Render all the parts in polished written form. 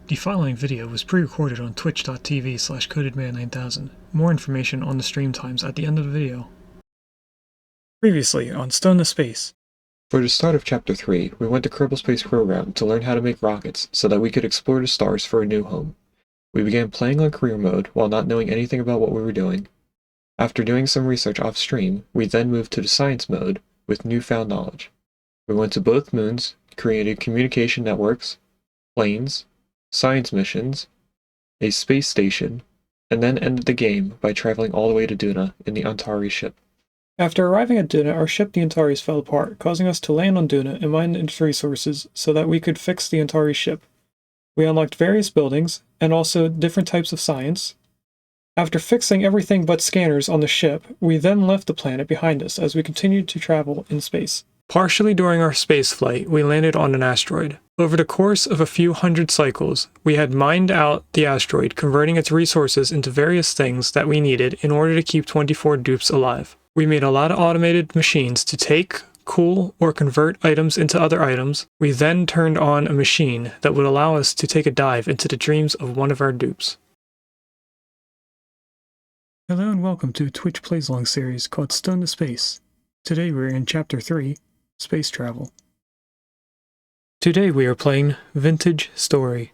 The following video was pre-recorded on twitch.tv/codedman9000. More information on the stream times at the end of the video. Previously on Stone to Space. For the start of Chapter 3, we went to Kerbal Space Program to learn how to make rockets so that we could explore the stars for a new home. We began playing on career mode while not knowing anything about what we were doing. After doing some research off-stream, we then moved to the science mode with newfound knowledge. We went to both moons, created communication networks, planes, science missions, a space station, and then ended the game by traveling all the way to Duna in the Antari ship. After arriving at Duna, our ship the Antares fell apart, causing us to land on Duna and mine its resources so that we could fix the Antari ship. We unlocked various buildings, and also different types of science. After fixing everything but scanners on the ship, we then left the planet behind us as we continued to travel in space. Partially during our space flight, we landed on an asteroid. Over the course of a few hundred cycles, we had mined out the asteroid, converting its resources into various things that we needed in order to keep 24 dupes alive. We made a lot of automated machines to take, cool, or convert items into other items. We then turned on a machine that would allow us to take a dive into the dreams of one of our dupes. Hello and welcome to a Twitch Plays Along series called Stone to Space. Today we're in Chapter 3, Space Travel. Today we are playing Vintage Story.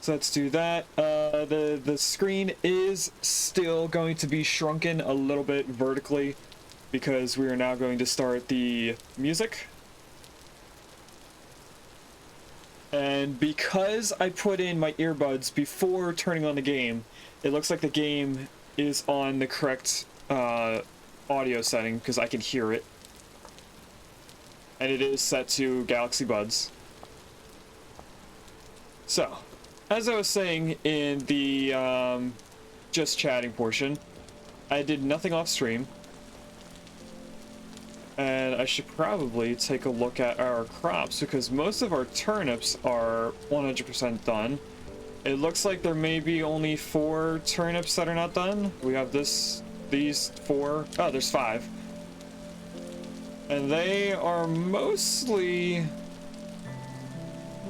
So let's do that. The screen is still going to be shrunken a little bit vertically because we are now going to start the music. And because I put in my earbuds before turning on the game, it looks like the game is on the correct audio setting because I can hear it. And it is set to Galaxy Buds. So, as I was saying in the just chatting portion, I did nothing off stream. And I should probably take a look at our crops because most of our turnips are 100% done. It looks like there may be only 4 turnips that are not done. We have these 4. Oh, there's 5. And they are mostly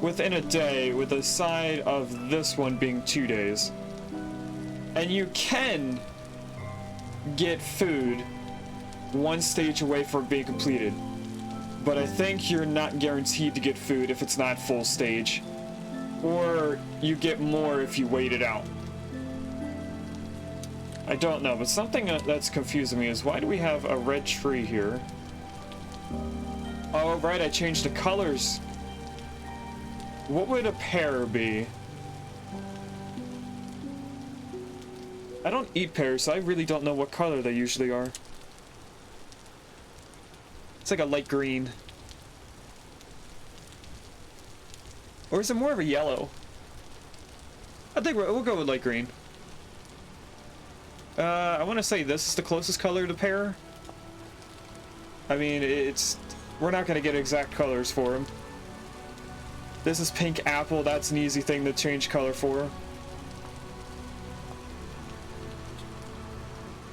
within a day, with the side of this one being 2 days. And you can get food 1 stage away from being completed. But I think you're not guaranteed to get food if it's not full stage. Or you get more if you wait it out. I don't know, but something that's confusing me is why do we have a red tree here? Oh, right, I changed the colors. What would a pear be? I don't eat pears, so I really don't know what color they usually are. It's like a light green. Or is it more of a yellow? I think we'll go with light green. I want to say this is the closest color to pear. I mean, we're not going to get exact colors for them. This is pink apple. That's an easy thing to change color for.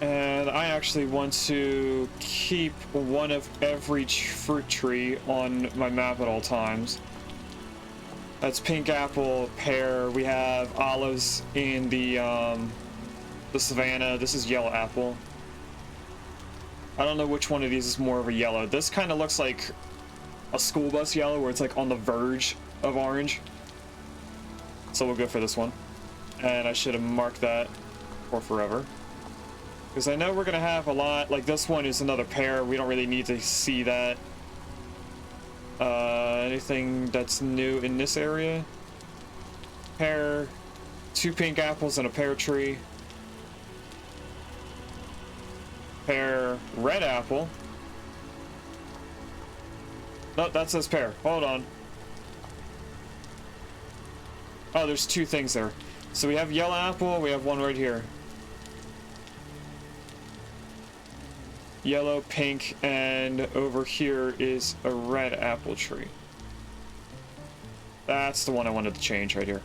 And I actually want to keep one of every fruit tree on my map at all times. That's pink apple, pear. We have olives in the Savanna. This is yellow apple. I don't know which one of these is more of a yellow. This kind of looks like a school bus yellow where it's like on the verge of orange. So we'll go for this one. And I should have marked that for forever. Because I know we're going to have a lot. Like this one is another pear. We don't really need to see that. Anything that's new in this area? Pear. 2 pink apples and a pear tree. Pear, red apple. No, that says pear. Hold on. Oh, there's 2 things there. So we have yellow apple, we have one right here. Yellow, pink, and over here is a red apple tree. That's the one I wanted to change right here.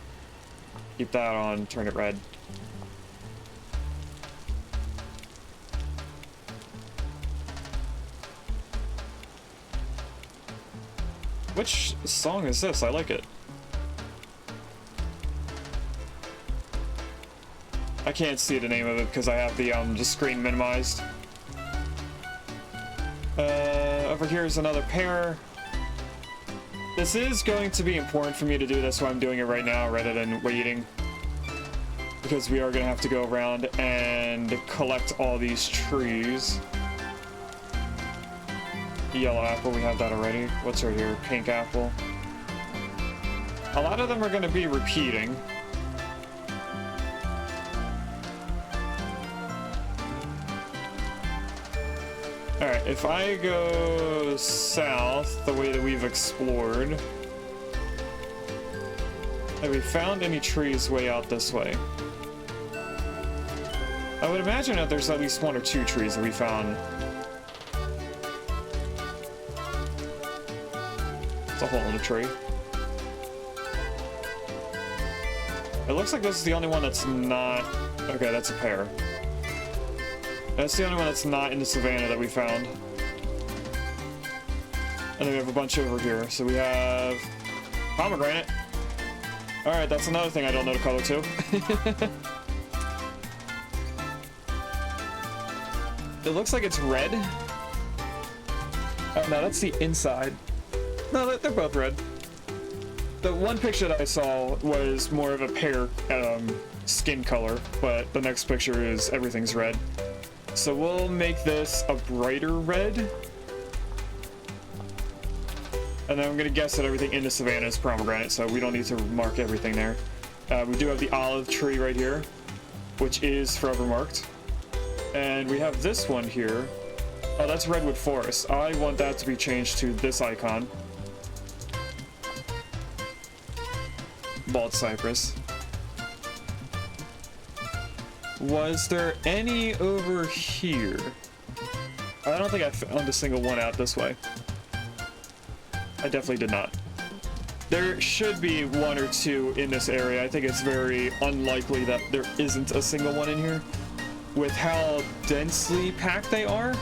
Keep that on, turn it red. Which song is this? I like it. I can't see the name of it because I have the screen minimized. Over here is another pair. This is going to be important for me to do this, so I'm doing it right now rather than waiting. Because we are going to have to go around and collect all these trees. Yellow apple, we have that already. What's right here? Pink apple. A lot of them are going to be repeating. Alright, if I go south the way that we've explored, have we found any trees way out this way? I would imagine that there's at least 1 or 2 trees that we found. It's a hole in a tree. It looks like this is the only one that's not... Okay, that's a pear. That's the only one that's not in the Savanna that we found. And then we have a bunch over here. So we have pomegranate. Alright, that's another thing I don't know the color to. It looks like it's red. Oh, no, that's the inside. No, they're both red. The one picture that I saw was more of a pear skin color, but the next picture is everything's red. So we'll make this a brighter red. And then I'm going to guess that everything in the Savanna is pomegranate, so we don't need to mark everything there. We do have the olive tree right here, which is forever marked. And we have this one here. Oh, that's Redwood Forest. I want that to be changed to this icon. Bald cypress. Was there any over here? I don't think I found a single one out this way. I definitely did not. There should be 1 or 2 in this area. I think it's very unlikely that there isn't a single one in here. With how densely packed they are.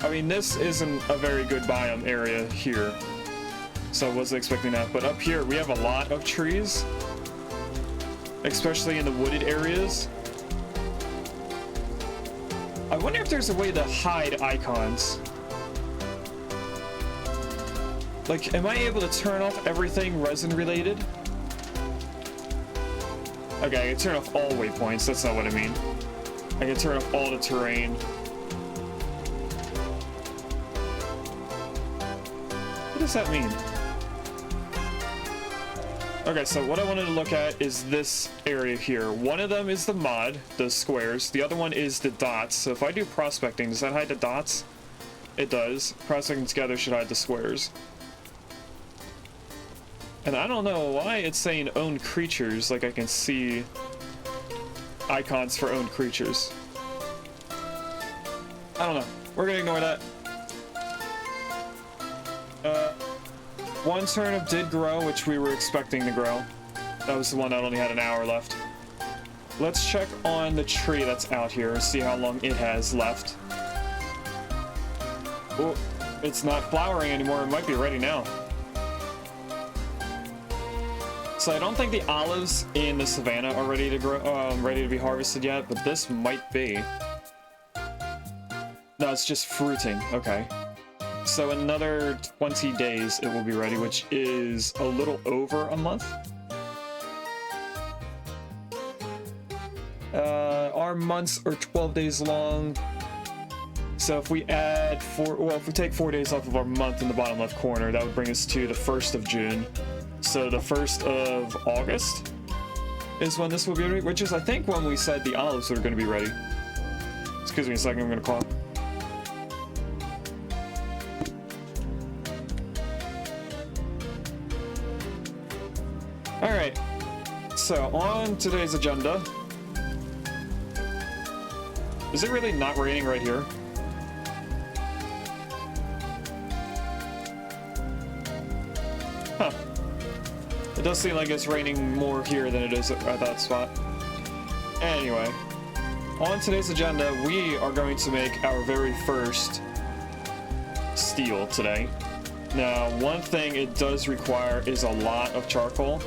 I mean, this isn't a very good biome area here. So I wasn't expecting that. But up here, we have a lot of trees. Especially in the wooded areas. I wonder if there's a way to hide icons. Like, am I able to turn off everything resin related? Okay, I can turn off all waypoints, that's not what I mean. I can turn off all the terrain. What does that mean? Okay, so what I wanted to look at is this area here. One of them is the mod, the squares. The other one is the dots. So if I do prospecting, does that hide the dots? It does. Prospecting together should hide the squares. And I don't know why it's saying own creatures, like I can see icons for owned creatures. I don't know. We're gonna ignore that. One turnip did grow, which we were expecting to grow. That was the one that only had an hour left. Let's check on the tree that's out here, see how long it has left. Oh, it's not flowering anymore. It might be ready now. So I don't think the olives in the Savanna are ready to grow, ready to be harvested yet, but this might be. No, it's just fruiting. Okay. So in another 20 days it will be ready, which is a little over a month. Our months are 12 days long. So if we add if we take 4 days off of our month in the bottom left corner, that would bring us to the 1st of June. So the 1st of August is when this will be ready, which is I think when we said the olives are going to be ready. Excuse me a second, I'm going to call. Alright, so on today's agenda, is it really not raining right here? Huh. It does seem like it's raining more here than it is at that spot. Anyway, on today's agenda, we are going to make our very first steel today. Now, one thing it does require is a lot of charcoal.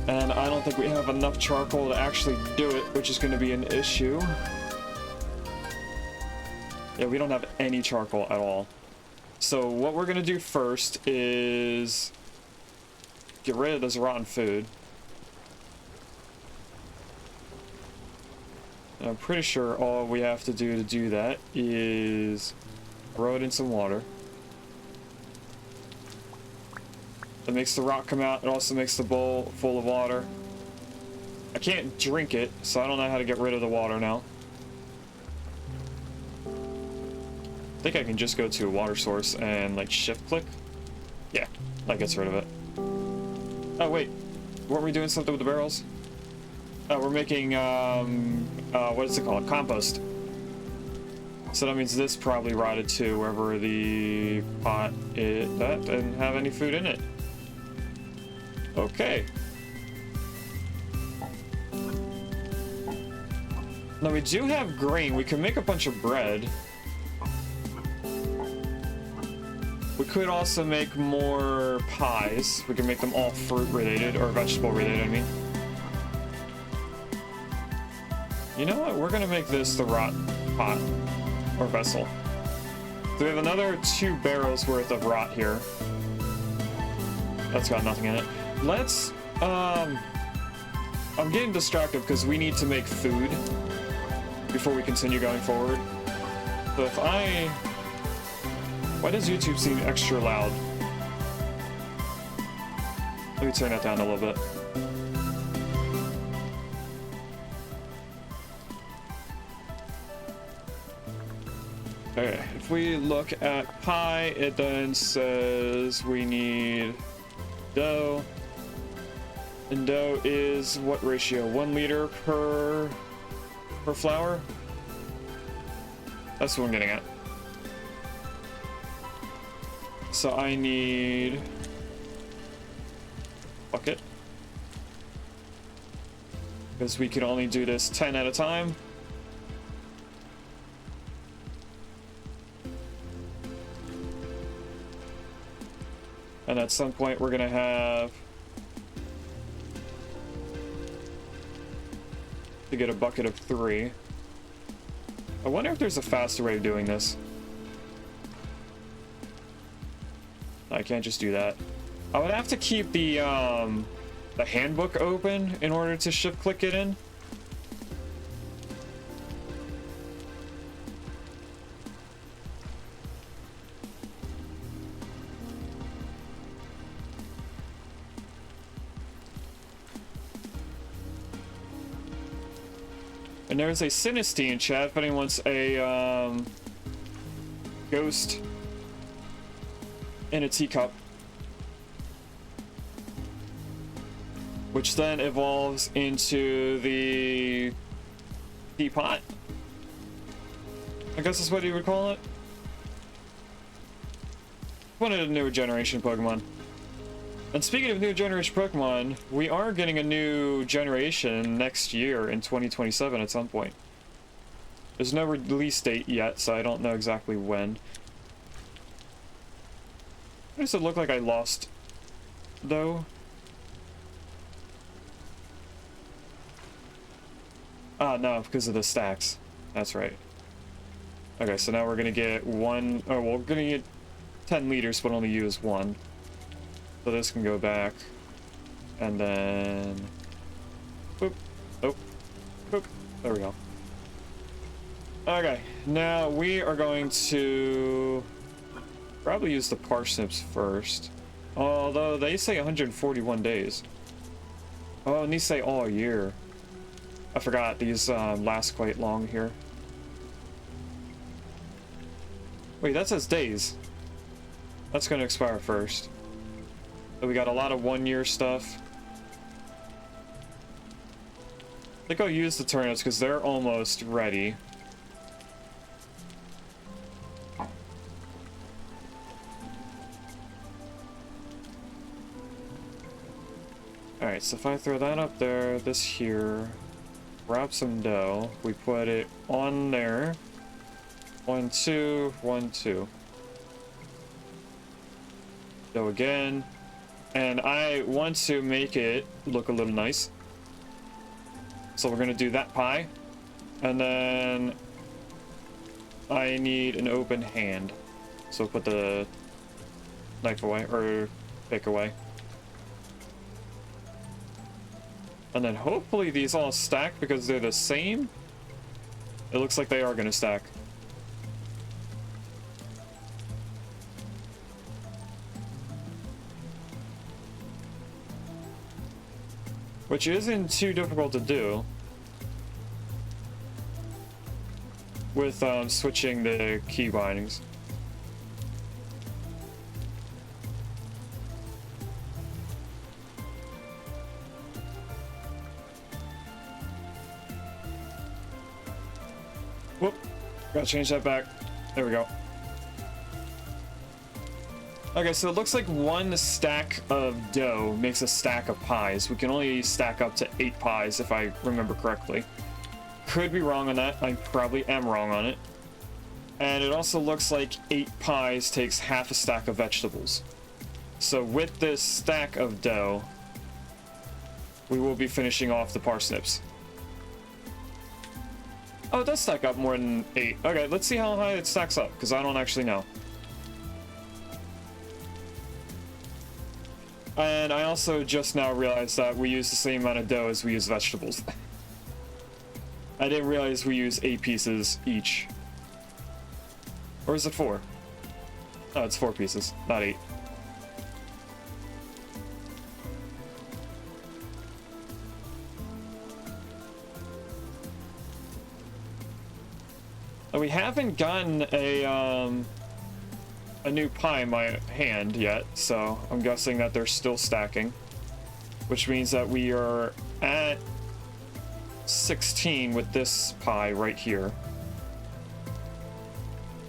And I don't think we have enough charcoal to actually do it, which is going to be an issue. Yeah, we don't have any charcoal at all. So what we're going to do first is get rid of this rotten food. And I'm pretty sure all we have to do that is throw it in some water. It makes the rock come out. It also makes the bowl full of water. I can't drink it, so I don't know how to get rid of the water now. I think I can just go to a water source and like shift click. Yeah, that gets rid of it. Oh wait, weren't we doing something with the barrels? Oh, we're making what is it called? Compost. So that means this probably rotted too, wherever the pot is. That didn't have any food in it. Okay. Now we do have grain. We can make a bunch of bread. We could also make more pies. We can make them all fruit related, or vegetable related, I mean. You know what? We're gonna make this the rot pot, or vessel. So we have another 2 barrels worth of rot here. That's got nothing in it. Let's, I'm getting distracted because we need to make food before we continue going forward. So if why does YouTube seem extra loud? Let me turn that down a little bit. Okay, if we look at pie, it then says we need dough. And dough is what ratio? 1 liter per flour? That's what I'm getting at. So I need bucket, because we can only do this 10 at a time. And at some point we're gonna have to get a bucket of 3. I wonder if there's a faster way of doing this. I can't just do that. I would have to keep the handbook open in order to shift click it in. And there's a Sinisty in chat if anyone wants a ghost in a teacup, which then evolves into the teapot. I guess that's what you would call it. One of the newer generation Pokemon. And speaking of new generation Pokemon, we are getting a new generation next year in 2027 at some point. There's no release date yet, so I don't know exactly when. Why does it look like I lost, though? Ah, no, because of the stacks. That's right. Okay, so now we're gonna get 1... Oh, well, we're gonna get 10 liters, but only use 1. So this can go back. And then... Boop. Oh. Boop. There we go. Okay, now we are going to... probably use the parsnips first. Although they say 141 days. Oh, and these say all year. I forgot these last quite long here. Wait, that says days. That's going to expire first. So we got a lot of 1-year stuff. I think I'll use the turnips because they're almost ready. Alright, so if I throw that up there, this here, grab some dough, we put it on there. 1, 2, 1, 2. Dough again. And I want to make it look a little nice. So we're gonna do that pie. And then I need an open hand. So put the knife away, or pick away. And then hopefully these all stack because they're the same. It looks like they are gonna stack. Which isn't too difficult to do with switching the key bindings. Whoop, gotta change that back. There we go. Okay, so it looks like one stack of dough makes a stack of pies. We can only stack up to 8 pies if I remember correctly. Could be wrong on that. I probably am wrong on it. And it also looks like 8 pies takes half a stack of vegetables. So with this stack of dough, we will be finishing off the parsnips. Oh, it does stack up more than 8. Okay, let's see how high it stacks up, because I don't actually know. And I also just now realized that we use the same amount of dough as we use vegetables. I didn't realize we use 8 pieces each. Or is it 4? Oh, it's 4 pieces, not 8. And we haven't gotten a new pie in my hand yet, so I'm guessing that they're still stacking. Which means that we are at 16 with this pie right here.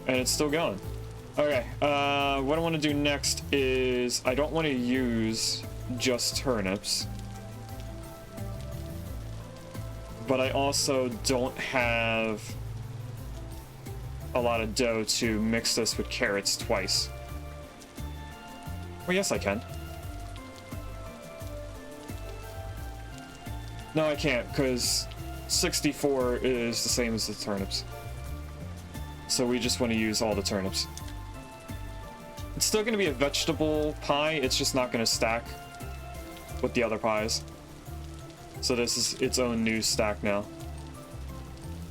And it's still going. Okay, what I want to do next is I don't want to use just turnips. But I also don't have a lot of dough to mix this with carrots twice. Well, yes, I can. No, I can't, because 64 is the same as the turnips. So we just want to use all the turnips. It's still going to be a vegetable pie, it's just not going to stack with the other pies. So this is its own new stack now.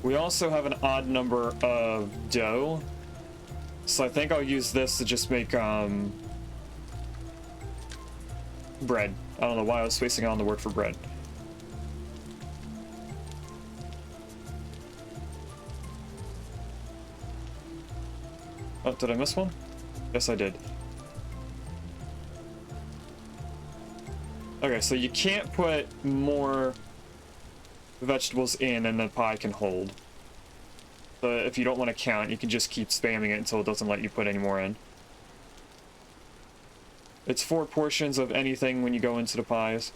We also have an odd number of dough, so I think I'll use this to just make bread. I don't know why I was spacing on the word for bread. Oh, did I miss one? Yes, I did. Okay, so you can't put more vegetables in and the pie can hold. So if you don't want to count, you can just keep spamming it until it doesn't let you put any more in. It's 4 portions of anything when you go into the pies.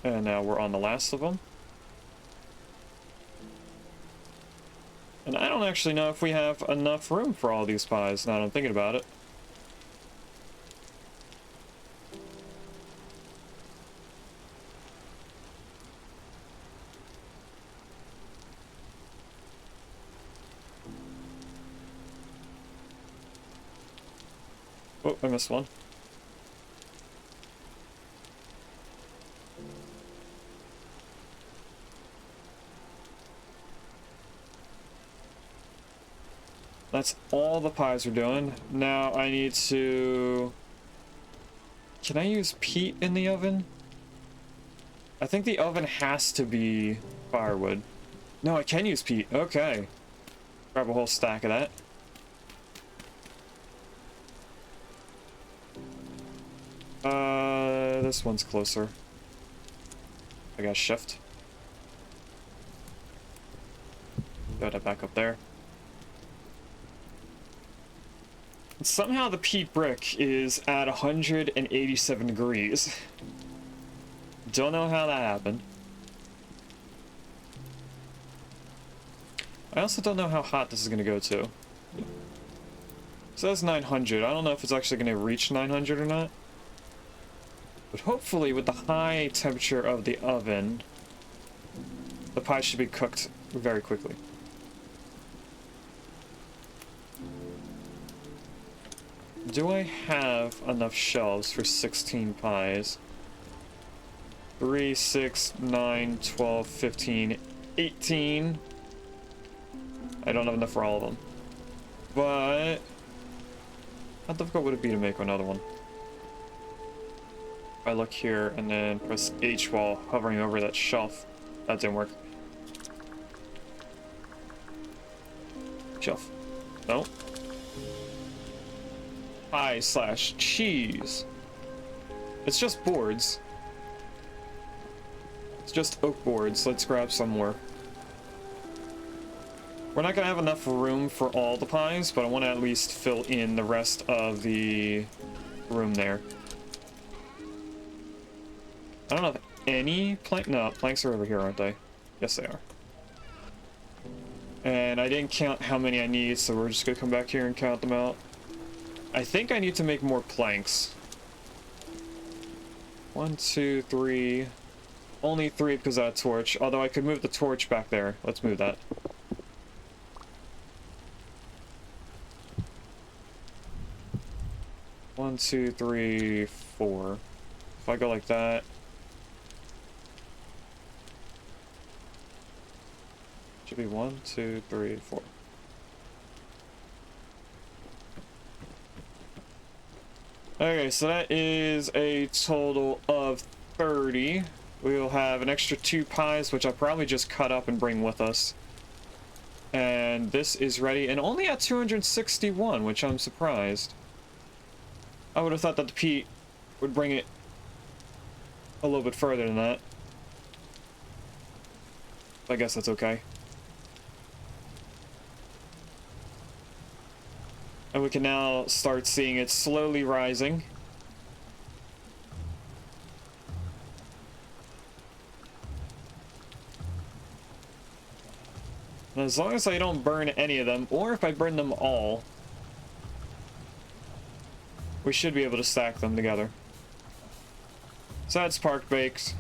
And now we're on the last of them. And I don't actually know if we have enough room for all these pies, now that I'm thinking about it. Oh, I missed one. That's all the pies we're doing. Now I need to... Can I use peat in the oven? I think the oven has to be firewood. No, I can use peat. Okay. Grab a whole stack of that. This one's closer. I got shift. Got it back up there. Somehow the peat brick is at 187 degrees. Don't know how that happened. I also don't know how hot this is going to go to. So that's 900. I don't know if it's actually going to reach 900 or not. But hopefully with the high temperature of the oven, the pie should be cooked very quickly. Do I have enough shelves for 16 pies? 3, 6, 9, 12, 15, 18. I don't have enough for all of them. But how difficult would it be to make another one? If I look here and then press H while hovering over that shelf. That didn't work. Shelf. No. Pie / cheese. It's just boards. It's just oak boards. Let's grab some more. We're not gonna have enough room for all the pies, but I want to at least fill in the rest of the room there. I don't know if any plank. No, planks are over here, aren't they? Yes, they are. And I didn't count how many I need, so we're just gonna come back here and count them out. I think I need to make more planks. 1, 2, 3. Only 3 because of that torch. Although I could move the torch back there. Let's move that. One, 2, 3, 4. If I go like that. Should be 1, 2, 3, 4. Okay, so that is a total of 30. We'll have an extra 2 pies, which I'll probably just cut up and bring with us. And this is ready, and only at 261, which I'm surprised. I would have thought that the peat would bring it a little bit further than that. I guess that's okay. And we can now start seeing it slowly rising. And as long as I don't burn any of them, or if I burn them all, we should be able to stack them together. So that's park baked.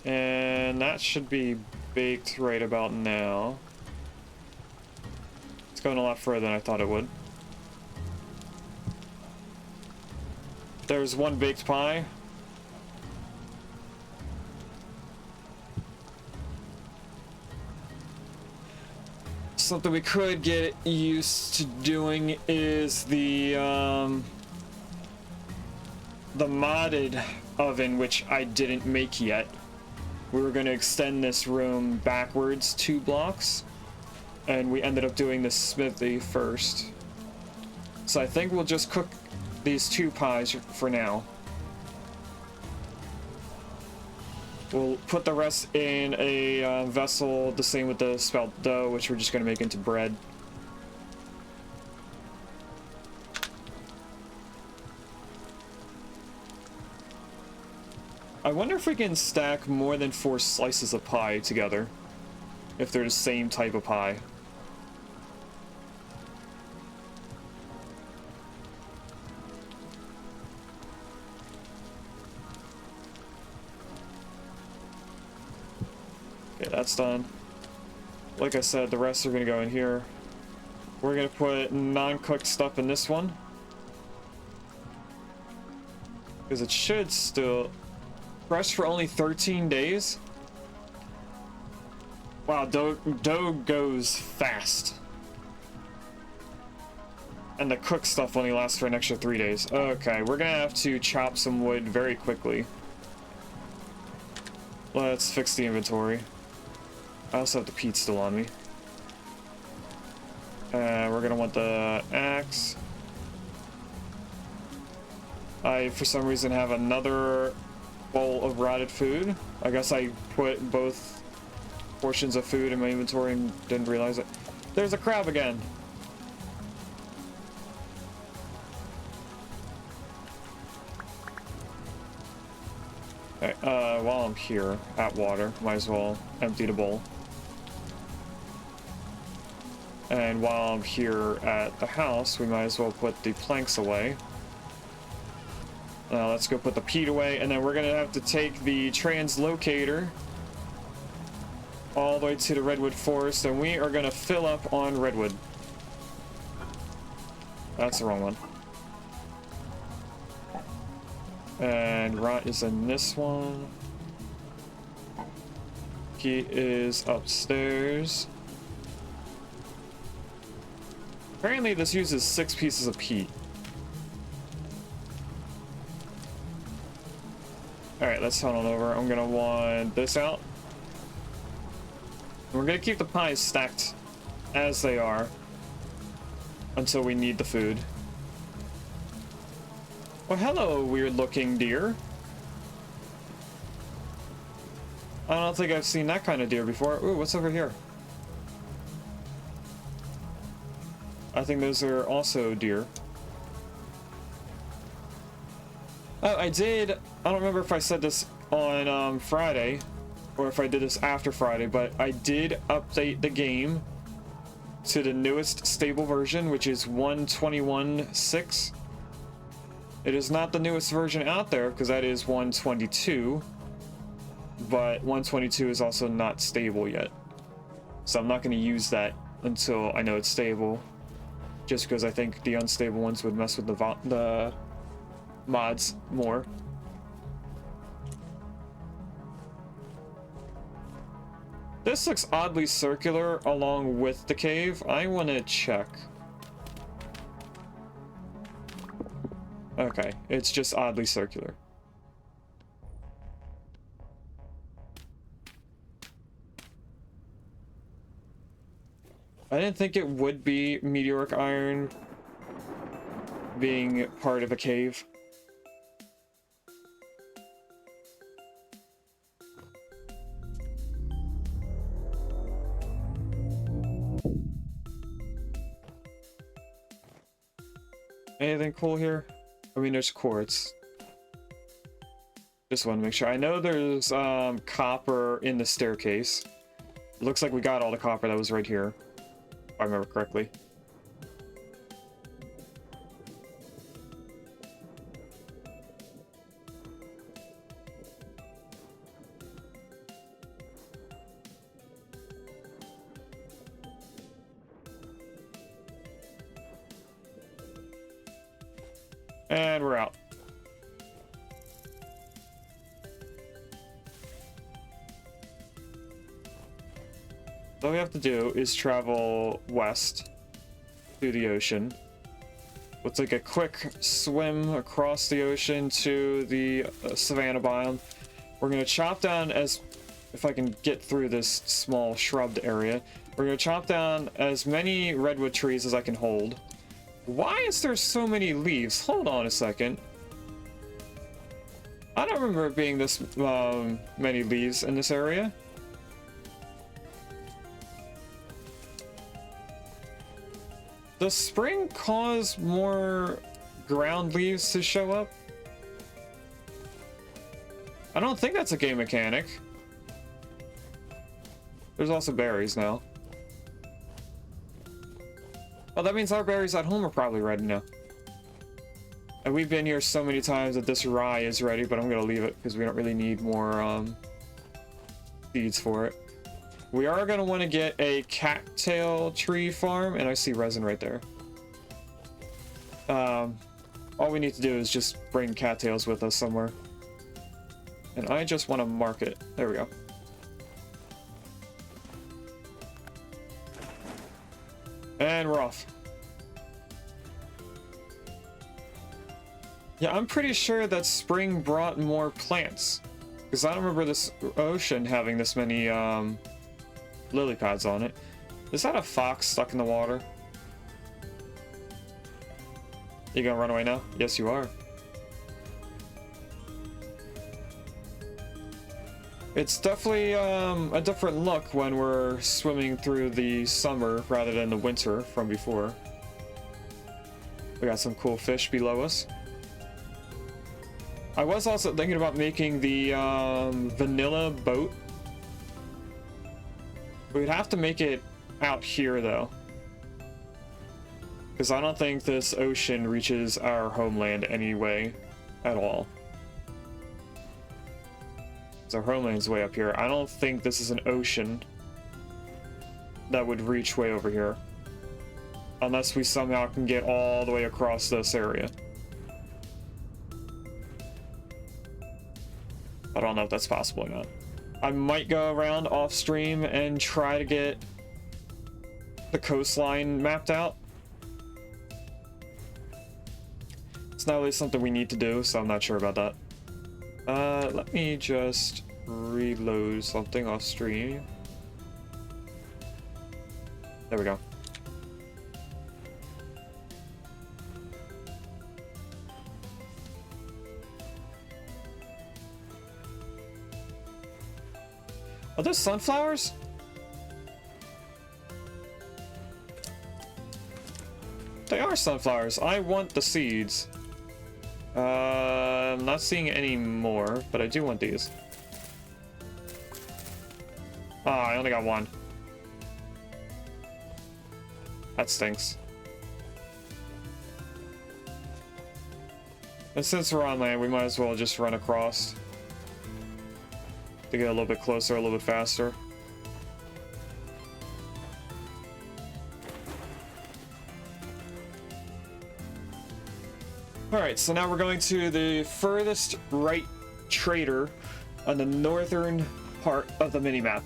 And that should be baked right about now. It's going a lot further than I thought it would. There's 1 baked pie. Something we could get used to doing is the modded oven, which I didn't make yet. We were going to extend this room backwards 2 blocks, and we ended up doing the smithy first. So I think we'll just cook these 2 pies for now. We'll put the rest in a vessel, the same with the spelt dough, which we're just going to make into bread. I wonder if we can stack more than 4 slices of pie together, if they're the same type of pie. Okay, that's done. Like I said, the rest are going to go in here. We're going to put non-cooked stuff in this one, because it should still... Fresh for only 13 days? Wow, dough goes fast. And the cooked stuff only lasts for an extra 3 days. Okay, we're gonna have to chop some wood very quickly. Let's fix the inventory. I also have the peat still on me. We're gonna want the axe. I, for some reason, have another bowl of rotted food. I guess I put both portions of food in my inventory and didn't realize it. There's a crab again. Okay, while I'm here at water, might as well empty the bowl. And while I'm here at the house, we might as well put the planks away. Let's go put the peat away, and then we're gonna have to take the translocator all the way to the Redwood forest, and we are gonna fill up on Redwood. That's the wrong one. And Rot is in this one. He is upstairs. Apparently this uses 6 pieces of peat. Alright, let's head on over. I'm gonna want this out. We're gonna keep the pies stacked as they are until we need the food. Oh, hello, weird-looking deer. I don't think I've seen that kind of deer before. Ooh, what's over here? I think those are also deer. Oh, I don't remember if I said this on Friday, or if I did this after Friday, but I did update the game to the newest stable version, which is 121.6. It is not the newest version out there, because that is 122, but 122 is also not stable yet. So I'm not going to use that until I know it's stable, just because I think the unstable ones would mess with the mods more. This looks oddly circular along with the cave. I want to check. Okay, it's just oddly circular. I didn't think it would be meteoric iron being part of a cave. Anything cool here? I mean, there's quartz. Just want to make sure. I know there's copper in the staircase. It looks like we got all the copper that was right here, if I remember correctly. And we're out. All we have to do is travel west to the ocean. Let's take a quick swim across the ocean to the Savanna biome. We're going to chop down if I can get through this small shrubbed area, we're going to chop down as many redwood trees as I can hold. Why is there so many leaves? Hold on a second. I don't remember it being this many leaves in this area. Does spring cause more ground leaves to show up? I don't think that's a game mechanic. There's also berries now. Oh, that means our berries at home are probably ready now. And we've been here so many times that this rye is ready, but I'm gonna leave it because we don't really need more seeds for it. We are gonna want to get a cattail tree farm, and I see resin right there. All we need to do is just bring cattails with us somewhere. And I just want to mark it. There we go. And we're off. Yeah, I'm pretty sure that spring brought more plants. Because I don't remember this ocean having this many lily pads on it. Is that a fox stuck in the water? You gonna run away now? Yes, you are. It's definitely a different look when we're swimming through the summer rather than the winter from before. We got some cool fish below us. I was also thinking about making the vanilla boat. We'd have to make it out here though, because I don't think this ocean reaches our homeland anyway at all. So our homeland's way up here. I don't think this is an ocean that would reach way over here, unless we somehow can get all the way across this area. I don't know if that's possible or not. I might go around off stream and try to get the coastline mapped out. It's not really something we need to do, so I'm not sure about that. Let me just reload something off stream. There we go. Are those sunflowers? They are sunflowers. I want the seeds. I'm not seeing any more, but I do want these. Ah, I only got one. That stinks. And since we're on land, we might as well just run across to get a little bit closer, a little bit faster. Alright, so now we're going to the furthest right trader on the northern part of the minimap.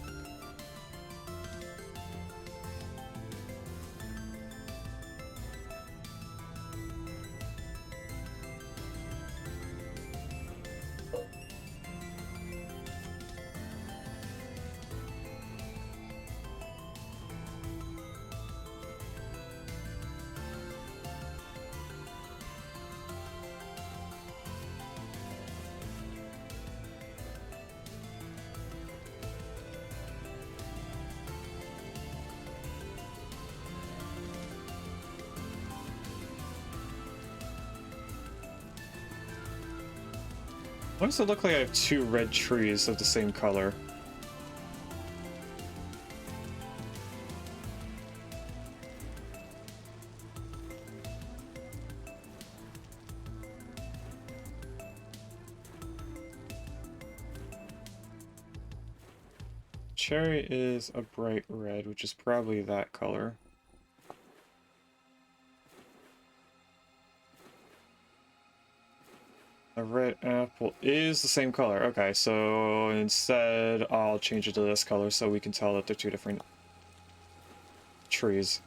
Why does it look like I have two red trees of the same color? Cherry is a bright red, which is probably that color. A red apple is the same color. Okay, so instead I'll change it to this color so we can tell that they're two different trees.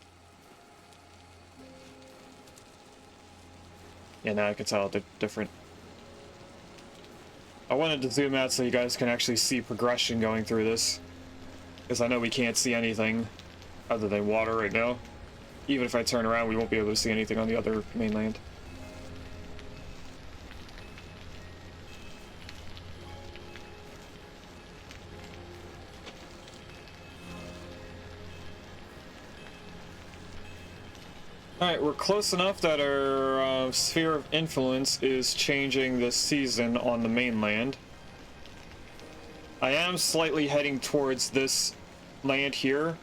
Yeah, now I can tell that they're different. I wanted to zoom out so you guys can actually see progression going through this, because I know we can't see anything other than water right now. Even if I turn around, we won't be able to see anything on the other mainland. Alright, we're close enough that our sphere of influence is changing this season on the mainland. I am slightly heading towards this land here,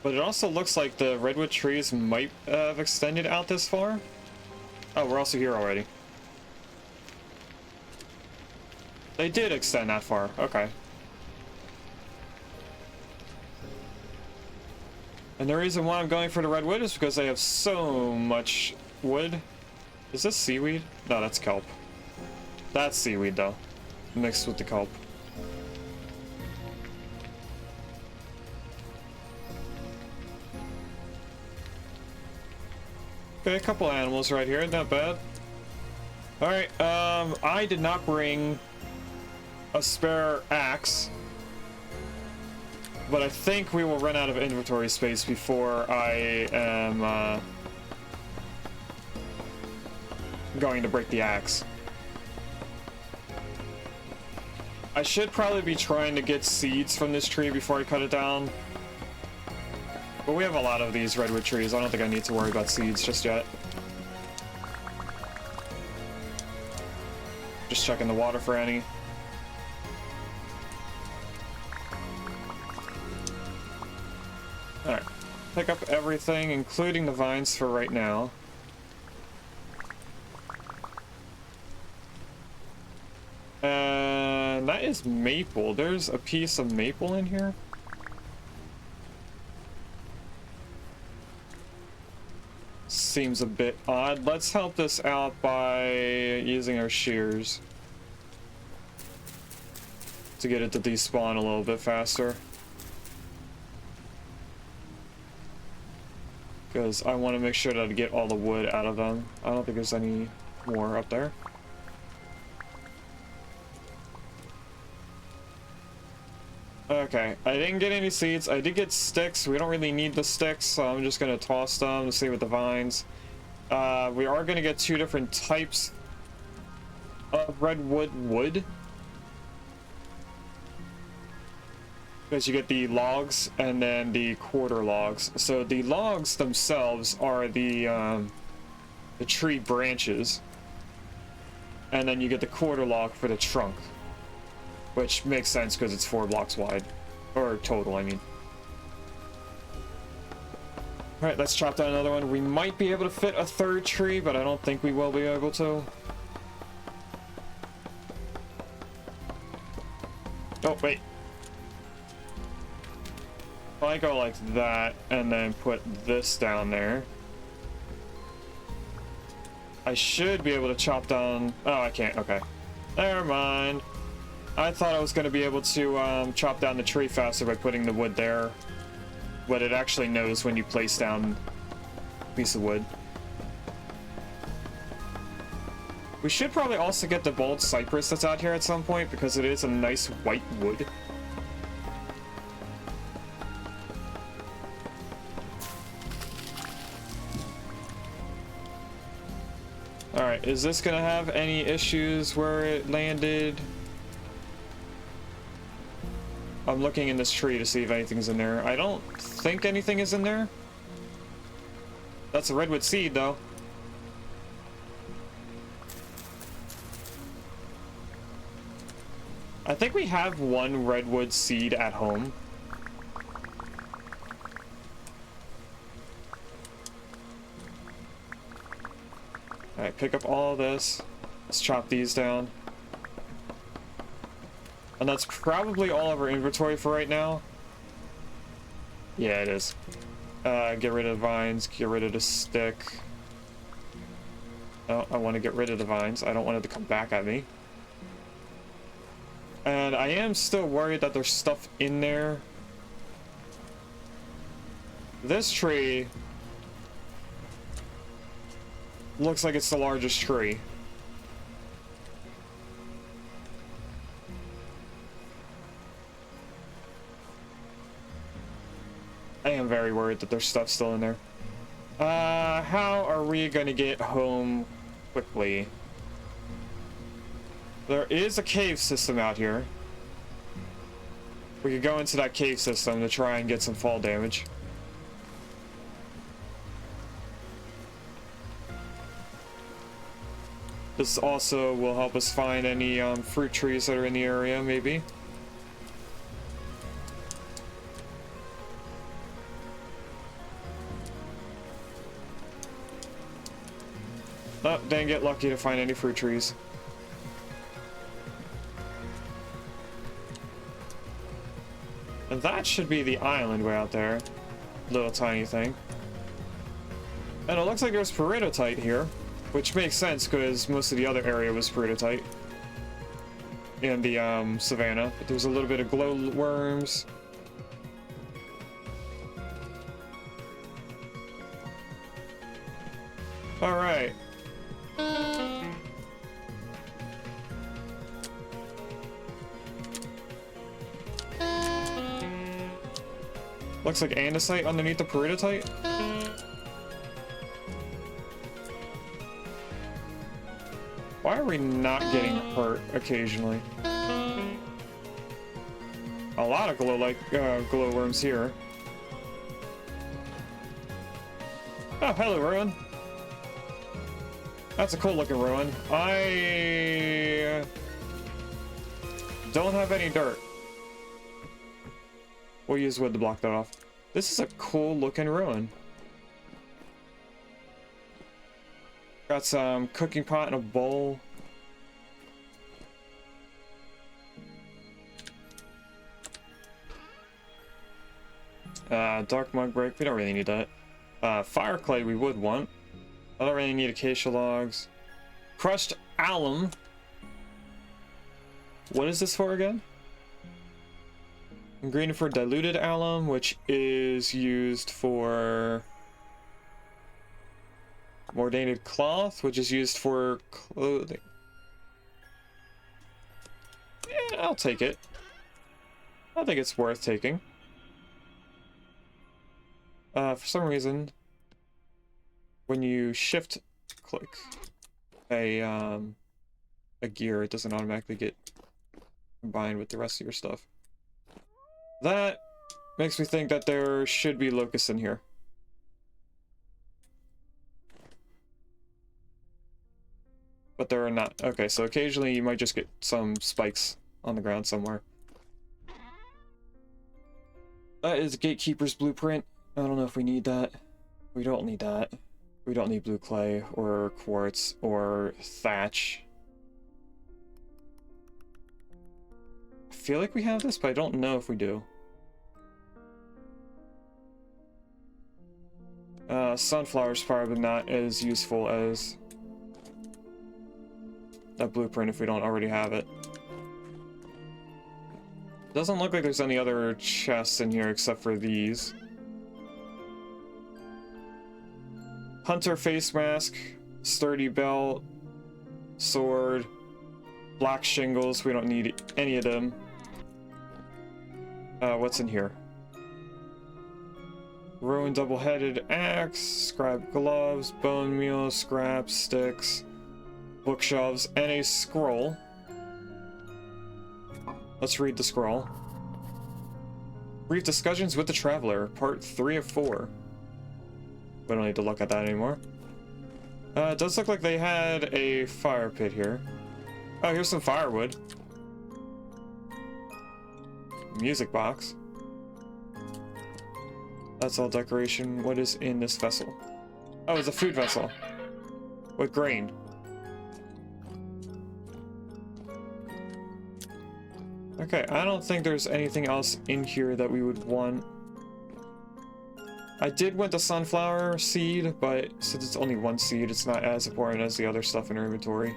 but it also looks like the redwood trees might have extended out this far. Oh, we're also here already. They did extend that far, okay. And the reason why I'm going for the redwood is because they have so much wood. Is this seaweed? No, that's kelp. That's seaweed, though, mixed with the kelp. Okay, a couple animals right here, not bad. Alright, I did not bring a spare axe, but I think we will run out of inventory space before I am going to break the axe. I should probably be trying to get seeds from this tree before I cut it down. But we have a lot of these redwood trees. I don't think I need to worry about seeds just yet. Just Just checking the water for any. Alright. Pick up everything, including the vines for right now. And that is maple. There's a piece of maple in here. Seems a bit odd. Let's help this out by using our shears to get it to despawn a little bit faster. Because I want to make sure that I get all the wood out of them. I don't think there's any more up there. Okay, I didn't get any seeds. I did get sticks. We don't really need the sticks, so I'm just going to toss them to see with the vines. We are going to get 2 different types of redwood wood. Because you get the logs and then the quarter logs. So the logs themselves are the tree branches. And then you get the quarter log for the trunk. Which makes sense because it's 4 blocks wide. Or total, I mean. Alright, let's chop down another one. We might be able to fit a 3rd tree, but I don't think we will be able to. Oh, wait. If I go like that, and then put this down there, I should be able to chop down... Oh, I can't. Okay. Never mind. I thought I was going to be able to chop down the tree faster by putting the wood there. But it actually knows when you place down a piece of wood. We should probably also get the bald cypress that's out here at some point, because it is a nice white wood. Alright, is this gonna have any issues where it landed? I'm looking in this tree to see if anything's in there. I don't think anything is in there. That's a redwood seed, though. I think we have 1 redwood seed at home. Alright, pick up all this. Let's chop these down. And that's probably all of our inventory for right now. Yeah, it is. Get rid of the vines, get rid of the stick. Oh, I want to get rid of the vines. I don't want it to come back at me. And I am still worried that there's stuff in there. This tree looks like it's the largest tree. I am very worried that there's stuff still in there. How are we gonna get home quickly? There is a cave system out here. We could go into that cave system to try and get some fall damage. This also will help us find any fruit trees that are in the area, maybe. Oh, didn't get lucky to find any fruit trees. And that should be the island way out there. Little tiny thing. And it looks like there's peridotite here, which makes sense because most of the other area was peridotite in the Savanna. But there's a little bit of glowworms. All right. Looks like andesite underneath the peridotite. Why are we not getting hurt occasionally? A lot of glowworms here. Oh, hello, everyone. That's a cool looking ruin. I don't have any dirt. We'll use wood to block that off. This is a cool looking ruin. Got some cooking pot and a bowl. Dark mug break, we don't really need that. Fire clay we would want. I don't really need acacia logs. Crushed alum. What is this for again? Ingredient for diluted alum, which is used for mordated cloth, which is used for clothing. Yeah, I'll take it. I think it's worth taking. For some reason, when you shift click a gear, it doesn't automatically get combined with the rest of your stuff. That makes me think that there should be locusts in here. But there are not. Okay, so occasionally you might just get some spikes on the ground somewhere. That is Gatekeeper's blueprint. I don't know if we need that. We don't need that. We don't need blue clay or quartz or thatch. I feel like we have this, but I don't know if we do. Sunflower's probably not as useful as that blueprint if we don't already have it. Doesn't look like there's any other chests in here except for these. Hunter face mask, sturdy belt, sword, black shingles, we don't need any of them. What's in here? Ruined double-headed axe, scribe gloves, bone meal, scraps, sticks, bookshelves, and a scroll. Let's read the scroll. Brief discussions with the traveler, part 3 of 4. We don't need to look at that anymore. It does look like they had a fire pit here. Oh, here's some firewood. Music box. That's all decoration. What is in this vessel? Oh, it's a food vessel. With grain. Okay, I don't think there's anything else in here that we would want. I did want the sunflower seed, but since it's only one seed, it's not as important as the other stuff in our inventory.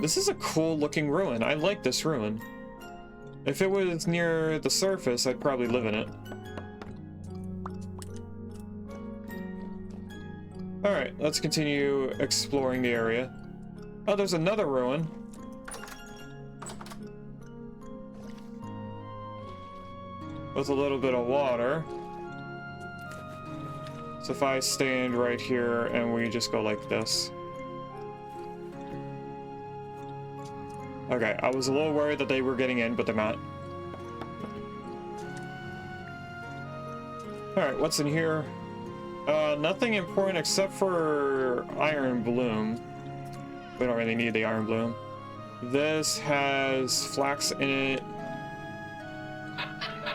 This is a cool looking ruin. I like this ruin. If it was near the surface, I'd probably live in it. Alright, let's continue exploring the area. Oh, there's another ruin. With a little bit of water. So if I stand right here and we just go like this. Okay, I was a little worried that they were getting in, but they're not. Alright, what's in here? Nothing important except for iron bloom. We don't really need the iron bloom. This has flax in it.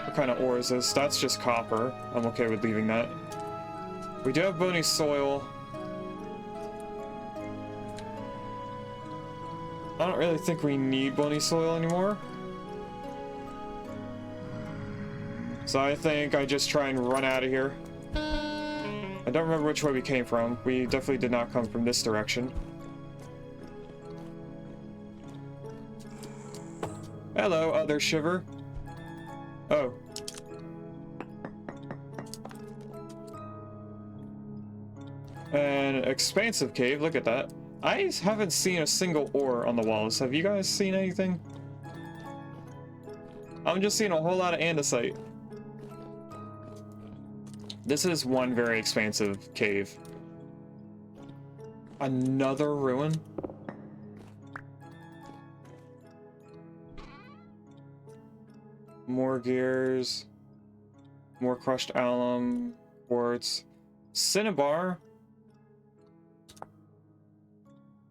What kind of ore is this? That's just copper. I'm okay with leaving that. We do have bony soil. I don't really think we need bony soil anymore. So I think I just try and run out of here. I don't remember which way we came from. We definitely did not come from this direction. Hello, other shiver. Oh. An expansive cave, look at that. I haven't seen a single ore on the walls. Have you guys seen anything? I'm just seeing a whole lot of andesite. This is one very expansive cave. Another ruin? More gears. More crushed alum. Quartz. Cinnabar?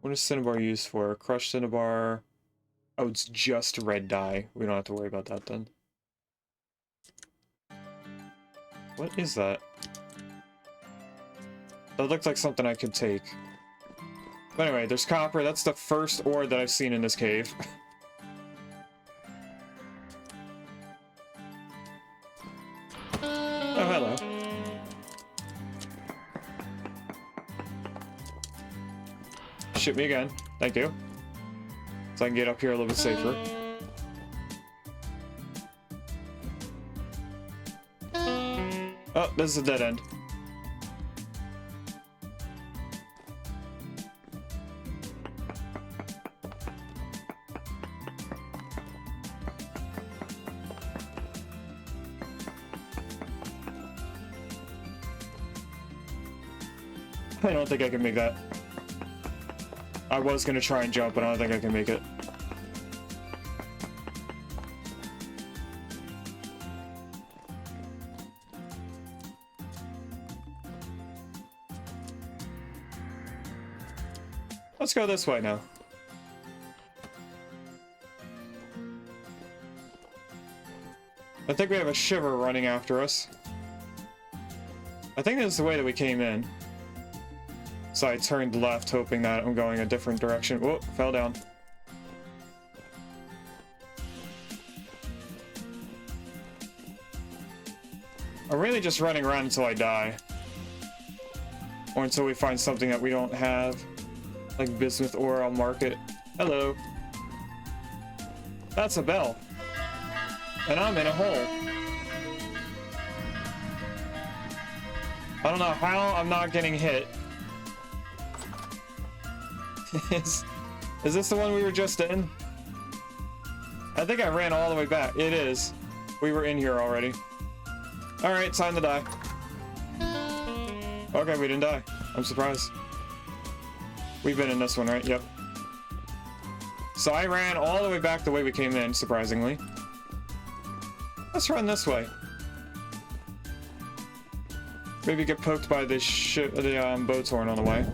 What is cinnabar used for? Crushed cinnabar. Oh, it's just red dye. We don't have to worry about that then. What is that? That looks like something I could take. But anyway, there's copper. That's the first ore that I've seen in this cave. Oh, hello. Shoot me again. Thank you. So I can get up here a little bit safer. Oh, this is a dead end. I don't think I can make that. I was gonna try and jump, but I don't think I can make it. Let's go this way now. I think we have a shiver running after us. I think this is the way that we came in. So I turned left, hoping that I'm going a different direction. Whoa, fell down. I'm really just running around until I die. Or until we find something that we don't have. Like bismuth ore, I'll mark it. Hello. That's a bell. And I'm in a hole. I don't know how I'm not getting hit. Is this the one we were just in? I think I ran all the way back. It is. We were in here already. Alright, time to die. Okay, we didn't die. I'm surprised. We've been in this one, right? Yep. So I ran all the way back the way we came in, surprisingly. Let's run this way. Maybe get poked by this boat's horn on the way.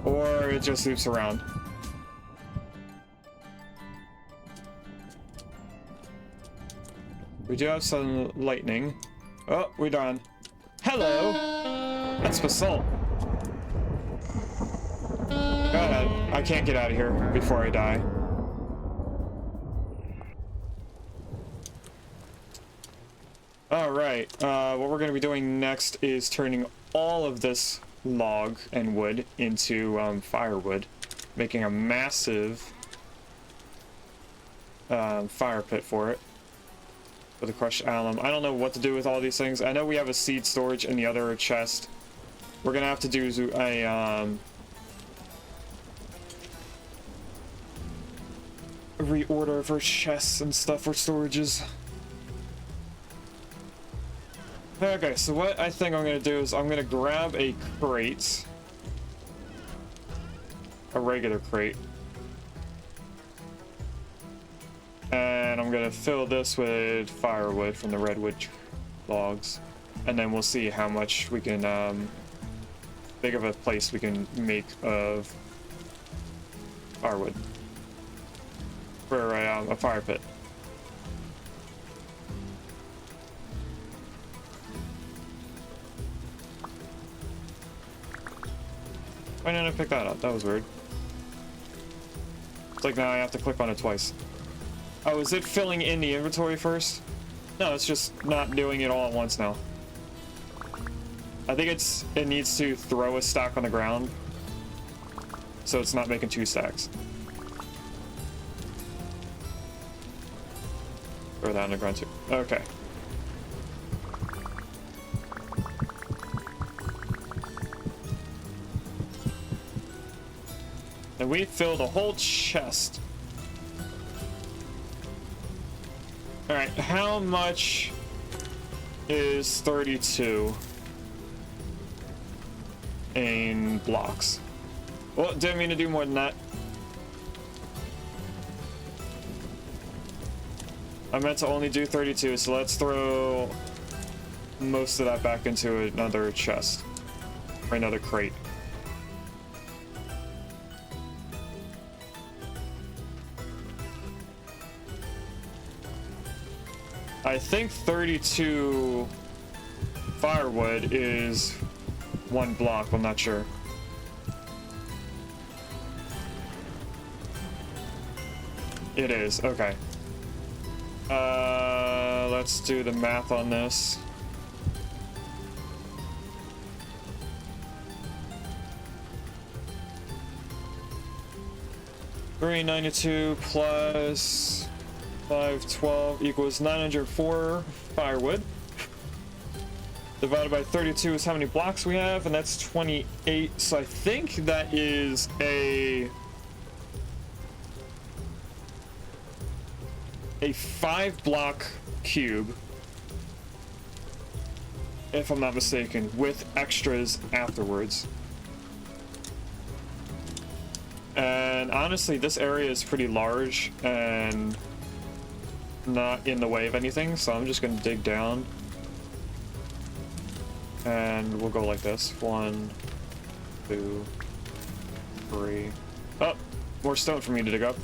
Or it just loops around. We do have some lightning. Oh, we're done. Hello! That's basalt. Go ahead. I can't get out of here before I die. Alright, what we're going to be doing next is turning all of this log and wood into firewood, making a massive fire pit for it, for the crushed alum. I don't know what to do with all these things. I know we have a seed storage in the other chest. We're gonna have to do a reorder for chests and stuff for storages. Okay, so what I think I'm gonna do is I'm gonna grab a crate. A regular crate. And I'm gonna fill this with firewood from the Redwood logs. And then we'll see how much we can, big of a place we can make of firewood. For a fire pit. Why didn't I pick that up? That was weird. It's like now I have to click on it twice. Oh, is it filling in the inventory first? No, it's just not doing it all at once now. I think it needs to throw a stack on the ground, so it's not making 2 stacks. Throw that on the ground too. Okay. And we filled a whole chest. Alright, how much is 32 in blocks? Well, didn't mean to do more than that. I meant to only do 32, so let's throw most of that back into another chest. for another crate. I think 32 firewood is 1 block, I'm not sure. It is, okay. Let's do the math on this. $392 plus 512 equals 904 firewood. Divided by 32 is how many blocks we have, and that's 28. So I think that is a 5-block cube, if I'm not mistaken, with extras afterwards. And honestly, this area is pretty large and not in the way of anything, so I'm just gonna dig down and we'll go like this. 1, 2, 3. Oh, more stone for me to dig up.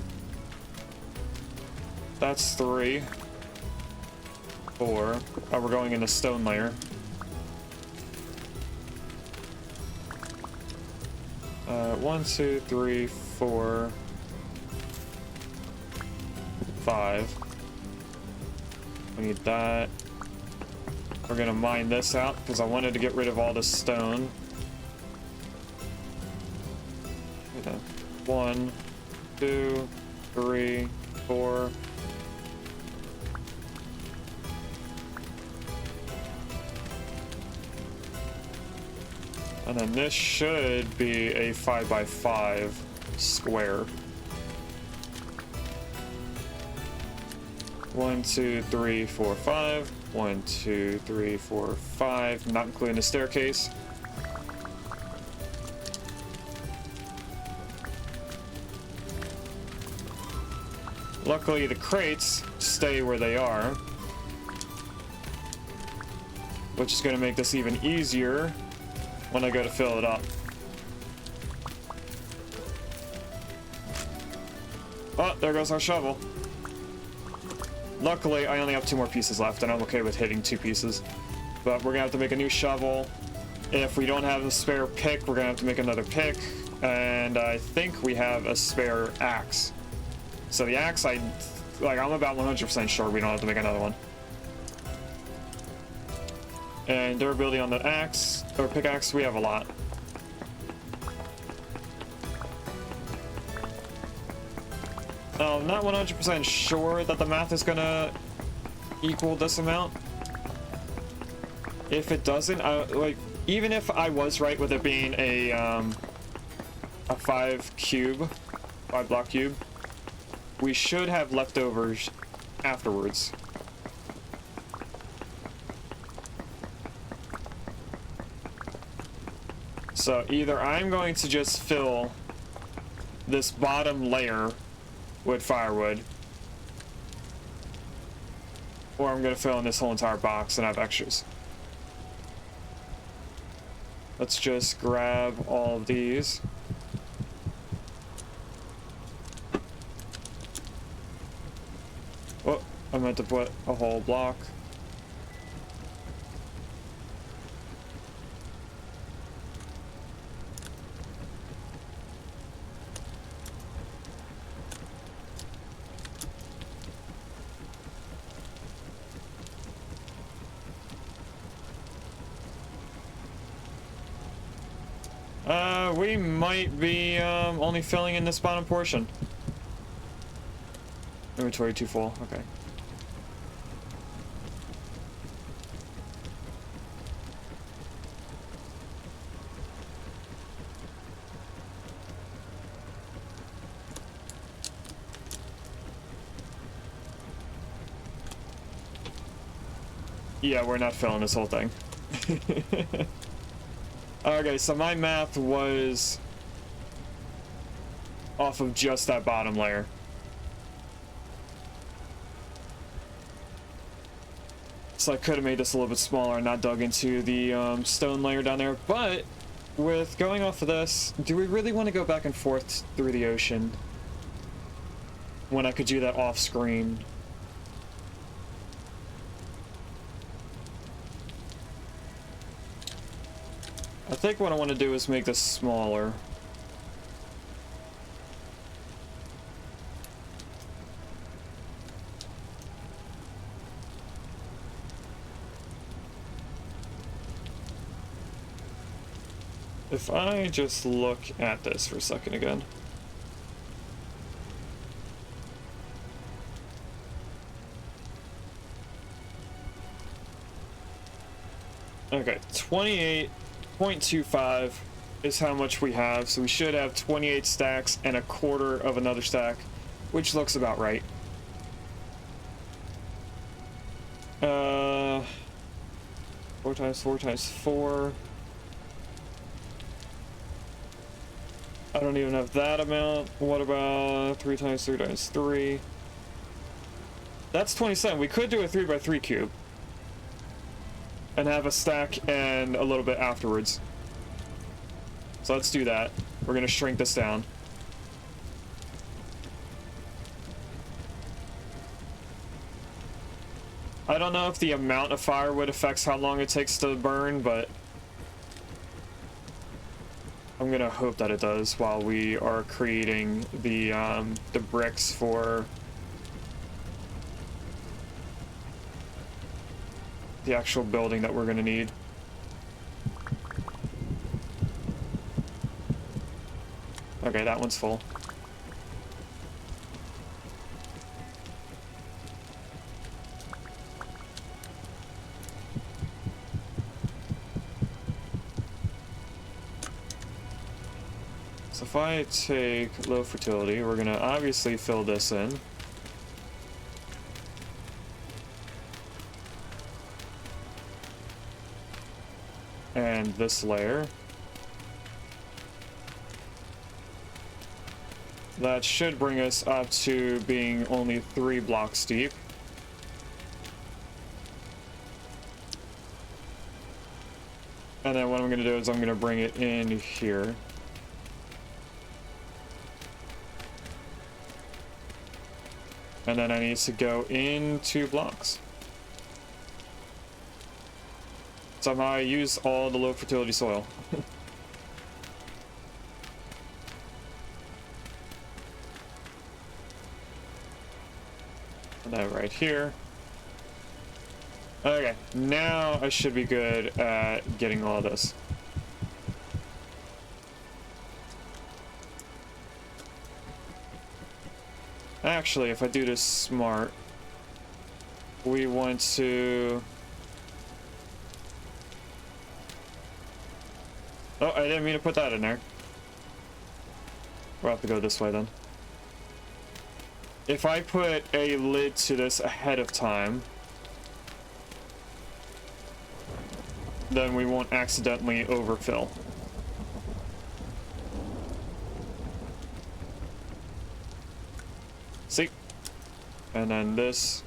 That's 3, 4. Oh, we're going in the stone layer. One, 2, 3, 4, 5. We need that. We're gonna mine this out because I wanted to get rid of all the stone. 1, 2, 3, 4. And then this should be a 5x5 square. 1, 2, 3, 4, 5. 1, 2, 3, 4, 5. Not including the staircase. Luckily, the crates stay where they are, which is going to make this even easier when I go to fill it up. Oh, there goes our shovel. Luckily, I only have 2 more pieces left, and I'm okay with hitting 2 pieces. But we're gonna have to make a new shovel. If we don't have a spare pick, we're gonna have to make another pick. And I think we have a spare axe. So the axe, I'm about 100% sure we don't have to make another one. And durability on the axe, or pickaxe, we have a lot. I'm not 100% sure that the math is gonna equal this amount. If it doesn't, even if I was right with it being a 5 block cube, we should have leftovers afterwards. So either I'm going to just fill this bottom layer with firewood, or I'm going to fill in this whole entire box and have extras. Let's just grab all of these. Oh, I meant to put a whole block. We might be only filling in this bottom portion. Inventory too full, okay. Yeah, we're not filling this whole thing. Okay, so my math was off of just that bottom layer. So I could have made this a little bit smaller and not dug into the stone layer down there, but with going off of this, do we really want to go back and forth through the ocean when I could do that off screen? I think what I want to do is make this smaller. If I just look at this for a second again. Okay, 28.25 is how much we have, so we should have 28 stacks and a quarter of another stack, which looks about right. 4 times 4 times 4. I don't even have that amount. What about 3 times 3 times 3? That's 27. We could do a 3x3 cube and have a stack and a little bit afterwards. So let's do that. We're gonna shrink this down. I don't know if the amount of firewood affects how long it takes to burn, but I'm gonna hope that it does while we are creating the bricks for the actual building that we're gonna need. Okay, that one's full. So if I take low fertility, we're gonna obviously fill this in. And this layer. That should bring us up to being only 3 blocks deep. And then what I'm gonna do is I'm gonna bring it in here. And then I need to go in 2 blocks. Somehow I use all the low fertility soil. And then right here. Okay, now I should be good at getting all this. Actually, if I do this smart, we want to... Oh, I didn't mean to put that in there. We'll have to go this way then. If I put a lid to this ahead of time, then we won't accidentally overfill. See? And then this.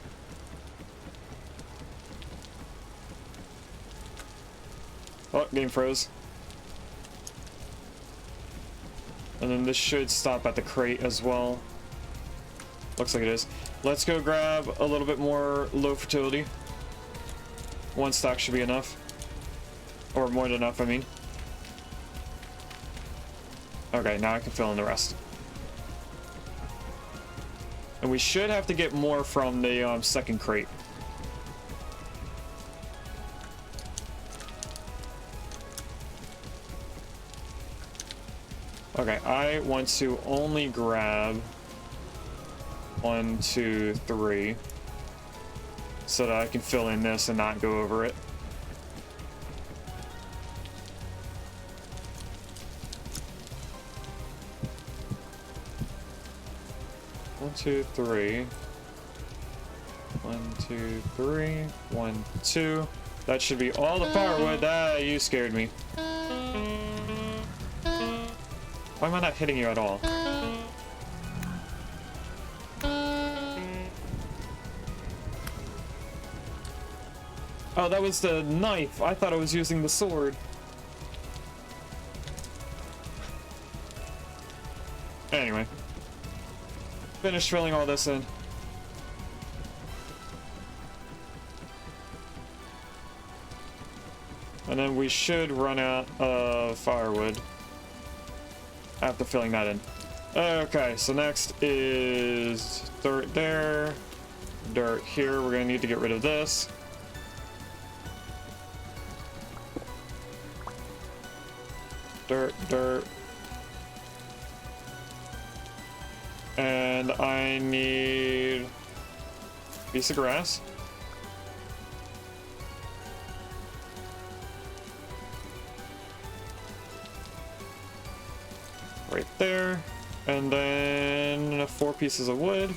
Oh, game froze. And then this should stop at the crate as well. Looks like it is. Let's go grab a little bit more low fertility. 1 stack should be enough. Or more than enough, I mean. Okay, now I can fill in the rest. And we should have to get more from the second crate. Okay, I want to only grab 1, 2, 3 so that I can fill in this and not go over it. One, 2, 3. 1, 2, 3. 1, 2. That should be all the firewood. Ah, you scared me. Why am I not hitting you at all? Oh, that was the knife. I thought I was using the sword. Anyway. Finish filling all this in. And then we should run out of firewood after filling that in. Okay, so next is dirt there, dirt here. We're gonna need to get rid of this. Dirt, dirt. And I need a piece of grass. Right there. And then 4 pieces of wood.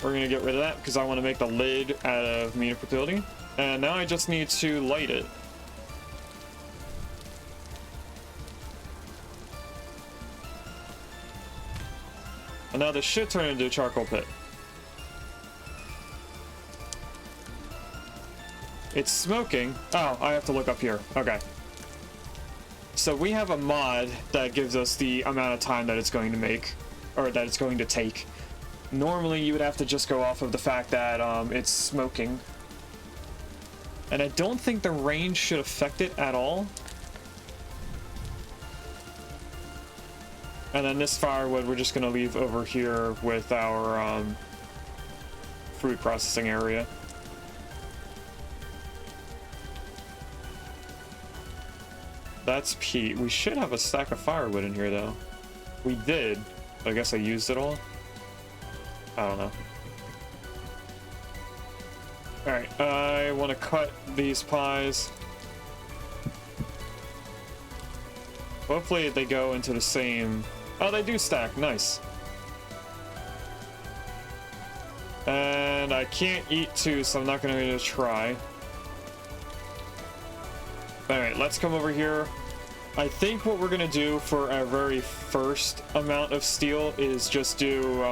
We're gonna get rid of that because I want to make the lid out of manufacturing. And now I just need to light it. And now this should turn into a charcoal pit. It's smoking. Oh, I have to look up here. Okay. So we have a mod that gives us the amount of time that it's going to make, or that it's going to take. Normally you would have to just go off of the fact that it's smoking. And I don't think the range should affect it at all. And then this firewood we're just going to leave over here with our fruit processing area. That's peat. We should have a stack of firewood in here though. We did, but I guess I used it all. I don't know. Alright, I want to cut these pies. Hopefully they go into the same... Oh, they do stack. Nice. And I can't eat 2, so I'm not going to try. Alright, let's come over here. I think what we're going to do for our very first amount of steel is just do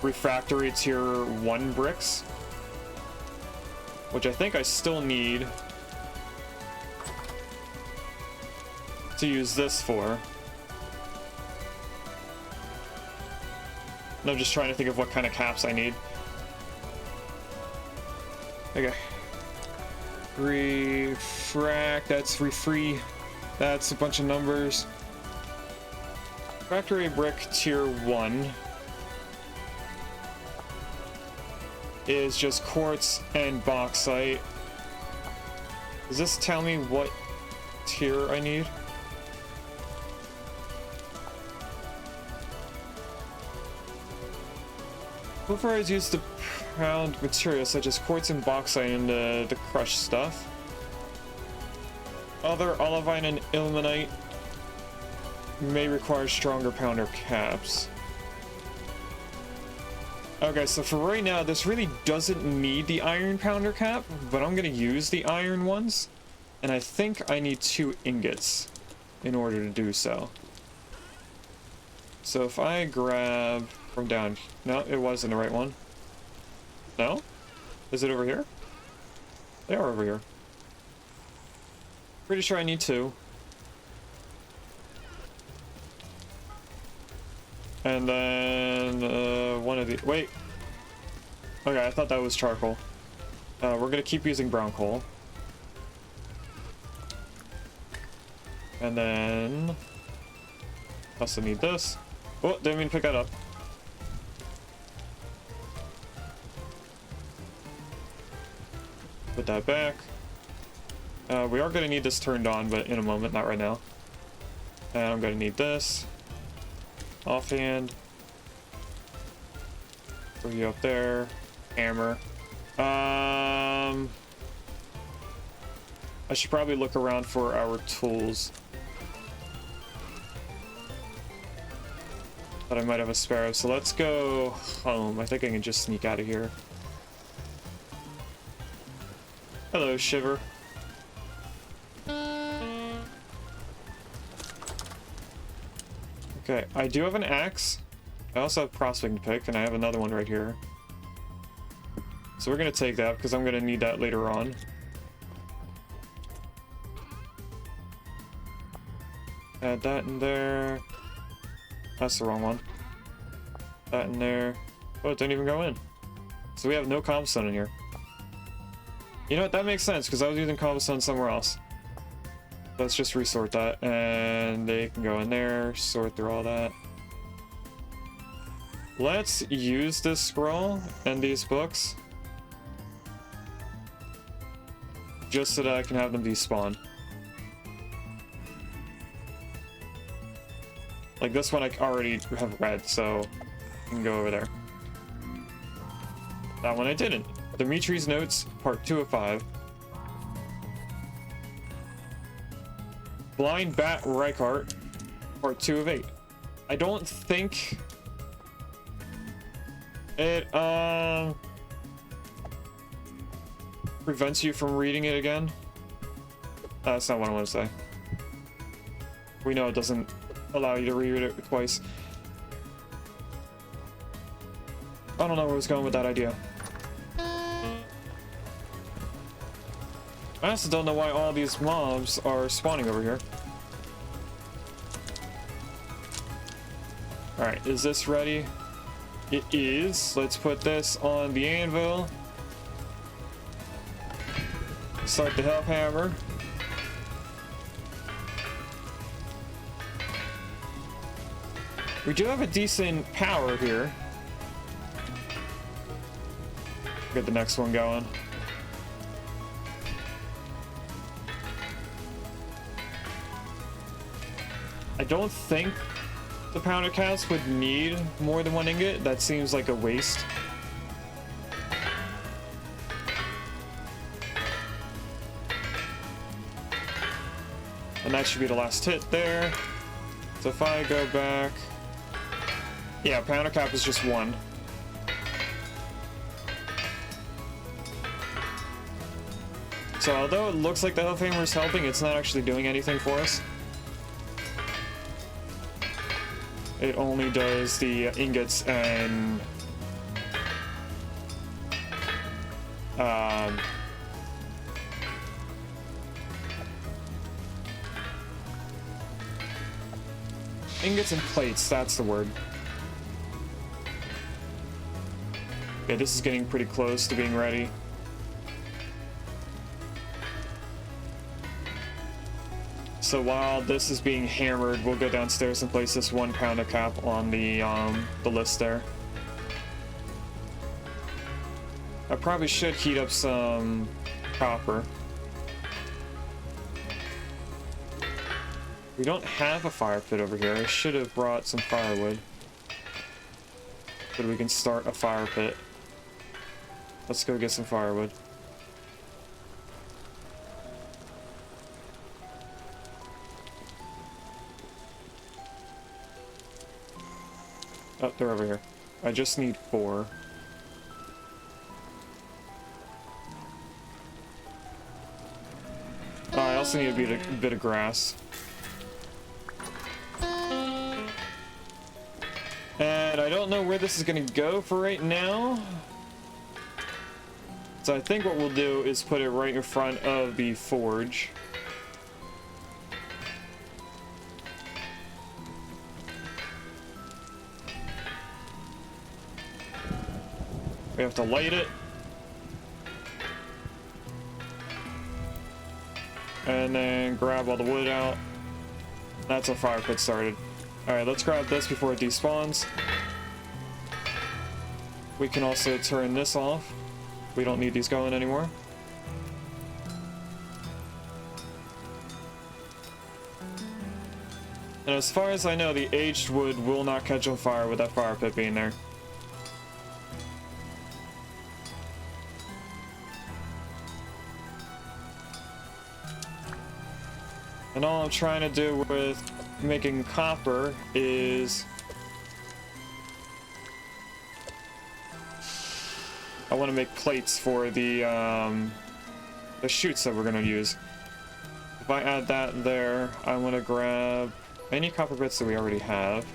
refractory tier 1 bricks. Which I think I still need to use this for. And I'm just trying to think of what kind of caps I need. Okay. Refract, that's refree. That's a bunch of numbers. Refractory brick tier 1 is just quartz and bauxite. Does this tell me what tier I need? Pulverizor used to pound materials such as quartz and bauxite in the crushed stuff. Other olivine and ilmenite may require stronger pounder caps. Okay, so for right now, this really doesn't need the iron pounder cap, but I'm gonna use the iron ones. And I think I need 2 ingots in order to do so. So if I grab from down... No, it wasn't the right one. No? Is it over here? They are over here. Pretty sure I need 2. And then one of the... Wait. Okay, I thought that was charcoal. We're gonna keep using brown coal. And then... also need this. Oh, didn't mean to pick that up. Put that back. We are gonna need this turned on, but in a moment, not right now. And I'm gonna need this. Offhand. Throw you up there. Hammer. I should probably look around for our tools. But I might have a spare, so let's go home. I think I can just sneak out of here. Hello, Shiver. Okay, I do have an axe. I also have prospecting pick, and I have another one right here. So we're gonna take that, because I'm gonna need that later on. Add that in there. That's the wrong one. That in there. Oh, it didn't even go in. So we have no cobblestone in here. You know what? That makes sense because I was using cobblestone somewhere else. Let's just resort that, and they can go in there, sort through all that. Let's use this scroll and these books just so that I can have them despawn. Like this one I already have read, so I can go over there. That one I didn't. Dimitri's Notes, Part 2 of 5. Blind Bat Reichardt, Part 2 of 8. I don't think it prevents you from reading it again. That's not what I want to say. We know it doesn't allow you to reread it twice. I don't know where I was going with that idea. I also don't know why all these mobs are spawning over here. Alright, is this ready? It is. Let's put this on the anvil. Start the Hellhammer. We do have a decent power here. Get the next one going. I don't think the powder cast would need more than one ingot. That seems like a waste. And that should be the last hit there. So if I go back... Yeah, powder cap is just one. So although it looks like the Hellhammer is helping, it's not actually doing anything for us. It only does the ingots and ingots and plates, that's the word. Yeah, this is getting pretty close to being ready. So while this is being hammered, we'll go downstairs and place this 1 pounder cap on the list there. I probably should heat up some copper. We don't have a fire pit over here. I should have brought some firewood. But we can start a fire pit. Let's go get some firewood. Oh, they're over here. I just need 4. Oh, I also need a bit of grass. And I don't know where this is going to go for right now. So I think what we'll do is put it right in front of the forge. We have to light it. And then grab all the wood out. That's our fire pit started. Alright, let's grab this before it despawns. We can also turn this off. We don't need these going anymore. And as far as I know, the aged wood will not catch on fire with that fire pit being there. And all I'm trying to do with making copper is... I want to make plates for the chutes that we're going to use. If I add that there, I want to grab any copper bits that we already have.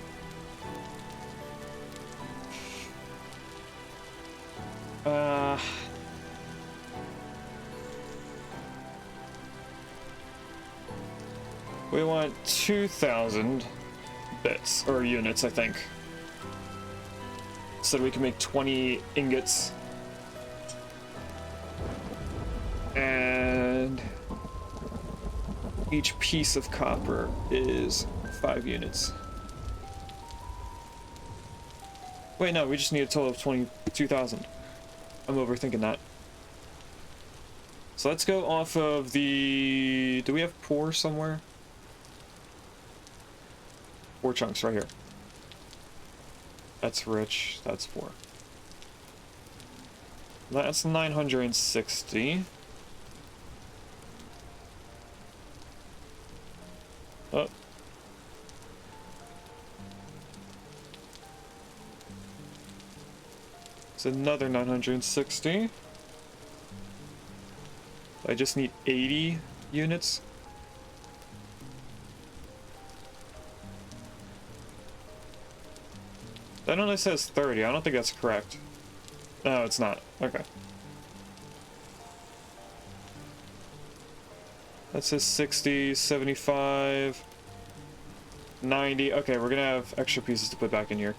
We want 2,000 bits, or units, I think. So we can make 20 ingots. And each piece of copper is 5 units. Wait, no, we just need a total of 22,000. I'm overthinking that. So let's go off of the... Do we have poor somewhere? 4 chunks right here. That's rich. That's poor. That's 960. Oh. It's another 960. I just need 80 units. That only says 30. I don't think that's correct. No, it's not. Okay. That says 60, 75, 90. Okay, we're gonna have extra pieces to put back in here.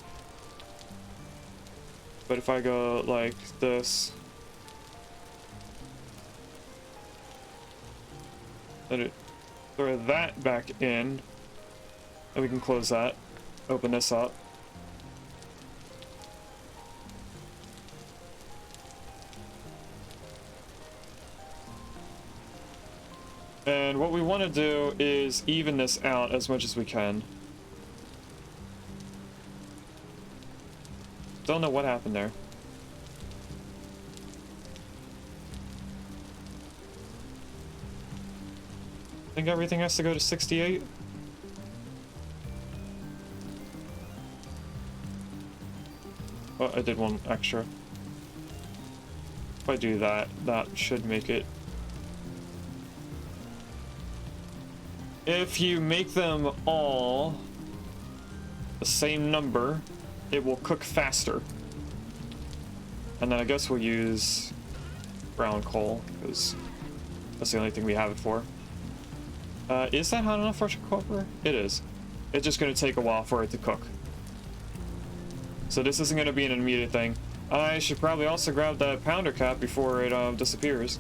But if I go like this, let it throw that back in, and we can close that, open this up. And what we want to do is even this out as much as we can. Don't know what happened there. I think everything has to go to 68. Oh, I did one extra. If I do that, that should make it. If you make them all the same number, it will cook faster. And then I guess we'll use brown coal, because that's the only thing we have it for. Is that hot enough for copper? It is. It's just going to take a while for it to cook. So this isn't going to be an immediate thing. I should probably also grab that pounder cap before it disappears.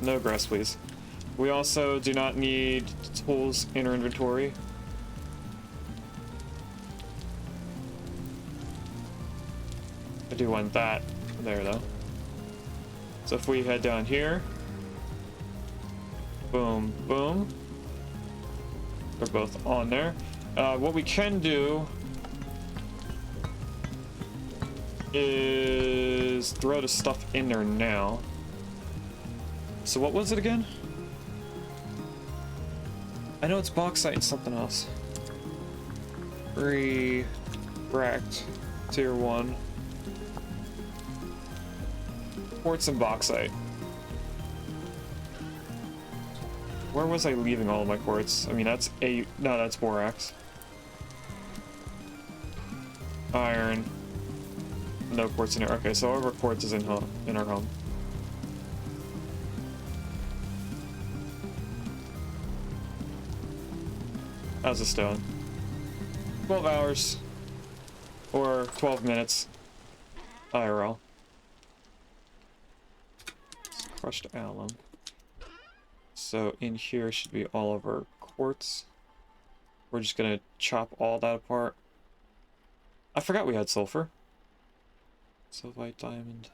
No grass, please. We also do not need tools in our inventory. I do want that there, though. So if we head down here, boom, boom. They're both on there. What we can do is throw the stuff in there now. So what was it again? I know it's bauxite and something else. Refractory tier 1. Quartz and Bauxite. Where was I leaving all of my quartz? I mean, that's no, that's borax. Iron. No quartz in here. Okay, so all of our quartz is in our home. How's the stone? 12 hours. Or 12 minutes. IRL. Crushed alum. So in here should be all of our quartz. We're just gonna chop all that apart. I forgot we had sulfur. Sulfite diamond.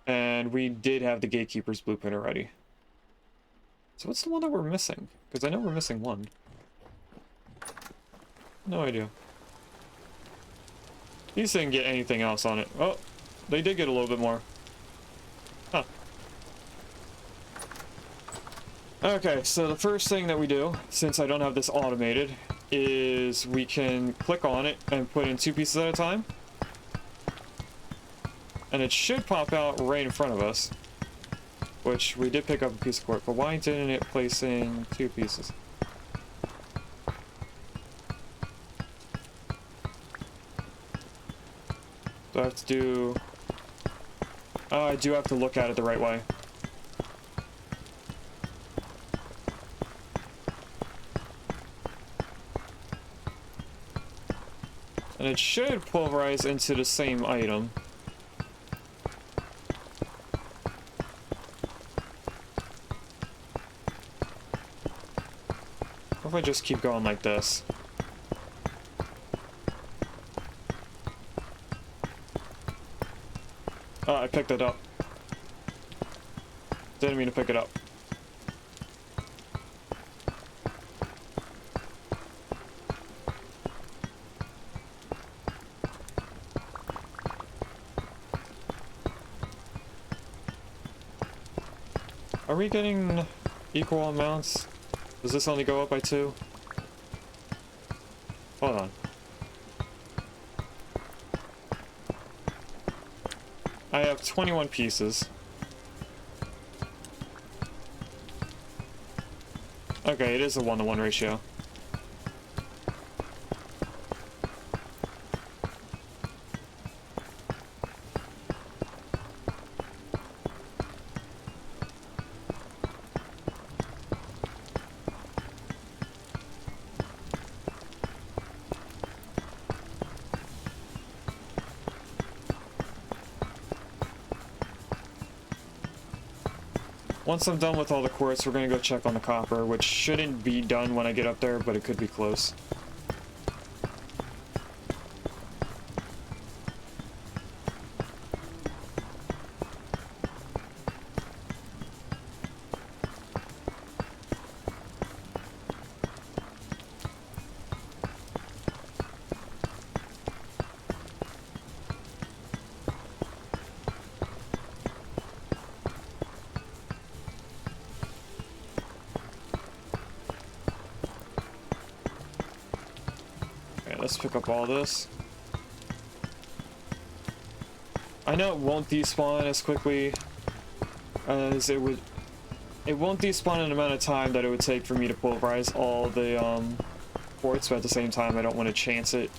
And we did have the gatekeeper's blueprint already. So what's the one that we're missing? Because I know we're missing one. No idea. These didn't get anything else on it. Oh, they did get a little bit more. Huh. Okay, so the first thing that we do, since I don't have this automated, is we can click on it and put in 2 pieces at a time. And it should pop out right in front of us. Which we did pick up a piece of quartz, but why didn't it place in 2 pieces? Do I have to do I do have to look at it the right way. And it should pulverize into the same item. What if I just keep going like this? Oh, I picked it up. Didn't mean to pick it up. Are we getting equal amounts? Does this only go up by 2? Hold on. I have 21 pieces. Okay, it is a 1-to-1 ratio. Once I'm done with all the quartz, we're gonna go check on the copper, which shouldn't be done when I get up there, but it could be close. Let's pick up all this. I know it won't despawn as quickly as it would. It won't despawn in the amount of time that it would take for me to pulverize all the quartz, but at the same time I don't want to chance it.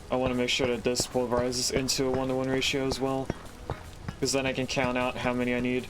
I want to make sure that this pulverizes into a 1-to-1 ratio as well, because then I can count out how many I need.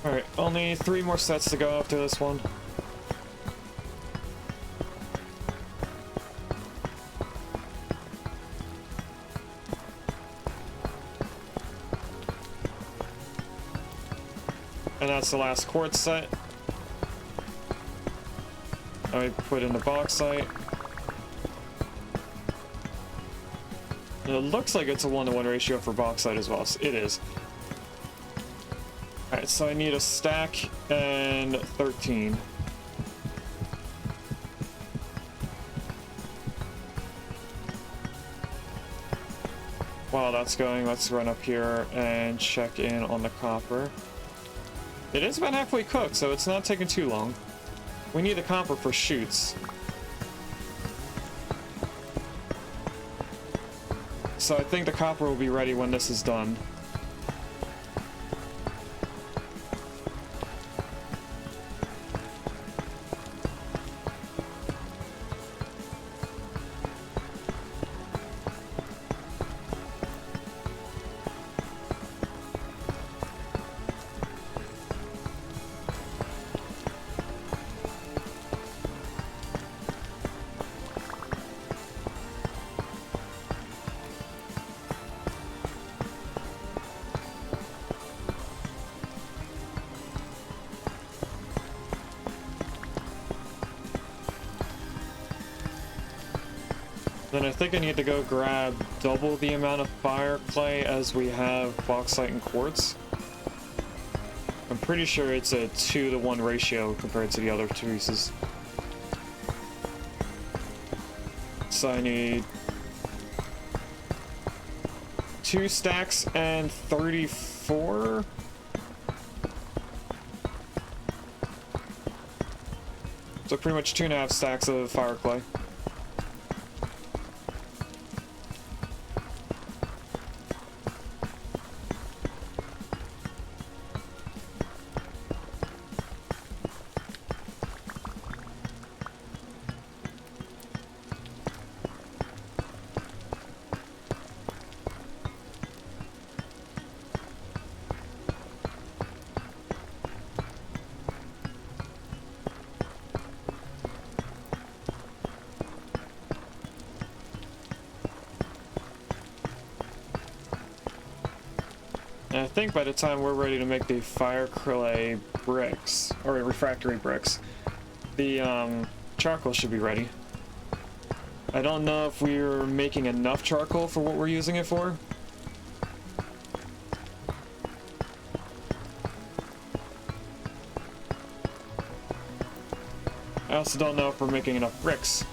Alright, only 3 more sets to go after this one. And that's the last quartz set. I put in the bauxite. And it looks like it's a 1-to-1 ratio for bauxite as well. So it is. Alright, so I need a stack and 13. While that's going, let's run up here and check in on the copper. It is about halfway cooked, so it's not taking too long. We need the copper for chutes. So I think the copper will be ready when this is done. Then I think I need to go grab double the amount of fire clay as we have bauxite and quartz. I'm pretty sure it's a 2-to-1 ratio compared to the other two pieces. So I need 2 stacks and 34. So pretty much 2.5 stacks of fire clay. And I think by the time we're ready to make the fire clay bricks, or refractory bricks, the charcoal should be ready. I don't know if we're making enough charcoal for what we're using it for. I also don't know if we're making enough bricks.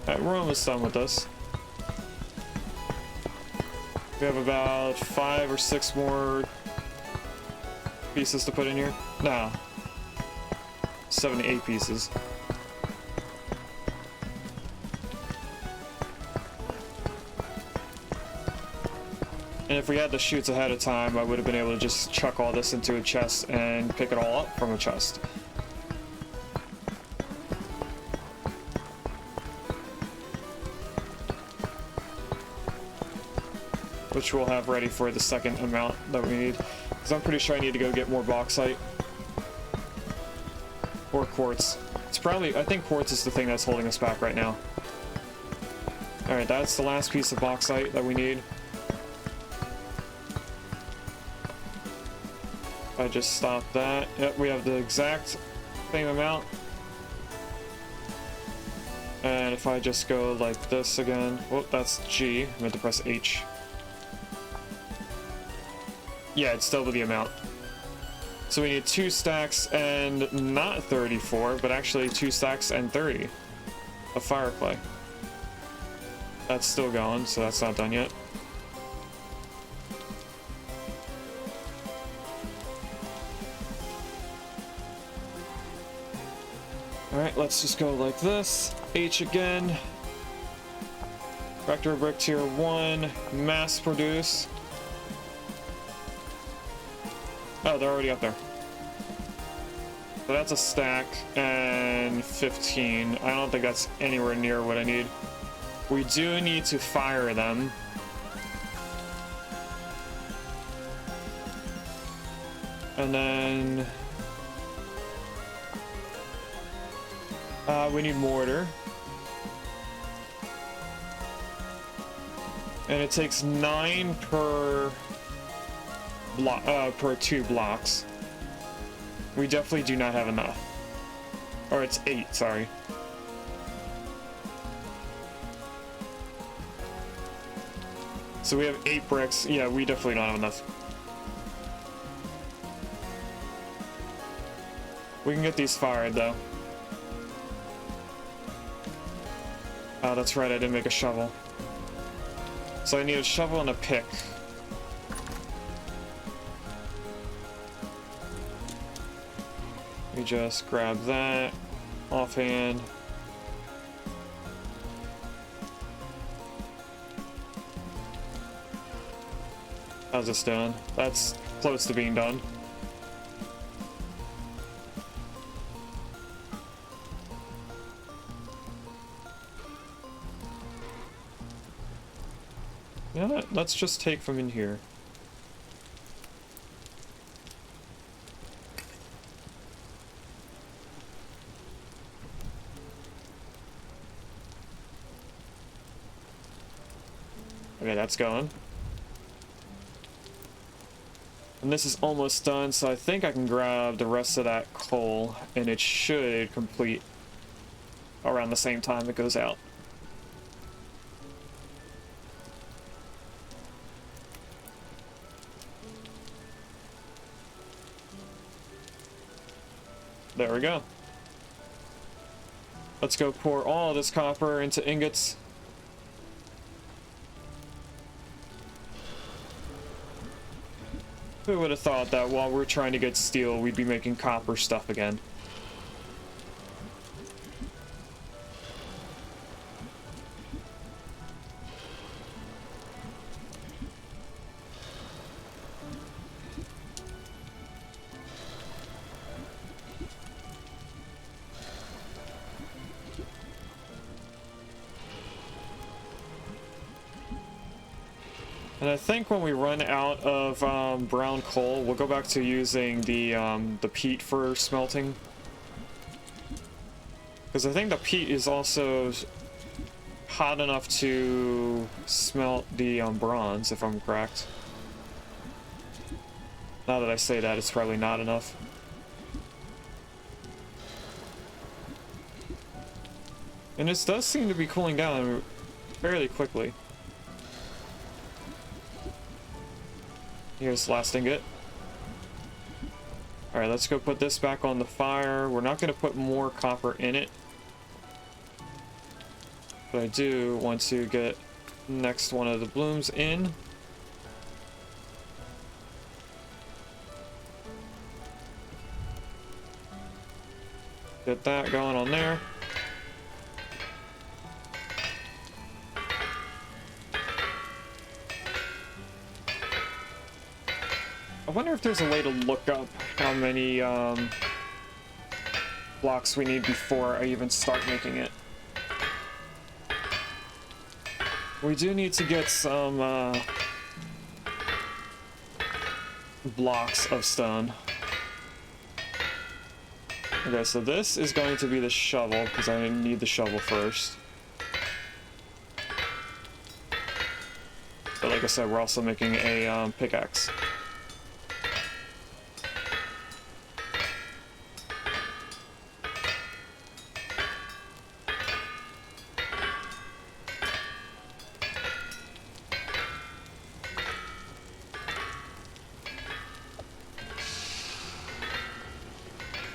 Alright, we're almost done with this. We have about 5 or 6 more pieces to put in here. No. 7 to 8 pieces. And if we had the chutes ahead of time, I would have been able to just chuck all this into a chest and pick it all up from a chest. Which we'll have ready for the second amount that we need. Because I'm pretty sure I need to go get more bauxite. Or quartz. It's probably, I think quartz is the thing that's holding us back right now. Alright, that's the last piece of bauxite that we need. I just stopped that. Yep, we have the exact same amount. And if I just go like this again, oh, that's G. I meant to press H. Yeah, it's still the amount. So we need 2 stacks and not 34, but actually 2 stacks and 30 of fire clay. That's still going, so that's not done yet. Alright, let's just go like this. H again. Refractory brick tier 1. Mass produce. Oh, they're already up there. So that's a stack and 15. I don't think that's anywhere near what I need. We do need to fire them. And then... we need mortar. And it takes 9 per... per 2 blocks. We definitely do not have enough. Or it's 8, sorry. So we have 8 bricks. Yeah, we definitely don't have enough. We can get these fired though. Oh, that's right, I didn't make a shovel. So I need a shovel and a pick. We just grab that offhand. How's this doing? That's close to being done. You know what? Let's just take from in here. Okay, that's going. And this is almost done, so I think I can grab the rest of that coal, and it should complete around the same time it goes out. There we go. Let's go pour all this copper into ingots. Who would have thought that while we're trying to get steel, we'd be making copper stuff again? And I think when we run out of brown coal, we'll go back to using the peat for smelting. Because I think the peat is also hot enough to smelt the bronze, if I'm correct. Now that I say that, it's probably not enough. And this does seem to be cooling down fairly quickly. Here's the last ingot. Alright, let's go put this back on the fire. We're not going to put more copper in it. But I do want to get next one of the blooms in. Get that going on there. I wonder if there's a way to look up how many blocks we need before I even start making it. We do need to get some blocks of stone. Okay, so this is going to be the shovel, because I need the shovel first. But like I said, we're also making a pickaxe.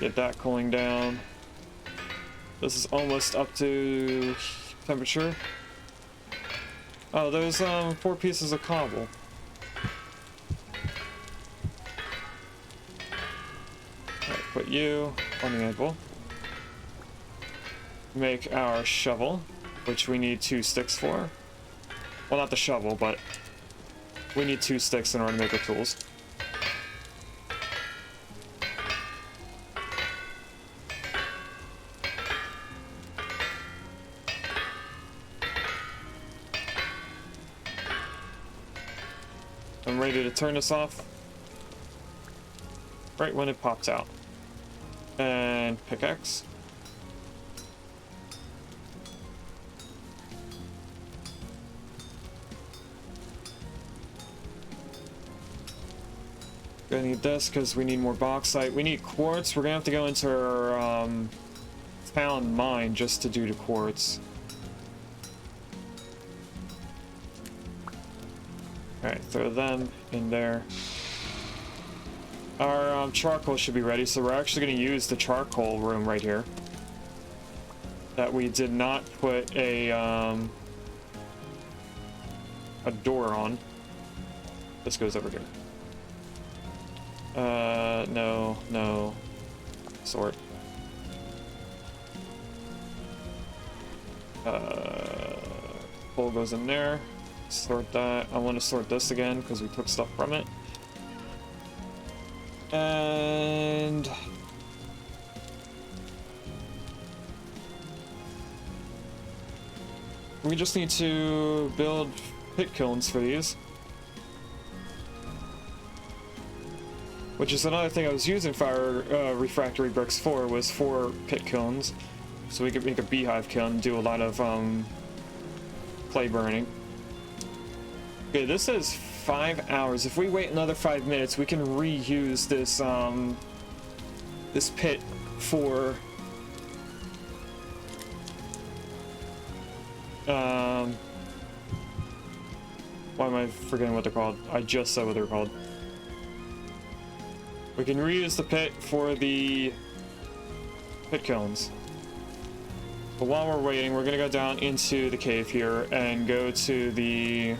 Get that cooling down. This is almost up to temperature. Oh, there's 4 pieces of cobble. Alright, put you on the anvil. Make our shovel, which we need 2 sticks for. Well, not the shovel, but we need 2 sticks in order to make our tools. I'm ready to turn this off right when it pops out. And pickaxe. Gonna need this because we need more bauxite. We need quartz. We're gonna have to go into our town mine just to do the quartz. Alright, throw them in there. Our charcoal should be ready, so we're actually going to use the charcoal room right here. That we did not put a door on. This goes over here. No. Sort. Coal goes in there. Sort that. I want to sort this again because we took stuff from it. And we just need to build pit kilns for these. Which is another thing I was using refractory bricks for, was for pit kilns. So we could make a beehive kiln and do a lot of clay burning. Okay, this is 5 hours. If we wait another 5 minutes, we can reuse this, this pit for... Why am I forgetting what they're called? I just said what they're called. We can reuse the pit for the pit kilns. But while we're waiting, we're gonna go down into the cave here and go to the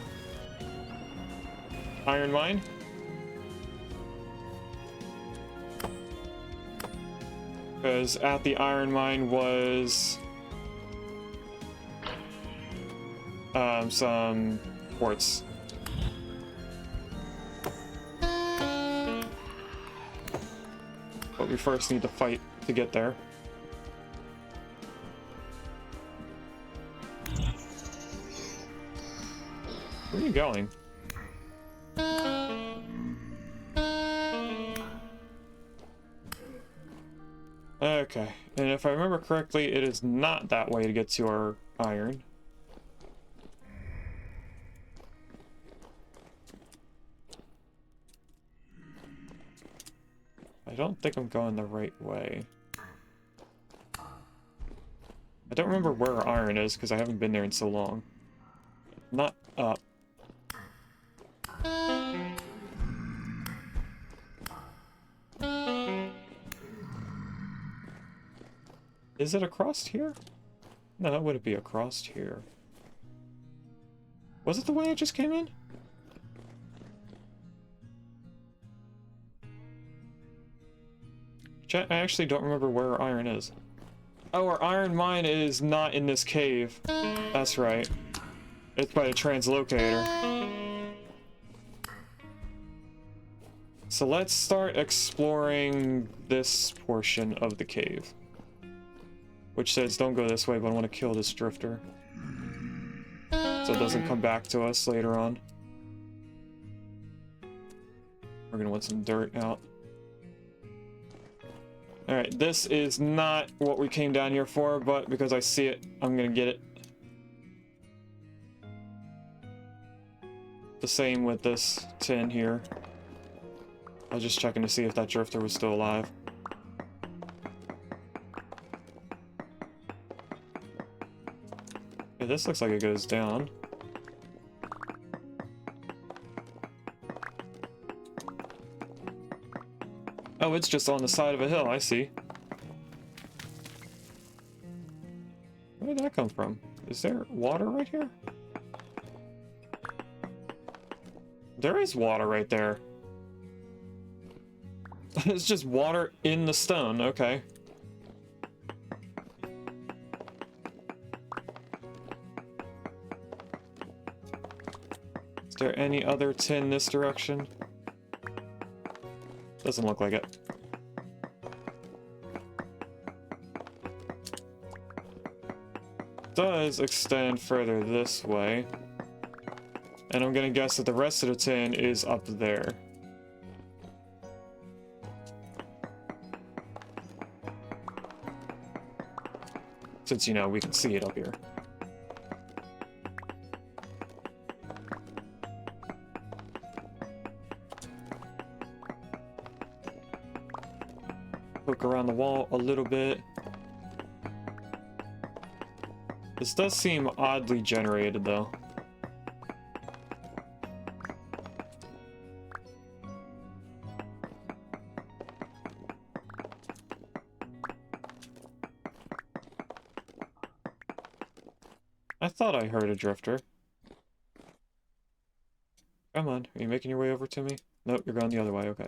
iron mine. Because at the iron mine was some quartz. But we first need to fight to get there. Where are you going? Okay, and if I remember correctly, it is not that way to get to our iron. I don't think I'm going the right way. I don't remember where our iron is because I haven't been there in so long. Not up. Is it across here? No, that wouldn't be across here. Was it the way I just came in? I actually don't remember where our iron is. Oh, our iron mine is not in this cave. That's right. It's by the translocator. So let's start exploring this portion of the cave. Which says don't go this way, but I want to kill this drifter. So it doesn't come back to us later on. We're gonna want some dirt out. Alright, this is not what we came down here for, but because I see it, I'm gonna get it. The same with this tin here. I was just checking to see if that drifter was still alive. Okay, this looks like it goes down. Oh, it's just on the side of a hill, I see. Where did that come from? Is there water right here? There is water right there. It's just water in the stone, okay. Is there any other tin this direction? Doesn't look like it. Does extend further this way. And I'm gonna guess that the rest of the tin is up there. Since, you know, we can see it up here. Poke around the wall a little bit. This does seem oddly generated, though. I thought I heard a drifter. Come on, are you making your way over to me? Nope, you're going the other way, okay.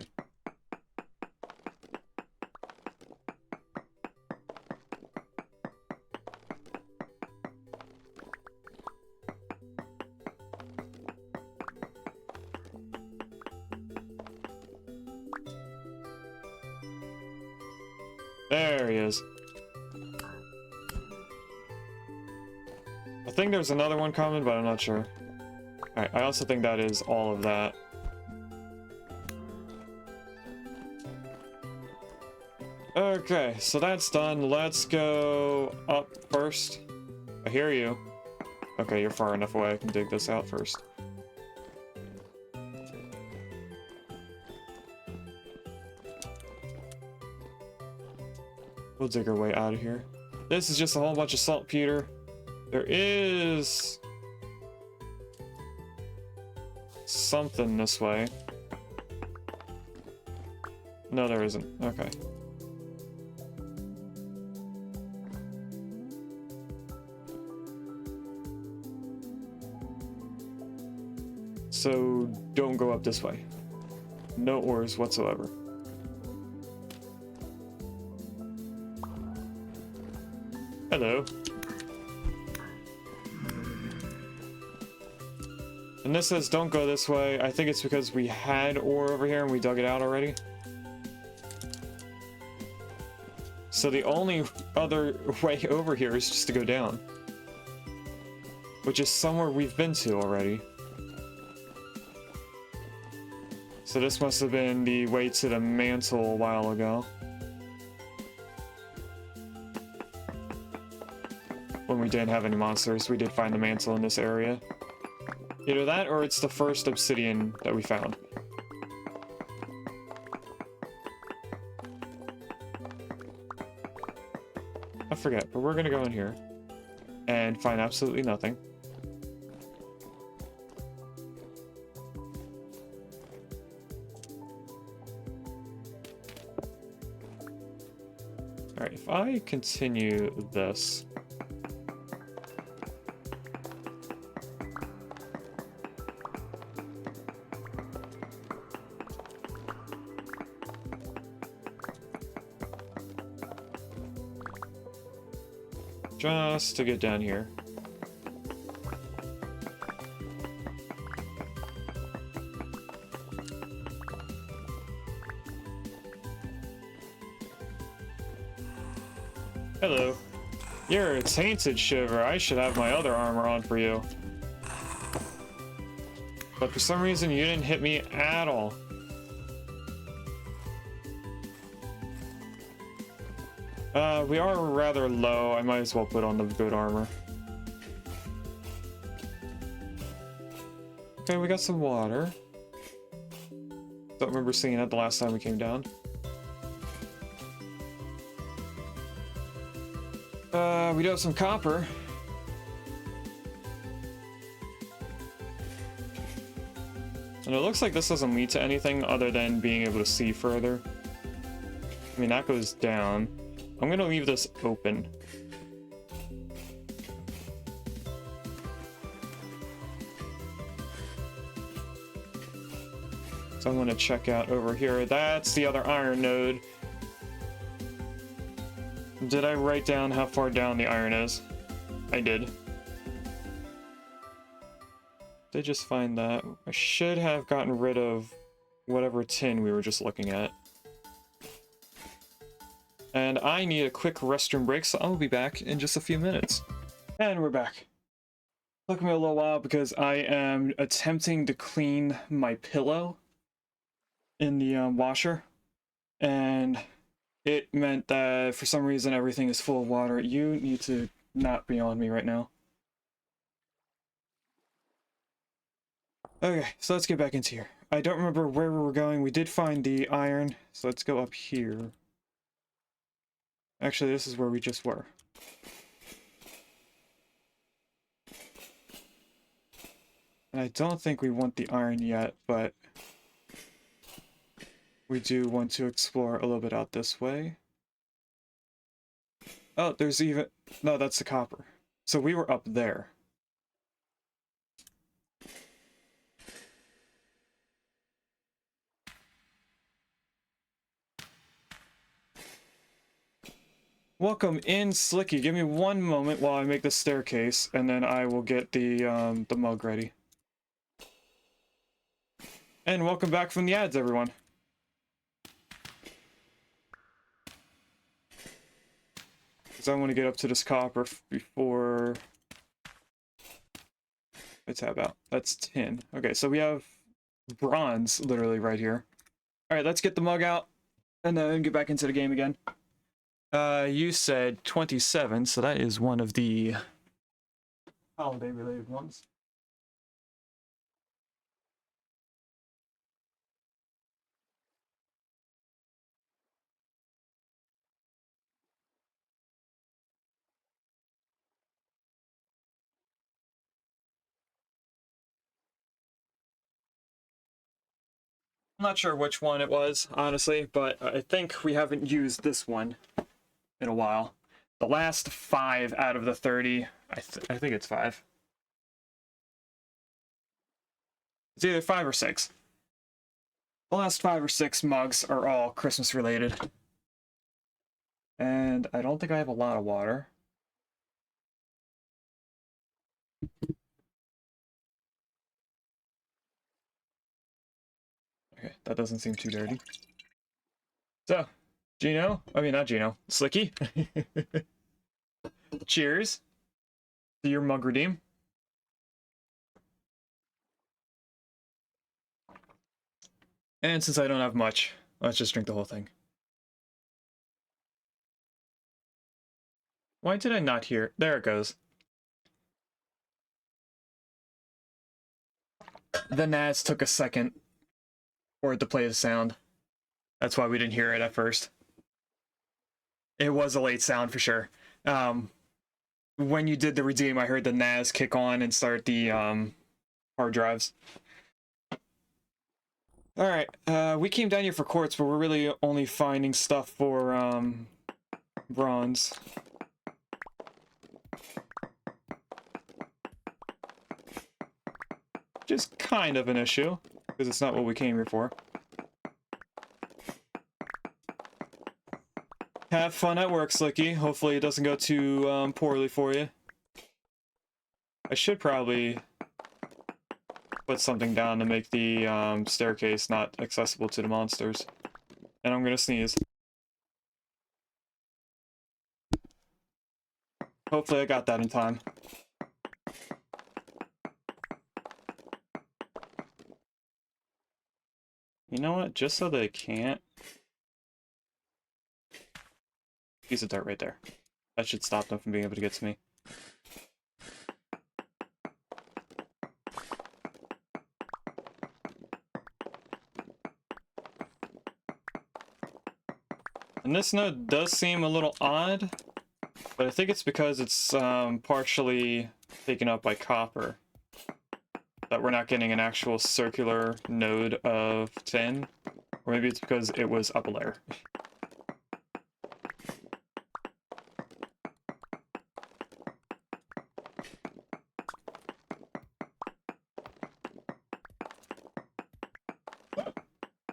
There he is. I think there's another one coming, but I'm not sure. Alright, I also think that is all of that. Okay, so that's done. Let's go up first. I hear you. Okay, you're far enough away. I can dig this out first. We'll dig our way out of here. This is just a whole bunch of saltpeter. There is something this way. No, there isn't. Okay. So don't go up this way. No ores whatsoever. Hello. And this says don't go this way. I think it's because we had ore over here and we dug it out already. So the only other way over here is just to go down. Which is somewhere we've been to already. So this must have been the way to the mantle a while ago. When we didn't have any monsters, we did find the mantle in this area. Either that or it's the first obsidian that we found. I forget, but we're gonna go in here and find absolutely nothing. Alright, if I continue this... just to get down here. Hello. You're a tainted shiver. I should have my other armor on for you. But for some reason you didn't hit me at all. We are rather low. I might as well put on the good armor. Okay, we got some water. Don't remember seeing it the last time we came down. We do have some copper. And it looks like this doesn't lead to anything other than being able to see further. I mean, that goes down. I'm gonna leave this open. So I'm gonna check out over here. That's the other iron node. Did I write down how far down the iron is? I did. Did just find that. I should have gotten rid of whatever tin we were just looking at. And I need a quick restroom break, so I'll be back in just a few minutes. And we're back. Took me a little while because I am attempting to clean my pillow in the washer. And it meant that for some reason everything is full of water. You need to not be on me right now. Okay, so let's get back into here. I don't remember where we were going. We did find the iron, so let's go up here. Actually, this is where we just were. And I don't think we want the iron yet, but we do want to explore a little bit out this way. Oh, there's even... No, that's the copper. So we were up there. Welcome in, Slicky. Give me one moment while I make the staircase, and then I will get the mug ready. And welcome back from the ads, everyone. Because I want to get up to this copper before I tab out. That's tin. Okay, so we have bronze literally right here. Alright, let's get the mug out, and then get back into the game again. You said 27, so that is one of the holiday-related ones. I'm not sure which one it was, honestly, but I think we haven't used this one in a while. The last 5 out of the 30, I think it's 5. It's either 5 or 6. The last 5 or 6 mugs are all Christmas related. And I don't think I have a lot of water. Okay, that doesn't seem too dirty. So, Gino, I mean, not Gino, Slicky. Cheers to your mug redeem. And since I don't have much, let's just drink the whole thing. Why did I not hear? There it goes. The NAS took a second for it to play the sound. That's why we didn't hear it at first. It was a late sound for sure. When you did the redeem, I heard the NAS kick on and start the hard drives. Alright, we came down here for quartz, but we're really only finding stuff for bronze. Which is kind of an issue, because it's not what we came here for. Have fun at work, Slicky. Hopefully it doesn't go too poorly for you. I should probably put something down to make the staircase not accessible to the monsters. And I'm gonna sneeze. Hopefully I got that in time. You know what? Just so they can't. Piece of dirt right there. That should stop them from being able to get to me. And this node does seem a little odd, but I think it's because it's partially taken up by copper. That we're not getting an actual circular node of tin. Or maybe it's because it was up a layer.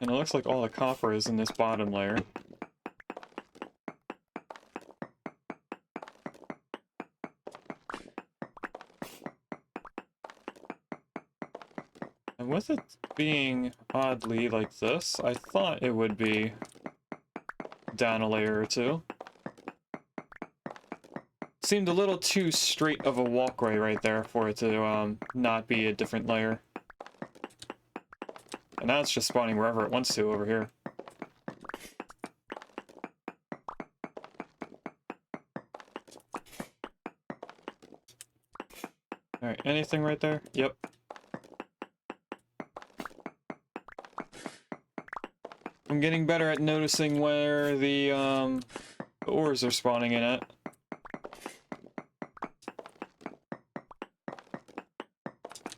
And it looks like all the copper is in this bottom layer. And with it being oddly like this, I thought it would be down a layer or two. Seemed a little too straight of a walkway right there for it to not be a different layer. And now it's just spawning wherever it wants to over here. Alright, anything right there? Yep. I'm getting better at noticing where the ores are spawning in at.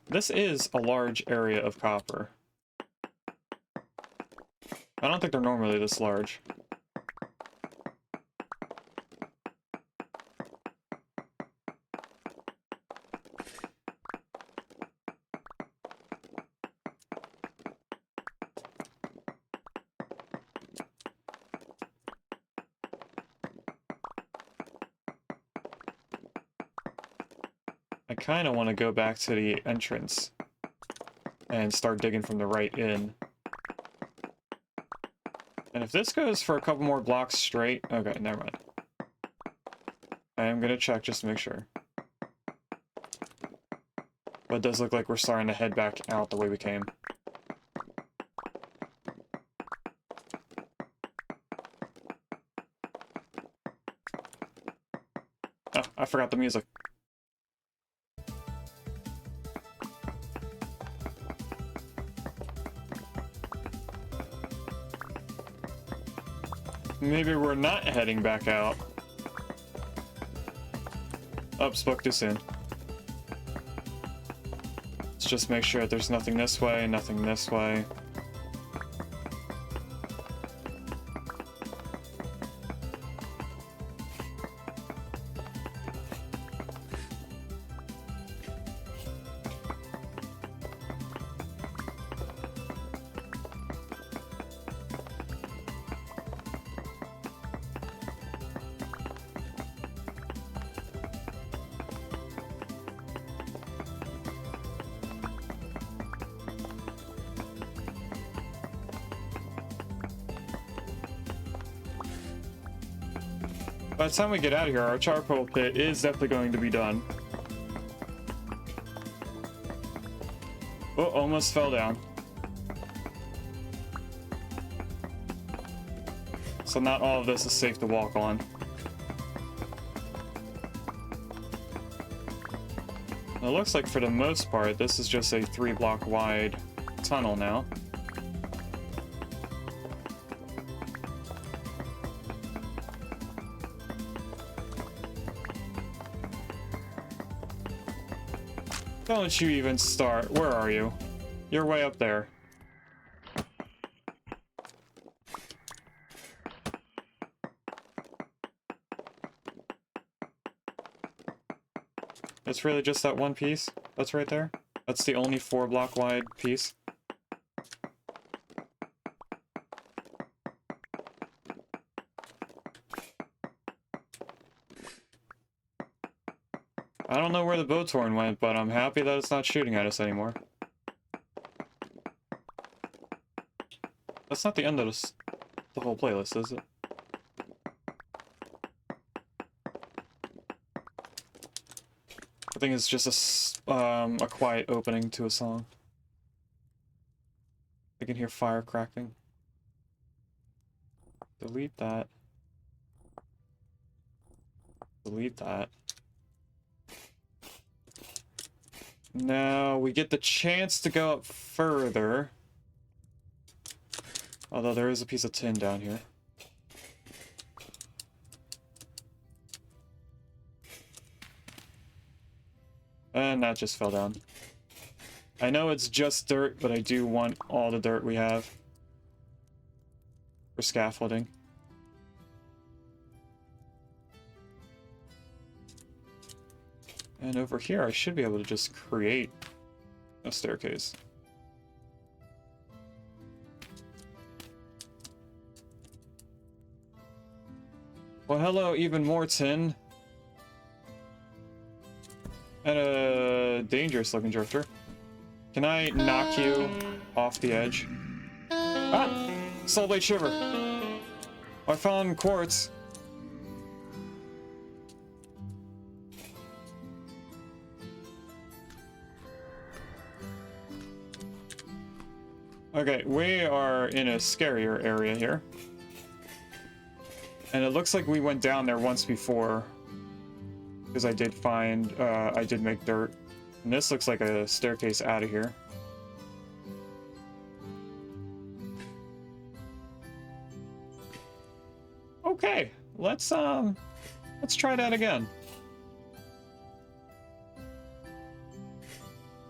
This is a large area of copper. I don't think they're normally this large. I kind of want to go back to the entrance and start digging from the right in. And if this goes for a couple more blocks straight... Okay, never mind. I am going to check just to make sure. But it does look like we're starting to head back out the way we came. Oh, I forgot the music. Maybe we're not heading back out. Oh, spoke too soon. Let's just make sure that there's nothing this way, nothing this way. By the time we get out of here, our charcoal pit is definitely going to be done. Oh, almost fell down. So not all of this is safe to walk on. It looks like for the most part, this is just a 3-block wide tunnel now. Don't you even start. Where are you? You're way up there. It's really just that one piece that's right there? That's the only 4-block wide piece? I don't know where the boat's horn went, but I'm happy that it's not shooting at us anymore. That's not the end of the whole playlist, is it? I think it's just a quiet opening to a song. I can hear fire cracking. Delete that. Delete that. Now we get the chance to go up further. Although there is a piece of tin down here. And that just fell down. I know it's just dirt, but I do want all the dirt we have for scaffolding. And over here, I should be able to just create a staircase. Well, hello, even more tin. And a dangerous looking drifter. Can I knock you off the edge? Ah! Soul Blade Shiver! I found quartz. Okay, we are in a scarier area here. And it looks like we went down there once before. Because I did find, I did make dirt. And this looks like a staircase out of here. Okay, let's try that again.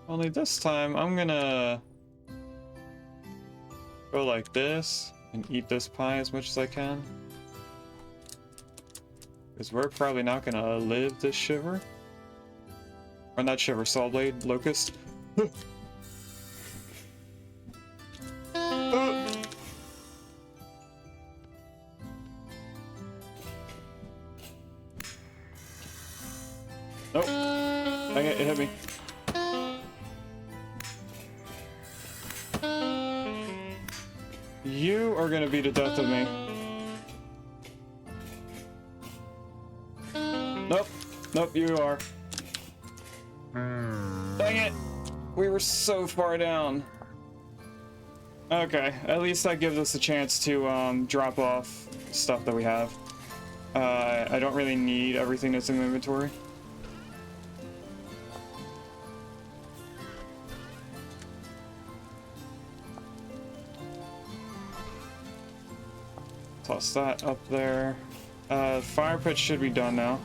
Only this time, I'm gonna go like this and eat this pie as much as I can. Because we're probably not gonna live this shiver. Or not shiver, saw blade, locust. Nope. Dang it, it hit me. You are gonna be the death of me. Nope. Nope, you are. Dang it! We were so far down. Okay, at least that gives us a chance to drop off stuff that we have. I don't really need everything that's in the inventory. Toss that up there. Fire pit should be done now.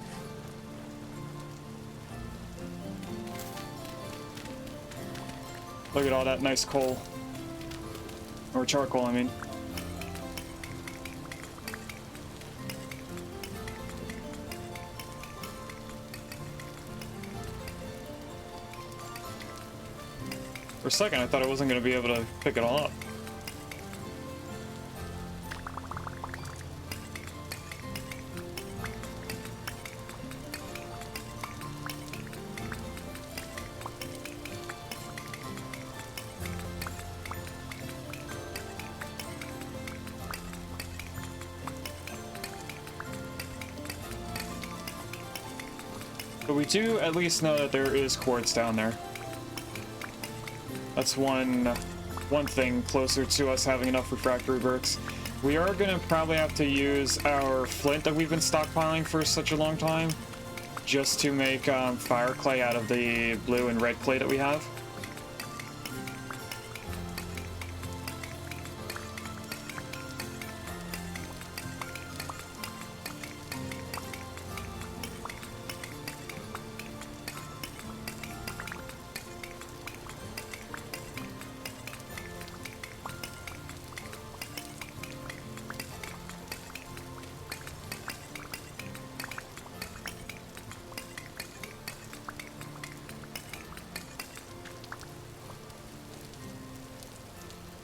Look at all that nice coal. Or charcoal, I mean. For a second, I thought I wasn't going to be able to pick it all up. But we do at least know that there is quartz down there. That's one thing closer to us having enough refractory bricks. We are gonna probably have to use our flint that we've been stockpiling for such a long time, just to make fire clay out of the blue and red clay that we have.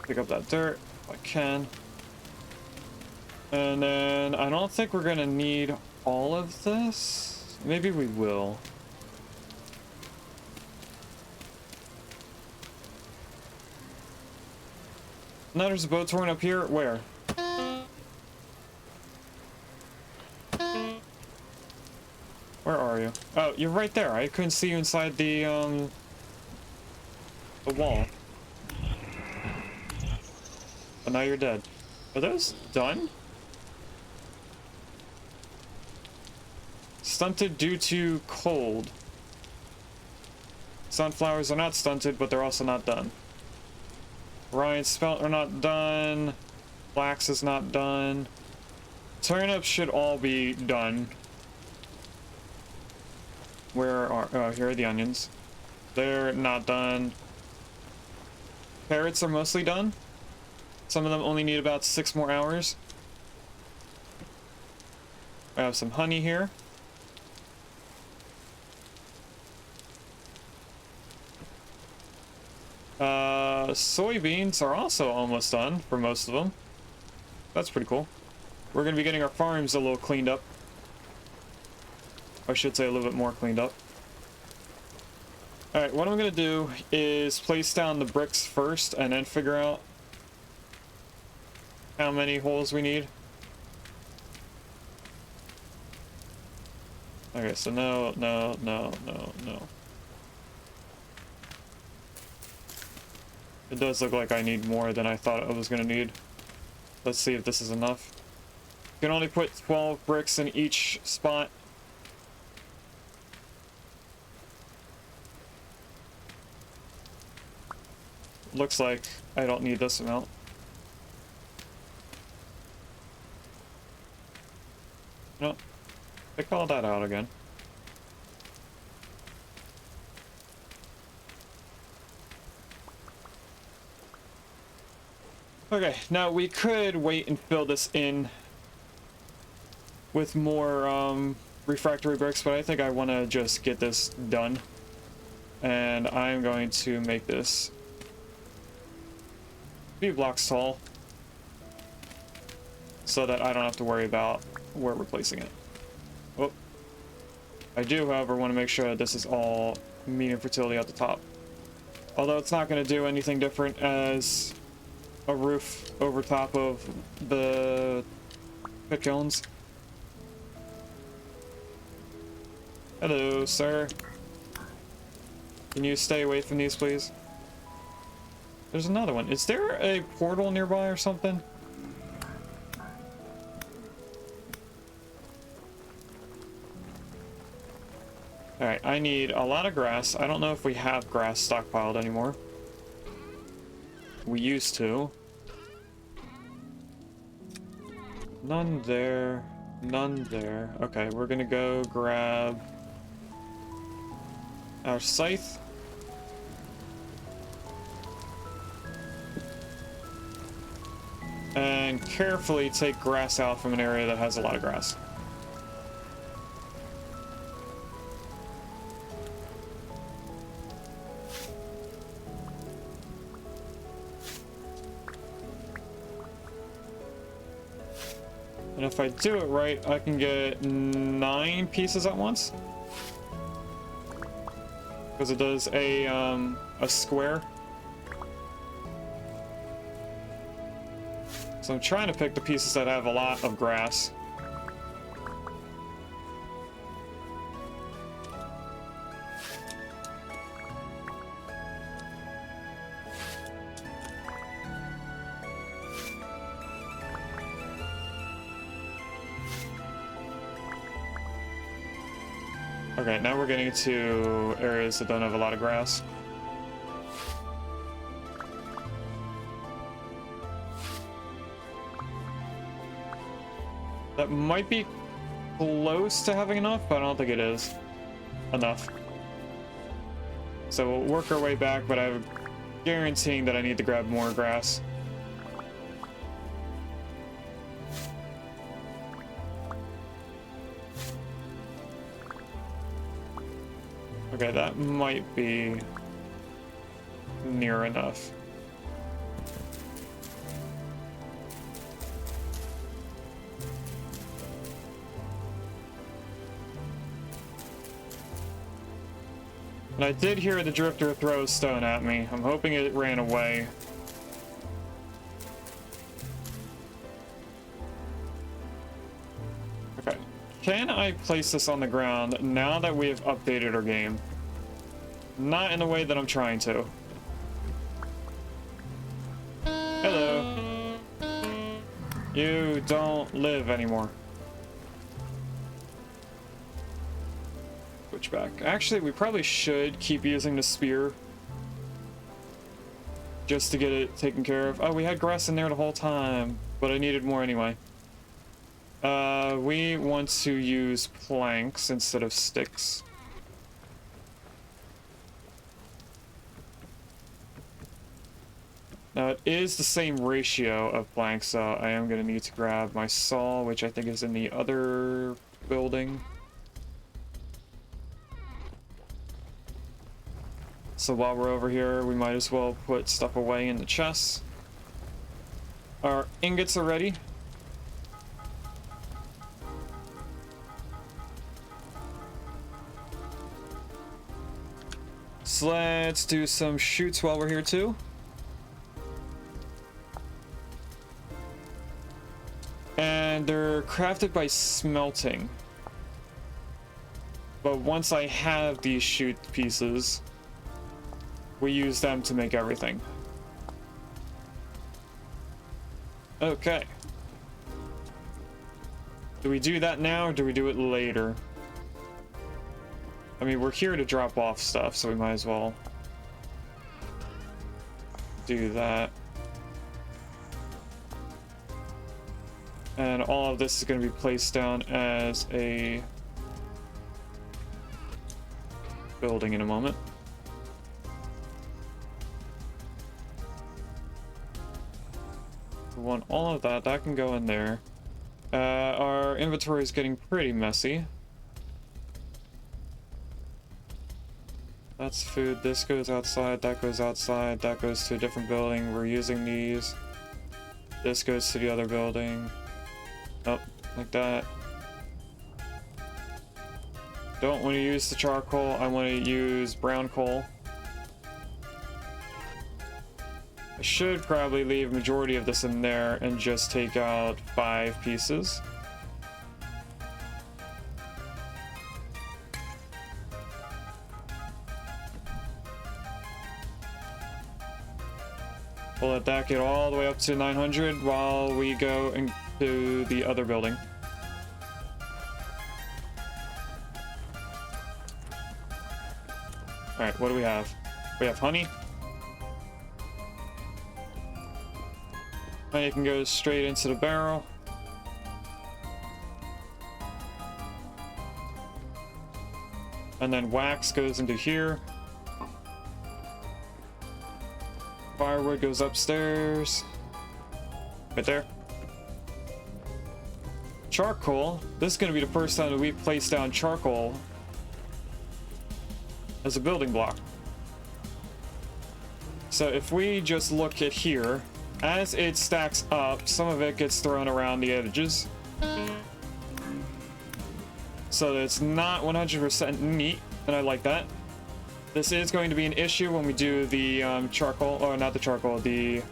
Pick up that dirt if I can. And then I don't think we're gonna need all of this. Maybe we will. Now there's a boat torn up here. Where? Where are you? Oh, you're right there. I couldn't see you inside the wall. But now you're dead. Are those done? Stunted due to cold. Sunflowers are not stunted, but they're also not done. Ryan's spelt are not done. Flax is not done. Turnips should all be done. Where are... oh, here are the onions. They're not done. Carrots are mostly done. Some of them only need about 6 more hours. I have some honey here. Soybeans are also almost done for most of them. That's pretty cool. We're going to be getting our farms a little cleaned up. I should say a little bit more cleaned up. Alright, what I'm going to do is place down the bricks first and then figure out how many holes we need. Okay, so no. It does look like I need more than I thought I was gonna need. Let's see if this is enough. You can only put 12 bricks in each spot. Looks like I don't need this amount. No, they called that out again. Okay, now we could wait and fill this in with more refractory bricks, but I think I want to just get this done. And I'm going to make this a few blocks tall so that I don't have to worry about where we're placing it. Oh, I do, however, want to make sure that this is all medium fertility at the top. Although it's not going to do anything different as a roof over top of the pit kilns. Hello, sir. Can you stay away from these, please? There's another one. Is there a portal nearby or something? Alright, I need a lot of grass. I don't know if we have grass stockpiled anymore. We used to. None there. None there. Okay, we're gonna go grab our scythe. And carefully take grass out from an area that has a lot of grass. And if I do it right, I can get 9 pieces at once. Because it does a square. So I'm trying to pick the pieces that have a lot of grass. Okay, now we're getting to areas that don't have a lot of grass. That might be close to having enough, but I don't think it is enough. So we'll work our way back, but I'm guaranteeing that I need to grab more grass. Okay, that might be near enough. And I did hear the drifter throw a stone at me. I'm hoping it ran away. Okay. Can I place this on the ground now that we have updated our game? Not in the way that I'm trying to. Hello. You don't live anymore. Switch back. Actually, we probably should keep using the spear just to get it taken care of. Oh, we had grass in there the whole time, but I needed more anyway. We want to use planks instead of sticks. Now, it is the same ratio of planks, so I am going to need to grab my saw, which I think is in the other building. So while we're over here, we might as well put stuff away in the chests. Our ingots are ready. So let's do some chutes while we're here too. And they're crafted by smelting. But once I have these chute pieces, we use them to make everything. Okay. Do we do that now or do we do it later? I mean, we're here to drop off stuff, so we might as well do that. And all of this is going to be placed down as a building in a moment. We want all of that. That can go in there. Our inventory is getting pretty messy. That's food. This goes outside. That goes outside. That goes to a different building. We're using these. This goes to the other building. Oh, like that. Don't want to use the charcoal. I want to use brown coal. I should probably leave majority of this in there and just take out 5 pieces. We'll let that get all the way up to 900 while we go into the other building. Alright, what do we have? We have honey. Honey can go straight into the barrel. And then wax goes into here. Firewood goes upstairs. Right there. Charcoal. This is going to be the first time that we've placed down charcoal as a building block. So if we just look at here, as it stacks up, some of it gets thrown around the edges. So that it's not 100% neat, and I like that. This is going to be an issue when we do the charcoal, or not the charcoal, the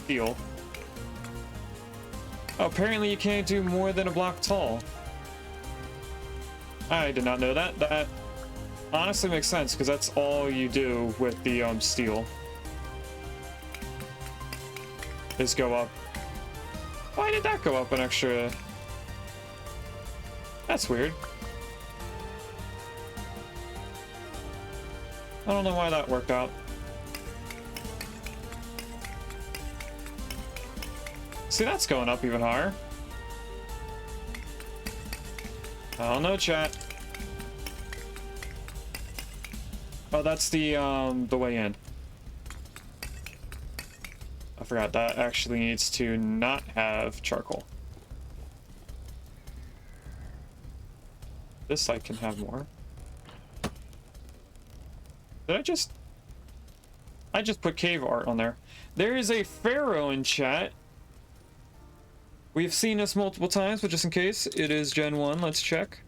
steel. Oh, apparently you can't do more than a block tall. I did not know that. That honestly makes sense, because that's all you do with the steel. Is go up. Why did that go up an extra? That's weird. I don't know why that worked out. See, that's going up even higher. I don't know, chat. Oh, that's the way in. I forgot that actually needs to not have charcoal. This side can have more. Did I just put cave art on there. There is a pharaoh in chat. We've seen this multiple times, but just in case, it is Gen 1. Let's check.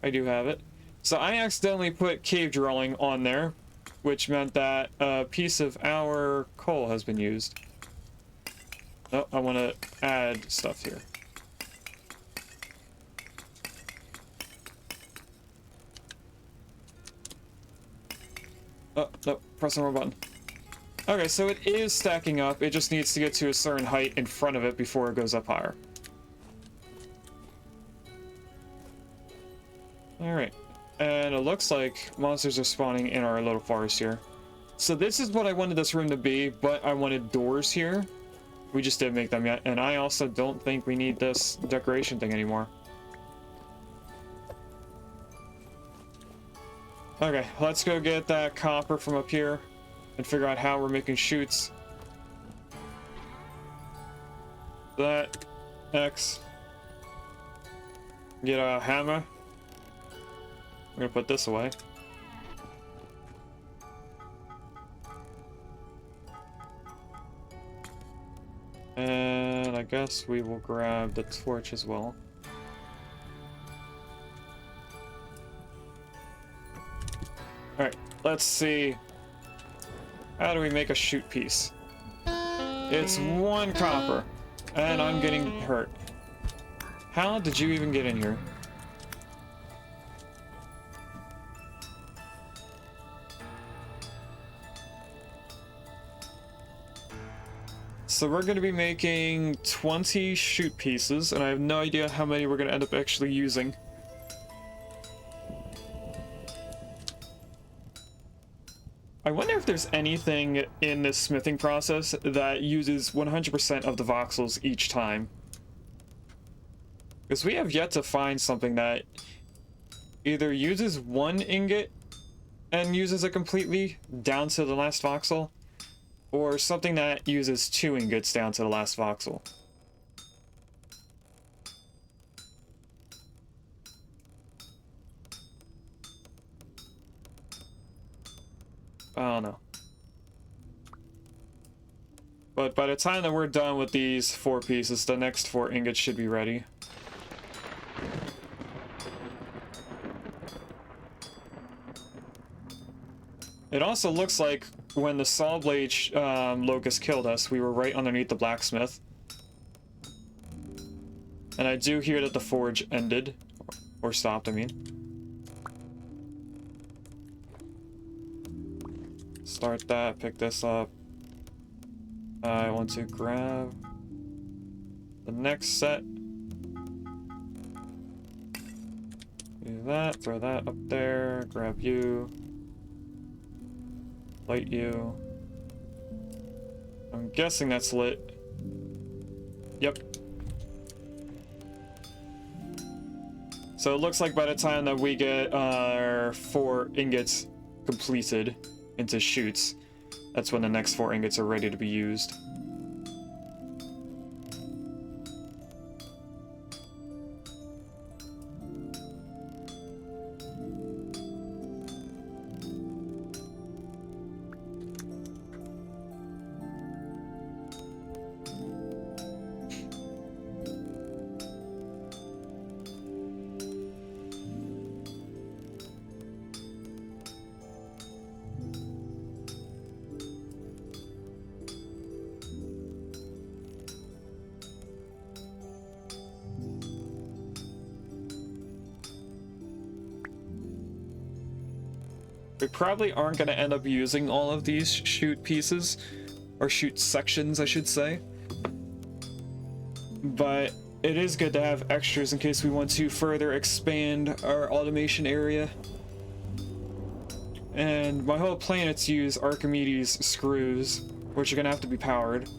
I do have it. So I accidentally put cave drilling on there, which meant that a piece of our coal has been used. Oh, I want to add stuff here. Oh, no, press the wrong button. Okay, so it is stacking up. It just needs to get to a certain height in front of it before it goes up higher. Alright. And it looks like monsters are spawning in our little forest here. So this is what I wanted this room to be, but I wanted doors here. We just didn't make them yet. And I also don't think we need this decoration thing anymore. Okay, let's go get that copper from up here and figure out how we're making chutes. That X. Get a hammer. We're gonna put this away. And I guess we will grab the torch as well. Alright, let's see. How do we make a chute piece? It's 1 copper. And I'm getting hurt. How did you even get in here? So we're going to be making 20 chute pieces, and I have no idea how many we're going to end up actually using. I wonder if there's anything in this smithing process that uses 100% of the voxels each time. Because we have yet to find something that either uses 1 ingot and uses it completely down to the last voxel, or something that uses 2 ingots down to the last voxel. I don't know. But by the time that we're done with these 4 pieces, the next 4 ingots should be ready. It also looks like when the saw blade locust killed us, we were right underneath the blacksmith. And I do hear that the forge ended. Or stopped, I mean. Start that, pick this up. I want to grab the next set. Do that, throw that up there, grab you. Light you. I'm guessing that's lit. Yep. So it looks like by the time that we get our 4 ingots completed into chutes, that's when the next 4 ingots are ready to be used. We probably aren't going to end up using all of these chute pieces, or chute sections, I should say. But it is good to have extras in case we want to further expand our automation area. And my whole plan is to use Archimedes screws, which are gonna have to be powered,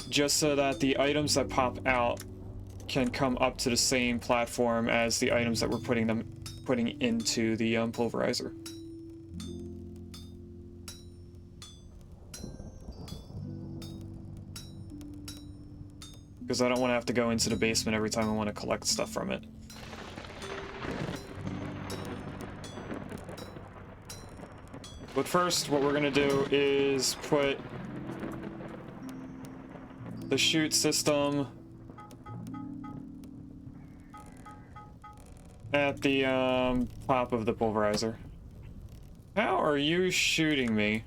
just so that the items that pop out can come up to the same platform as the items that we're putting into the pulverizer. Because I don't want to have to go into the basement every time I want to collect stuff from it. But first, what we're going to do is put the chute system at the top of the pulverizer. How are you shooting me?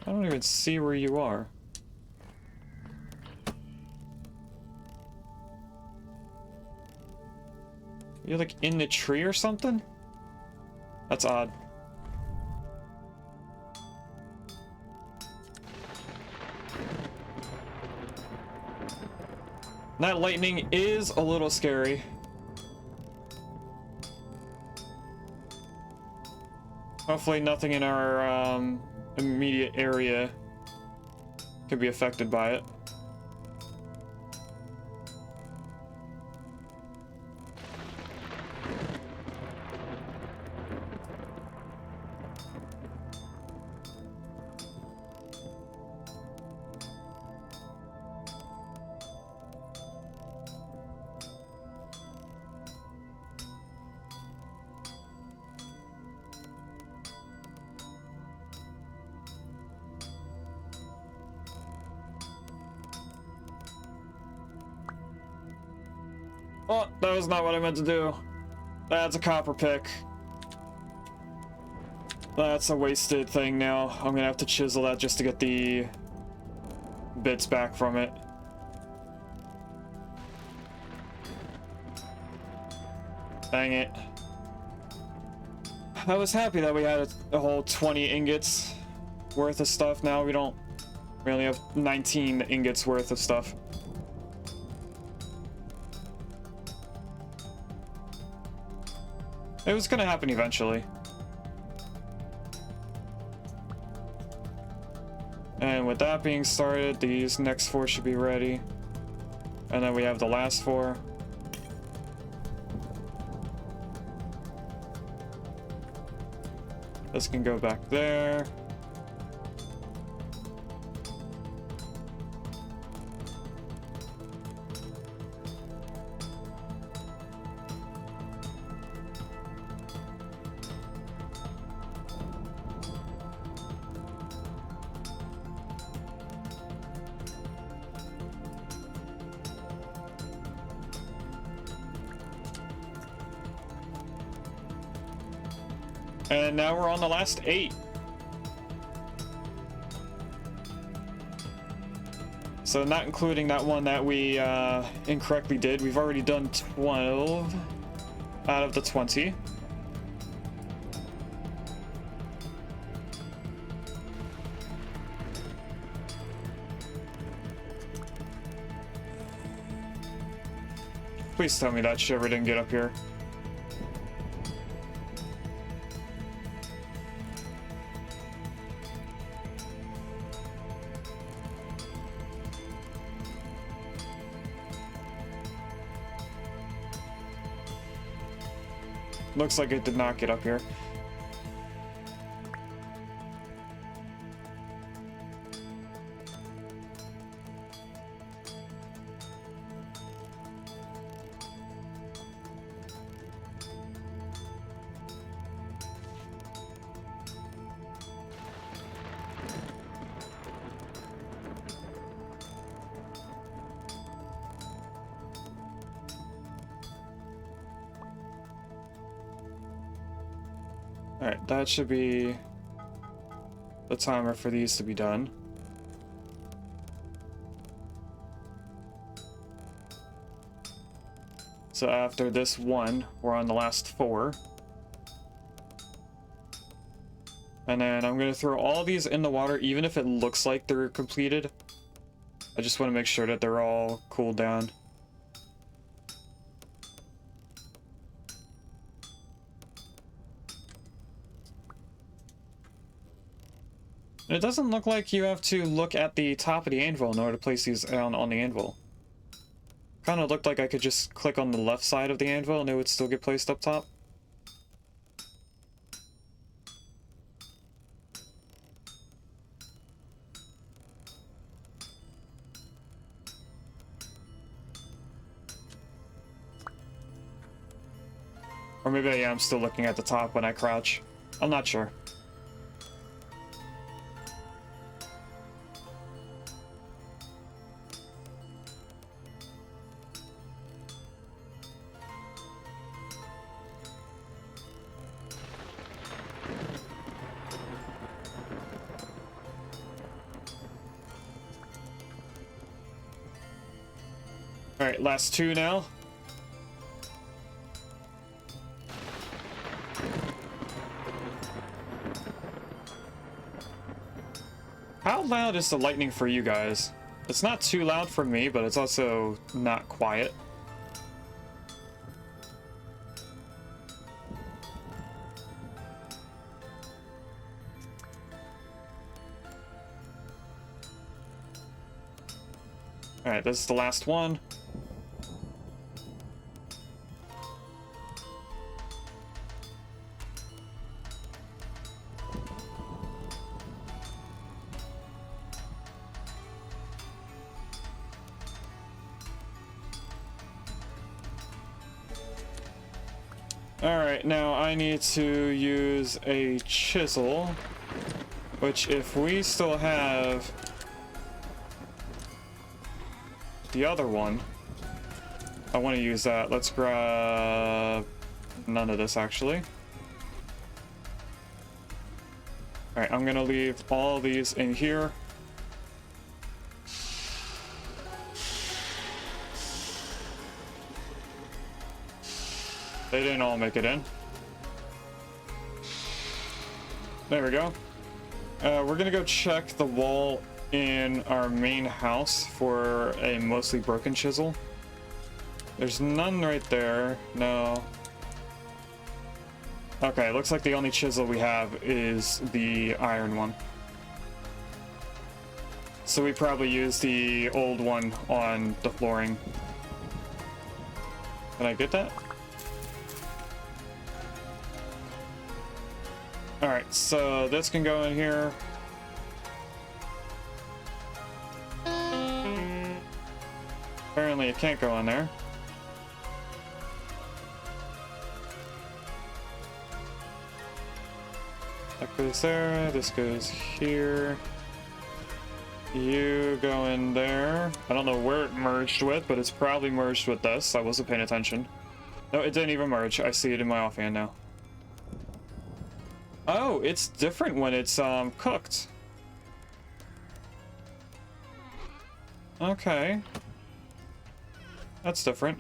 I don't even see where you are. You're like in the tree or something? That's odd. That lightning is a little scary. Hopefully nothing in our immediate area can be affected by it. Oh, that was not what I meant to do. That's a copper pick. That's a wasted thing now. I'm gonna have to chisel that just to get the bits back from it. Dang it. I was happy that we had a whole 20 ingots worth of stuff. Now we only have 19 ingots worth of stuff. It was gonna happen eventually. And with that being started, these next 4 should be ready. And then we have the last 4. This can go back there. And now we're on the last 8. So not including that one that we incorrectly did. We've already done 12 out of the 20. Please tell me that shiver didn't get up here. Looks like it did not get up here. Alright, that should be the timer for these to be done. So after this one, we're on the last 4. And then I'm going to throw all these in the water, even if it looks like they're completed. I just want to make sure that they're all cooled down. It doesn't look like you have to look at the top of the anvil in order to place these on the anvil. Kind of looked like I could just click on the left side of the anvil and it would still get placed up top. Or maybe I am still looking at the top when I crouch. I'm not sure. Alright, last two now. How loud is the lightning for you guys? It's not too loud for me, but it's also not quiet. Alright, this is the last one. Alright, now I need to use a chisel, which if we still have the other one, I want to use that. Let's grab none of this actually. Alright, I'm gonna leave all these in here. They didn't all make it in. There we go. We're gonna go check the wall in our main house for a mostly broken chisel. There's none right there. No. Okay, looks like the only chisel we have is the iron one. So we probably use the old one on the flooring. Can I get that? Alright, so this can go in here. Apparently it can't go in there. That goes there, this goes here. You go in there. I don't know where it merged with, but it's probably merged with this. I wasn't paying attention. No, it didn't even merge. I see it in my offhand now. Oh, it's different when it's cooked. Okay. That's different.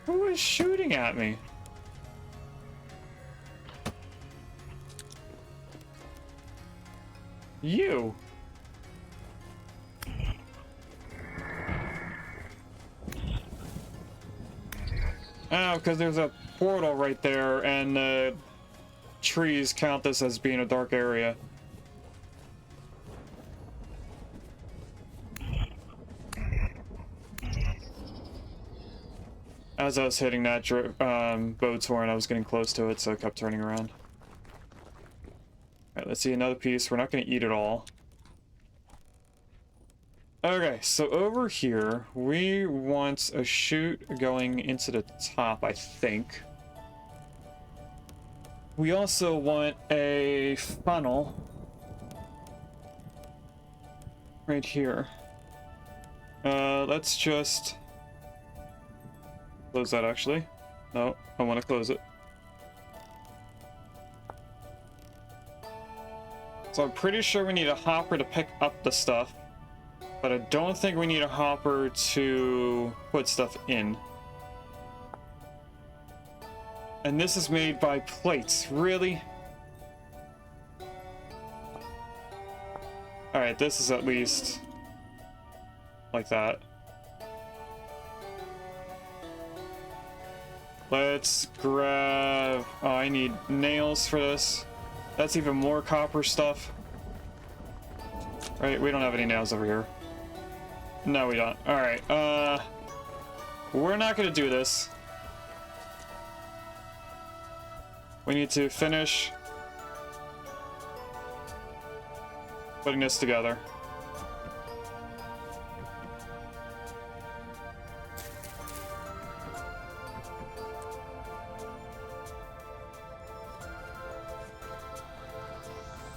Who is shooting at me? You. Oh, because there's a portal right there, and the trees count this as being a dark area. As I was hitting that boat's horn, I was getting close to it, so I kept turning around. Alright, let's see another piece. We're not going to eat it all. Okay, so over here, we want a chute going into the top, I think. We also want a funnel right here. Let's just close that, actually. No, I want to close it. So I'm pretty sure we need a hopper to pick up the stuff, but I don't think we need a hopper to put stuff in. And this is made by plates, really? Alright, this is at least like that. Let's grab... Oh, I need nails for this. That's even more copper stuff. Right, we don't have any nails over here. No, we don't. Alright, we're not gonna do this. We need to finish putting this together.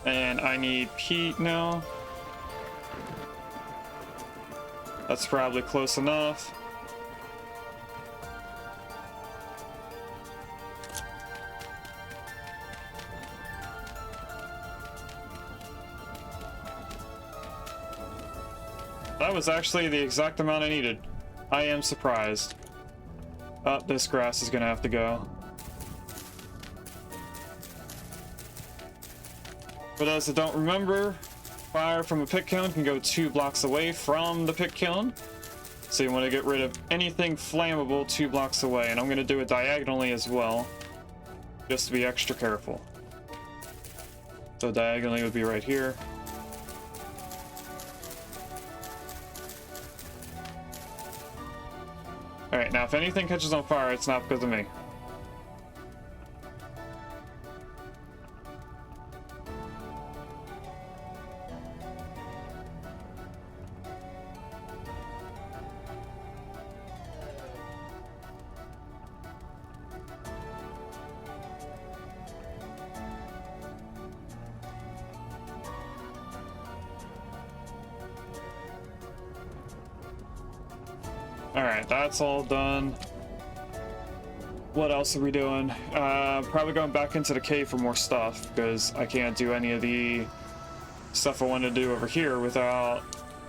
And I need peat now. That's probably close enough. That was actually the exact amount I needed. I am surprised. Oh, this grass is gonna have to go. For those that don't remember, fire from a pit kiln can go 2 blocks away from the pit kiln. So you want to get rid of anything flammable 2 blocks away. And I'm going to do it diagonally as well, just to be extra careful. So diagonally would be right here. Alright, now if anything catches on fire, it's not because of me. Alright, that's all done. What else are we doing? Probably going back into the cave for more stuff, because I can't do any of the stuff I want to do over here without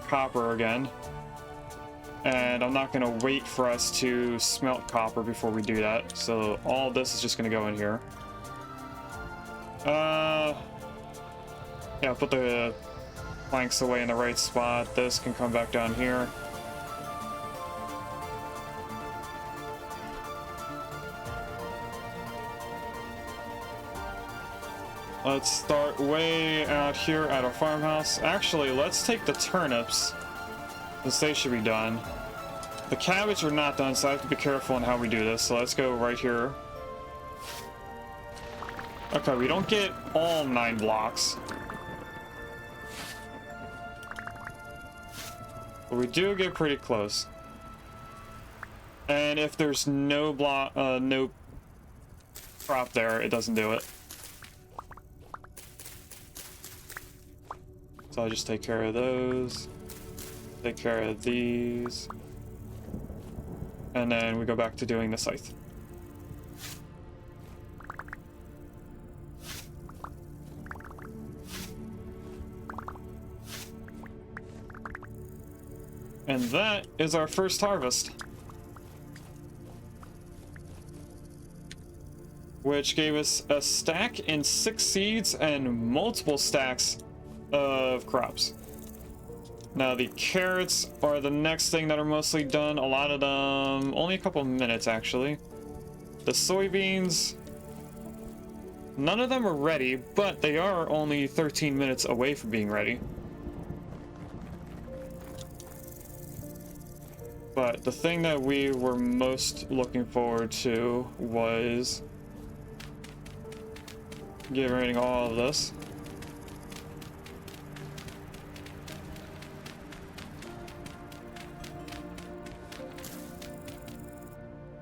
copper again. And I'm not going to wait for us to smelt copper before we do that, so all of this is just going to go in here. Yeah, put the planks away in the right spot. This can come back down here. Let's start way out here at our farmhouse. Actually, let's take the turnips, since they should be done. The cabbage are not done, so I have to be careful on how we do this. So let's go right here. Okay, we don't get all 9 blocks. But we do get pretty close. And if there's no block, no crop there, it doesn't do it. So I'll just take care of those, take care of these, and then we go back to doing the scythe. And that is our first harvest, which gave us a stack and 6 seeds and multiple stacks of crops. Now the carrots are the next thing that are mostly done. A lot of them, only a couple minutes actually. The soybeans, none of them are ready, but they are only 13 minutes away from being ready. But the thing that we were most looking forward to was getting rid of all of this.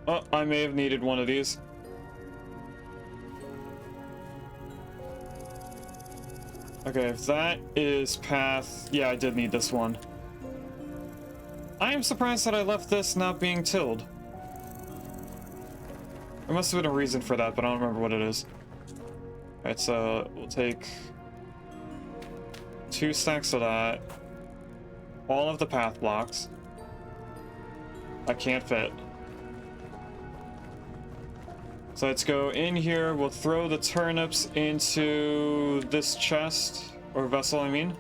Oh, I may have needed one of these. Okay, if that is path... Yeah, I did need this one. I am surprised that I left this not being tilled. There must have been a reason for that, but I don't remember what it is. Alright, so we'll take 2 stacks of that. All of the path blocks. I can't fit. So let's go in here, we'll throw the turnips into this chest, or vessel I mean.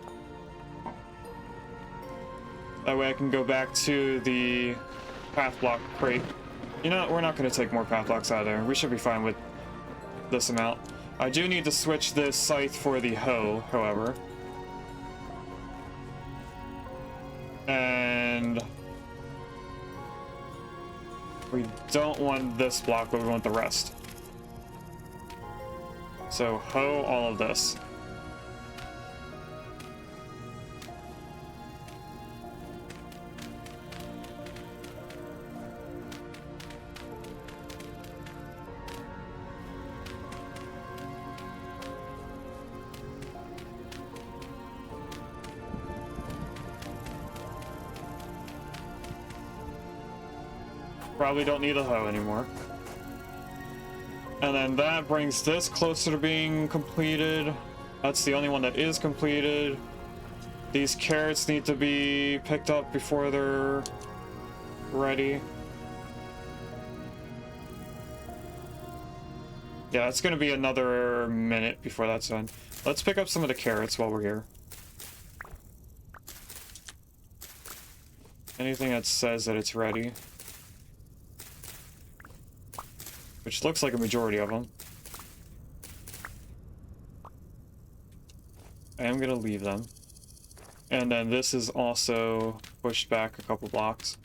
That way I can go back to the path block crate. You know, we're not going to take more path blocks out of there. We should be fine with this amount. I do need to switch this scythe for the hoe, however. And we don't want this block, but we want the rest. So hoe all of this. Probably don't need a hoe anymore. And then that brings this closer to being completed. That's the only one that is completed. These carrots need to be picked up before they're ready. Yeah, it's gonna be another minute before that's done. Let's pick up some of the carrots while we're here. Anything that says that it's ready. Which looks like a majority of them. I am gonna leave them. And then this is also pushed back a couple blocks.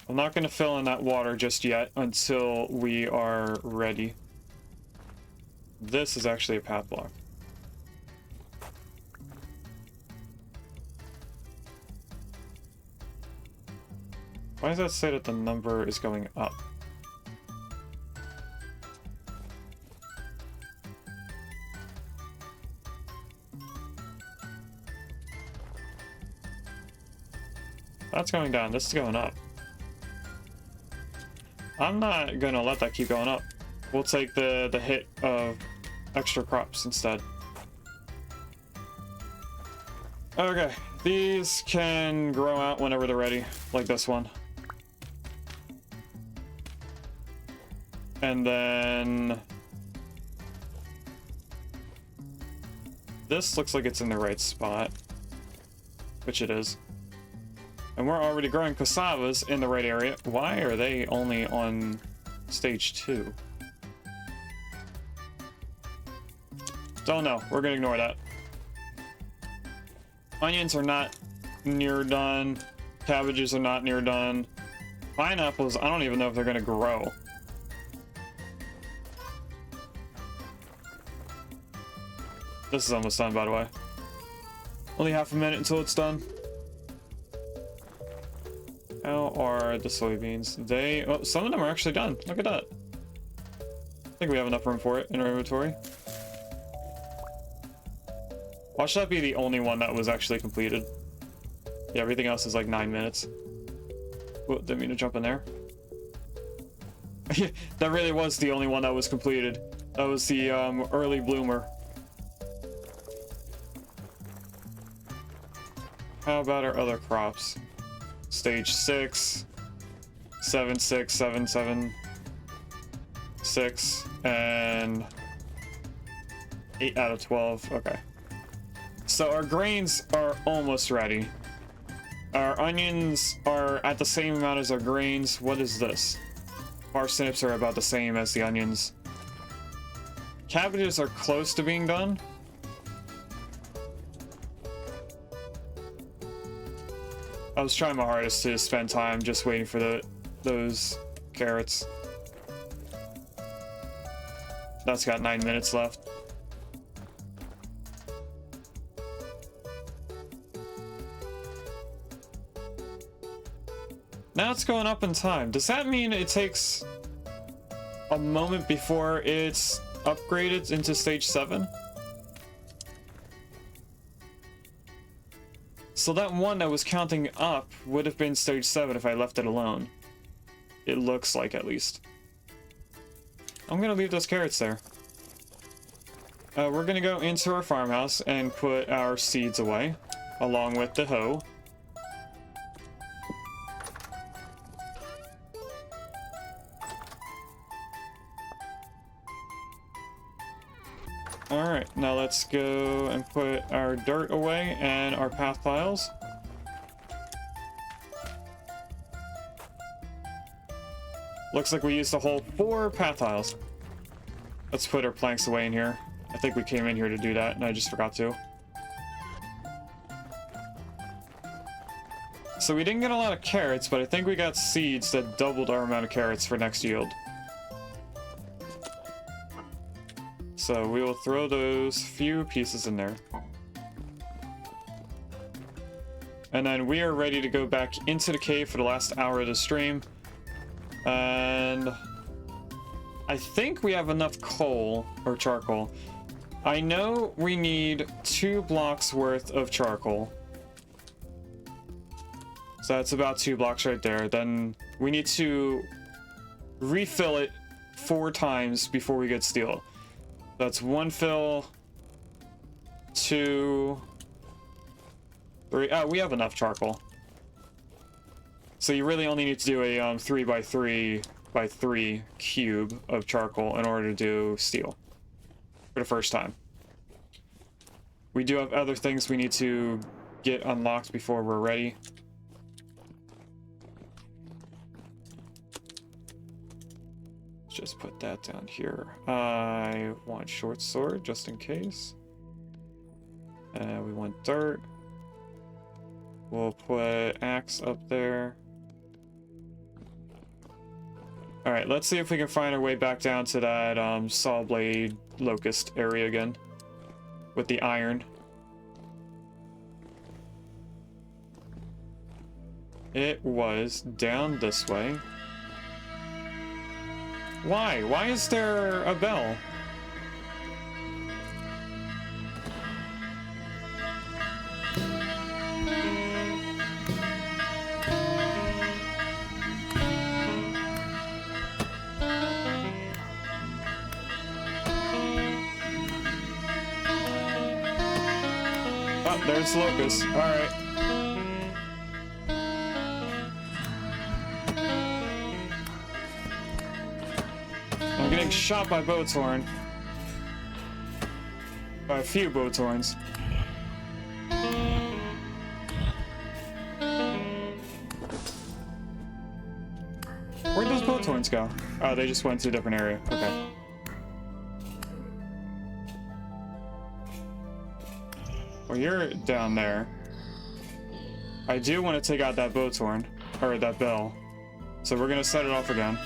I'm not gonna fill in that water just yet until we are ready. This is actually a path block. Why does that say that the number is going up? That's going down, this is going up. I'm not gonna let that keep going up. We'll take the hit of extra crops instead. Okay, these can grow out whenever they're ready, like this one. And then this looks like it's in the right spot, which it is. And we're already growing cassavas in the right area. Why are they only on stage 2? Don't know. We're gonna ignore that. Onions are not near done. Cabbages are not near done. Pineapples, I don't even know if they're gonna grow. This is almost done, by the way. Only half a minute until it's done. How are the soybeans? Oh, some of them are actually done. Look at that. I think we have enough room for it in our inventory. Watch that be the only one that was actually completed. Yeah, everything else is like 9 minutes. Whoa, didn't mean to jump in there. That really was the only one that was completed. That was the early bloomer. How about our other crops? Stage 6, 7, 6, 7, 7, 6, and 8 out of 12. Okay. So our grains are almost ready. Our onions are at the same amount as our grains. What is this? Parsnips are about the same as the onions. Cabbages are close to being done. I was trying my hardest to spend time just waiting for those carrots. That's got 9 minutes left. Now it's going up in time. Does that mean it takes a moment before it's upgraded into stage 7? So that one that was counting up would have been stage 7 if I left it alone. It looks like, at least. I'm gonna leave those carrots there. We're gonna go into our farmhouse and put our seeds away, along with the hoe. Alright, now let's go and put our dirt away and our path piles. Looks like we used a whole 4 path tiles. Let's put our planks away in here. I think we came in here to do that, and I just forgot to. So we didn't get a lot of carrots, but I think we got seeds that doubled our amount of carrots for next yield. So we will throw those few pieces in there. And then we are ready to go back into the cave for the last hour of the stream. And I think we have enough coal or charcoal. I know we need 2 blocks worth of charcoal. So that's about 2 blocks right there. Then we need to refill it 4 times before we get steel. That's 1 fill, 2, 3. Oh, we have enough charcoal. So you really only need to do a 3 by 3 by 3 cube of charcoal in order to do steel for the first time. We do have other things we need to get unlocked before we're ready. Let's just put that down here. I want short sword just in case. We want dirt. We'll put axe up there. Alright, let's see if we can find our way back down to that saw blade locust area again. With the iron. It was down this way. Why? Why is there a bell? Oh, there's Locust. Alright. I'm getting shot by Boatshorn. By a few Boatshorns. Where'd those Boatshorns go? Oh, they just went to a different area. Okay. Well, you're down there. I do want to take out that Boatshorn. Or that bell. So we're gonna set it off again.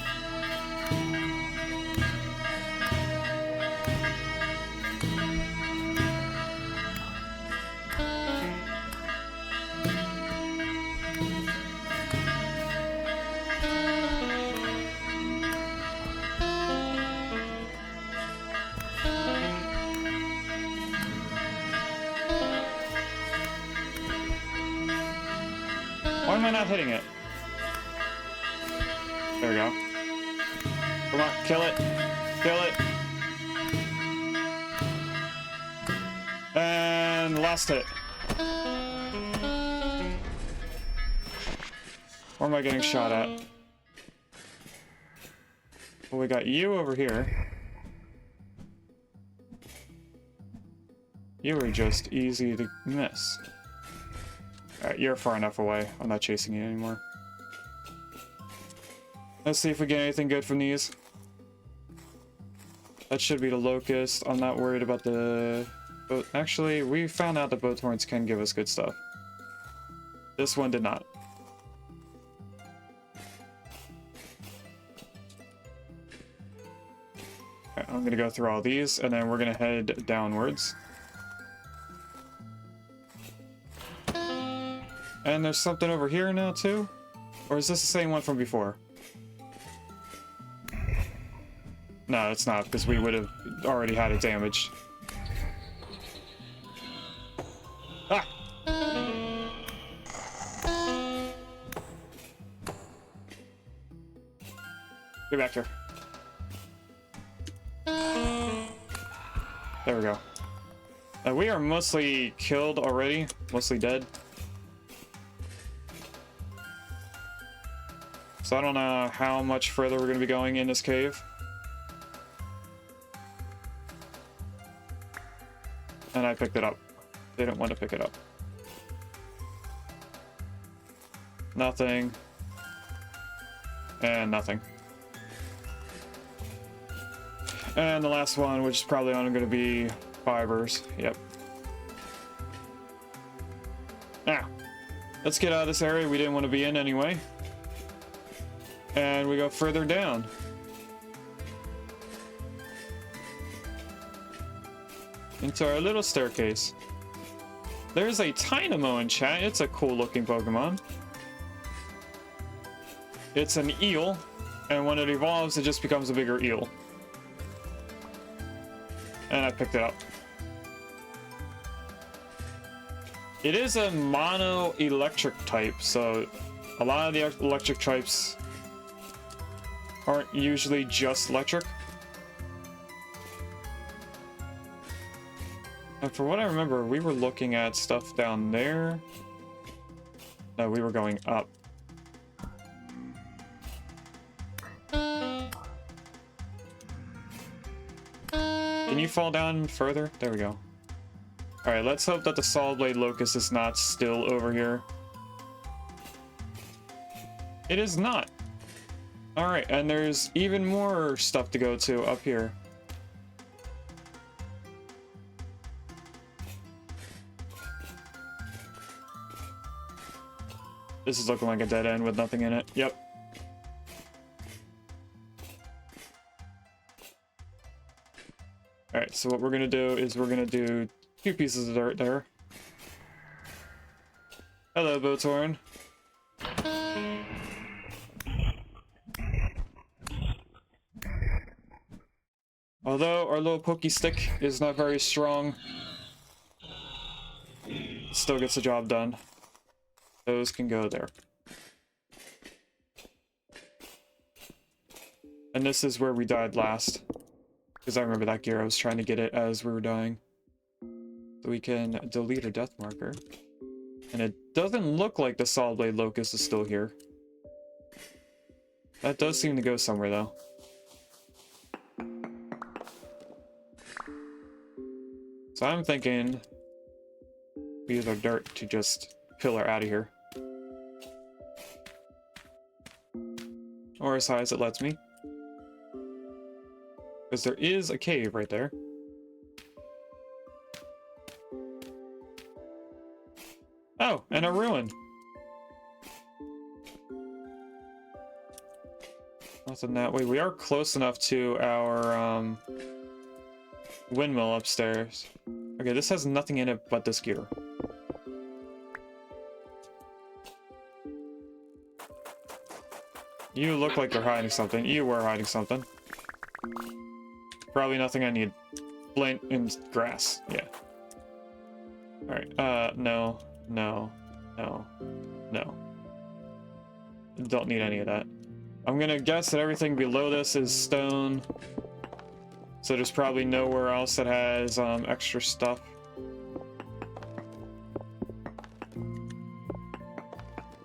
Why am I not hitting it? There we go. Come on, kill it. Kill it. And last hit. Where am I getting shot at? Well, we got you over here. You were just easy to miss. Alright, you're far enough away. I'm not chasing you anymore. Let's see if we get anything good from these. That should be the locust. I'm not worried about the boat. Actually, we found out the Boatshorns can give us good stuff. This one did not. Alright, I'm gonna go through all these, and then we're gonna head downwards. And there's something over here now, too? Or is this the same one from before? No, it's not, because we would have already had it damaged. Ah! Get back here. There we go. We are mostly killed already, mostly dead. So I don't know how much further we're going to be going in this cave. And I picked it up. They didn't want to pick it up. Nothing. And nothing. And the last one, which is probably only going to be fibers. Yep. Now, let's get out of this area we didn't want to be in anyway. And we go further down. Into our little staircase. There's a Tynamo in chat. It's a cool looking Pokemon. It's an eel, and when it evolves, it just becomes a bigger eel. And I picked it up. It is a mono electric type, so a lot of the electric types aren't usually just electric. And for what I remember, we were looking at stuff down there. No, we were going up. Can you fall down further? There we go. Alright, let's hope that the Solid Blade Locust is not still over here. It is not. Alright, and there's even more stuff to go to up here. This is looking like a dead end with nothing in it. Yep. Alright, so what we're gonna do is we're gonna do 2 pieces of dirt there. Hello, Botorn. Although our little pokey stick is not very strong, it still gets the job done. Those can go there. And this is where we died last. Because I remember that gear, I was trying to get it as we were dying. So we can delete a death marker. And it doesn't look like the Solid Blade Locust is still here. That does seem to go somewhere though. So I'm thinking we use our dirt to just pillar out of here. Or as high as it lets me. Because there is a cave right there. Oh, and a ruin. Nothing that way. We are close enough to our windmill upstairs. Okay, this has nothing in it but this gear. You look like you're hiding something. You were hiding something. Probably nothing I need. Flint and grass. Yeah. Alright, no. No. No. No. Don't need any of that. I'm gonna guess that everything below this is stone. So there's probably nowhere else that has extra stuff.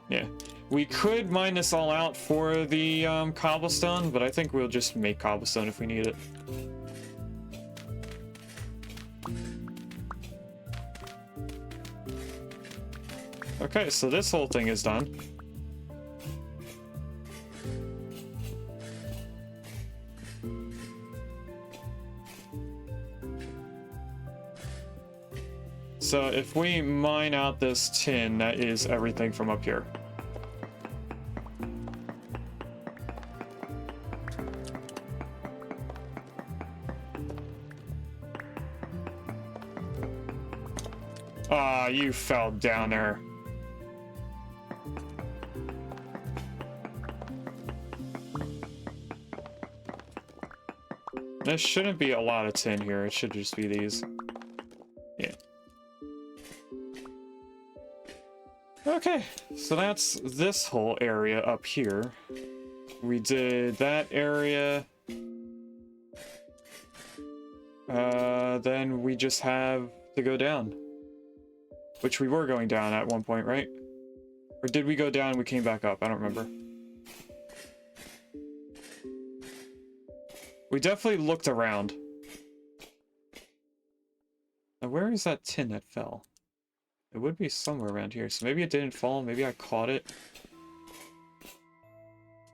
Yeah. We could mine this all out for the cobblestone, but I think we'll just make cobblestone if we need it. Okay, so this whole thing is done. So if we mine out this tin, that is everything from up here. Ah, you fell down there. There shouldn't be a lot of tin here. It should just be these. Yeah. Okay, so that's this whole area up here. We did that area. Then we just have to go down. Which we were going down at one point, right? Or did we go down and we came back up? I don't remember. We definitely looked around. Now, where is that tin that fell? It would be somewhere around here. So maybe it didn't fall. Maybe I caught it.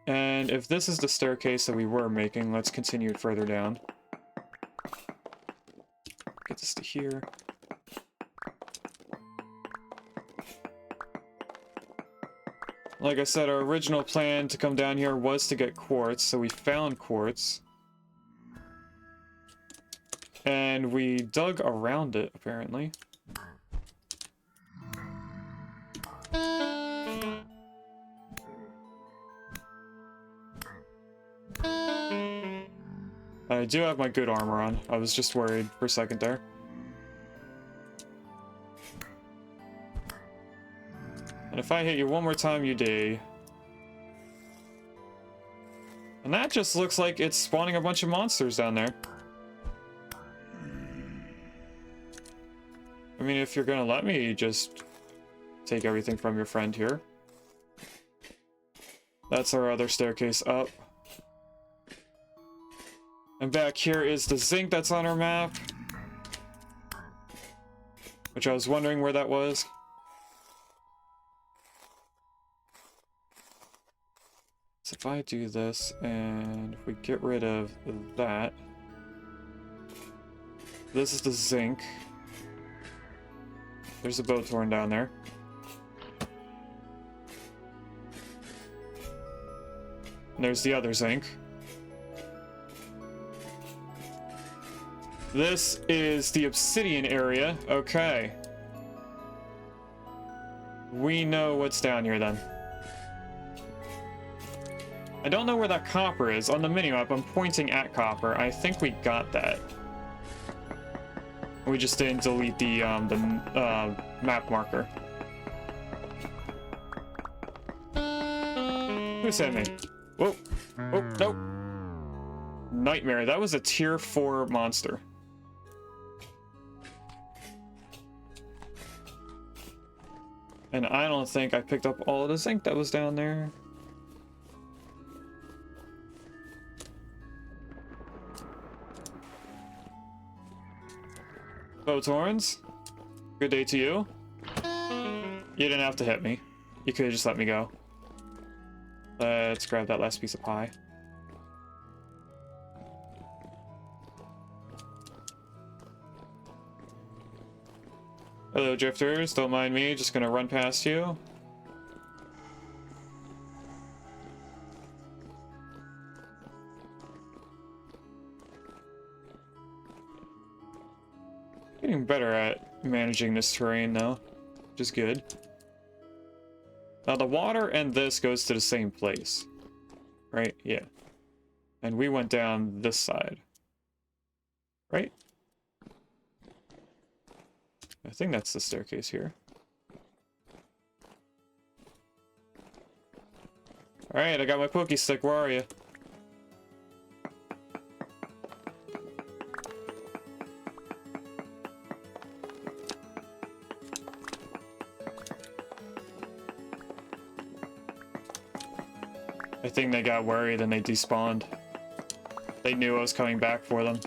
And if this is the staircase that we were making, let's continue it further down. Get this to here. Like I said, our original plan to come down here was to get quartz, so we found quartz. And we dug around it, apparently. I do have my good armor on. I was just worried for a second there. And if I hit you one more time, you die. And that just looks like it's spawning a bunch of monsters down there. I mean, if you're gonna let me just take everything from your friend here. That's our other staircase up. And back here is the zinc that's on our map. Which I was wondering where that was. So if I do this, and if we get rid of that. This is the zinc. There's a boat torn down there. And there's the other zinc. This is the obsidian area. Okay. We know what's down here then. I don't know where that copper is. On the minimap, I'm pointing at copper. I think we got that. We just didn't delete the map marker. Who sent me? Whoa. Oh, nope. Nightmare. That was a tier 4 monster. And I don't think I picked up all of the zinc that was down there. Boat horns. Good day to you. You didn't have to hit me. You could have just let me go. Let's grab that last piece of pie. Hello, drifters. Don't mind me. Just gonna run past you. Getting better at managing this terrain, though, which is good. Now, the water and this goes to the same place, right? Yeah. And we went down this side, right? I think that's the staircase here. Alright, I got my pokey stick. Where are you? I think they got worried and they despawned. They knew I was coming back for them.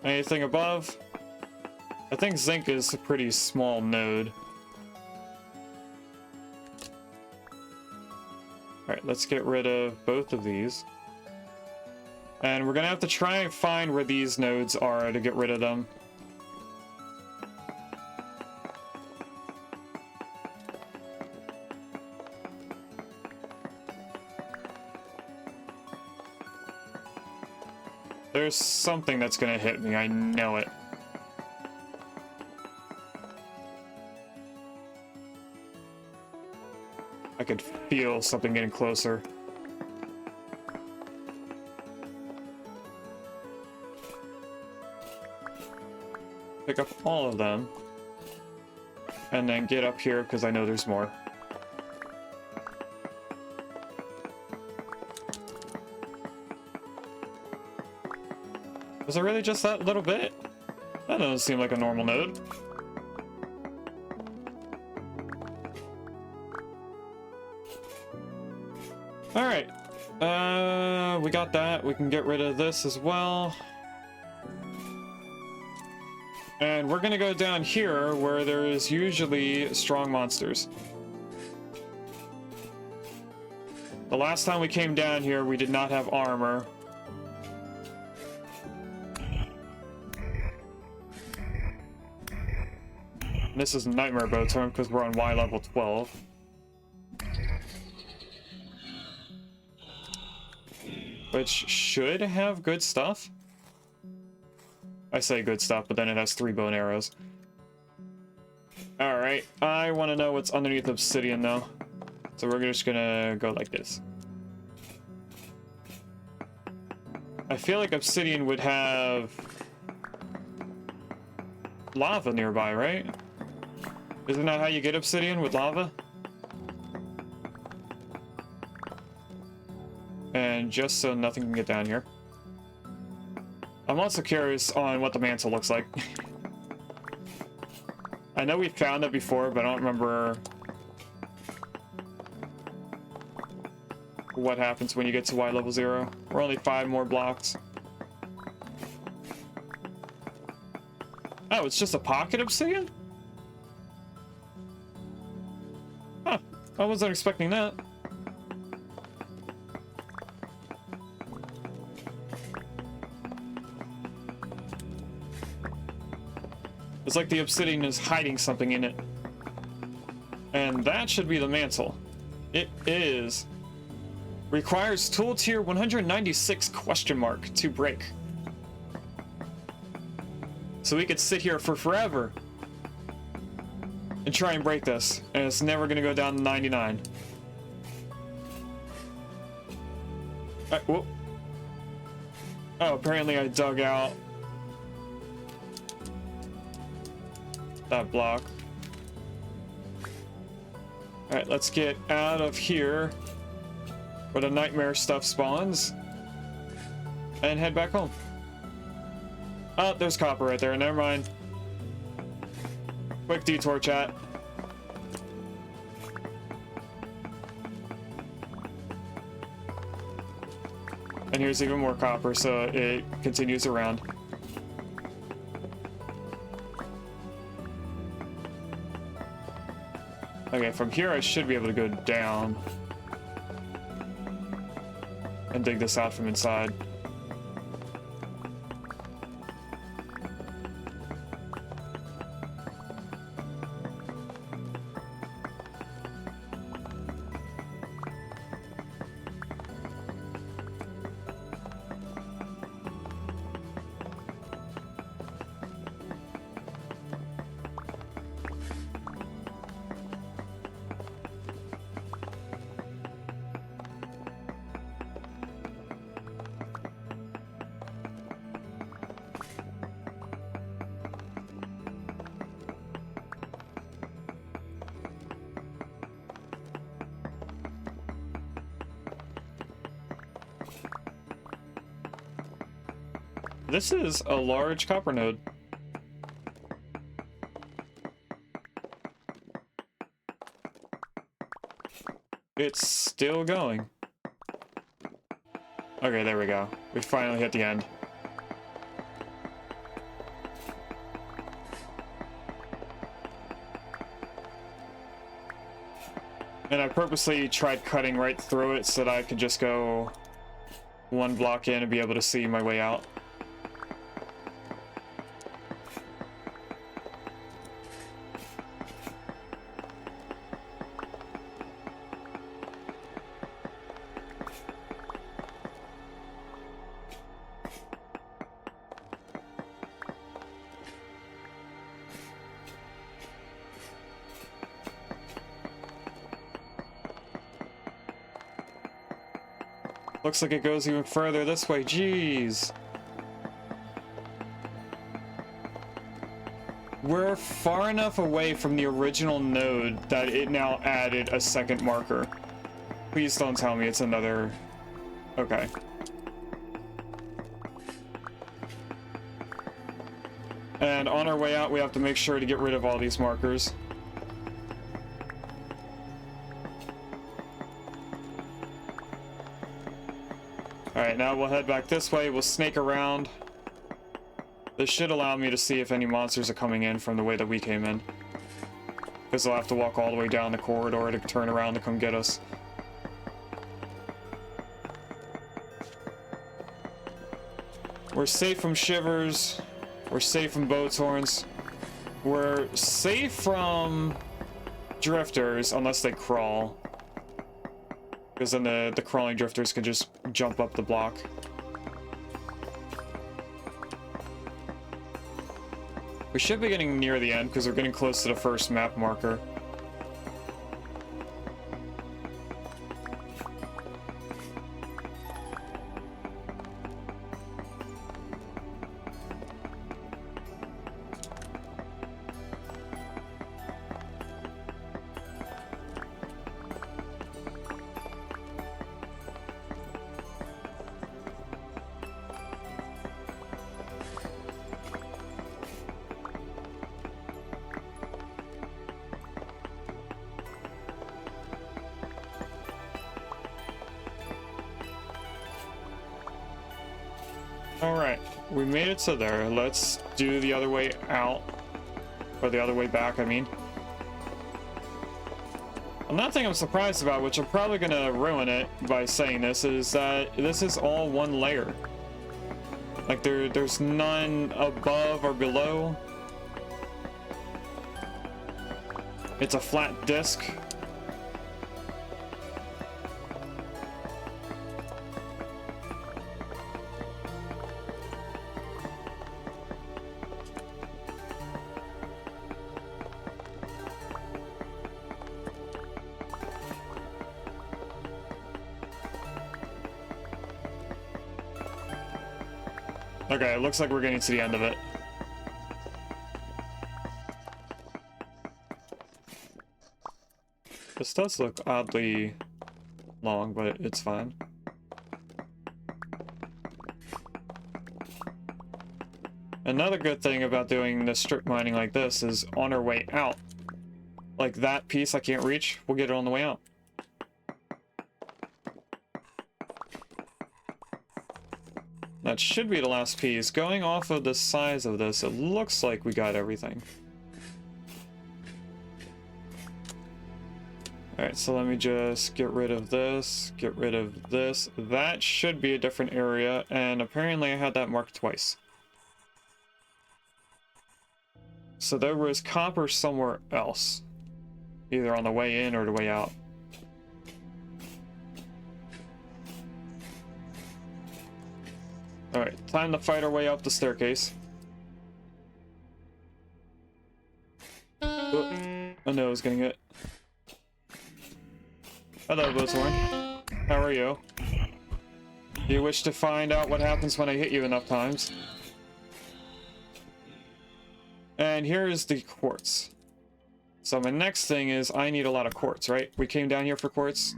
Anything above? I think zinc is a pretty small node. Alright, let's get rid of both of these. And we're gonna have to try and find where these nodes are to get rid of them. There's something that's gonna hit me, I know it. I could feel something getting closer. Pick up all of them. And then get up here, because I know there's more. Was it really just that little bit? That doesn't seem like a normal node. Alright. We got that. We can get rid of this as well. And we're gonna go down here where there is usually strong monsters. The last time we came down here, we did not have armor. This is Nightmare Boat Term because we're on Y level 12. Which should have good stuff. I say good stuff, but then it has 3 bone arrows. Alright, I want to know what's underneath obsidian though. So we're just gonna go like this. I feel like obsidian would have lava nearby, right? Isn't that how you get obsidian, with lava? And just so nothing can get down here. I'm also curious on what the mantle looks like. I know we found it before, but I don't remember what happens when you get to Y level 0. We're only 5 more blocks. Oh, it's just a pocket obsidian? Huh, I wasn't expecting that. It's like the obsidian is hiding something in it. And that should be the mantle. It is. Requires tool tier 196 ? To break. So we could sit here for forever and try and break this, and it's never gonna go down to 99. Whoop. Oh, apparently I dug out that block. Alright, let's get out of here where the nightmare stuff spawns and head back home. Oh, there's copper right there. Never mind. Quick detour, chat. And here's even more copper, so it continues around. Okay, from here I should be able to go down and dig this out from inside. This is a large copper node. It's still going. Okay, there we go. We finally hit the end. And I purposely tried cutting right through it so that I could just go 1 block in and be able to see my way out. Looks like it goes even further this way. Jeez. We're far enough away from the original node that it now added a second marker. Please don't tell me it's another... Okay. And on our way out, we have to make sure to get rid of all these markers. Alright, now we'll head back this way. We'll snake around. This should allow me to see if any monsters are coming in from the way that we came in. Because they'll have to walk all the way down the corridor to turn around to come get us. We're safe from shivers. We're safe from boat's horns. We're safe from drifters, unless they crawl. Because then the crawling drifters can just jump up the block. We should be getting near the end because we're getting close to the first map marker. Alright, we made it to there. Let's do the other way out. Or the other way back, I mean. Another thing I'm surprised about, which I'm probably going to ruin it by saying this, is that this is all one layer. Like, there's none above or below. It's a flat disc. Okay, it looks like we're getting to the end of it. This does look oddly long, but it's fine. Another good thing about doing the strip mining like this is on our way out. Like that piece I can't reach, we'll get it on the way out. That should be the last piece. Going off of the size of this, it looks like we got everything. Alright, so let me just get rid of this, get rid of this. That should be a different area, and apparently I had that marked twice. So there was copper somewhere else. Either on the way in or the way out. Alright, time to fight our way up the staircase. Oh, I know I was getting hit. Hello, Buzzhorn. How are you? Do you wish to find out what happens when I hit you enough times? And here is the quartz. So my next thing is I need a lot of quartz, right? We came down here for quartz.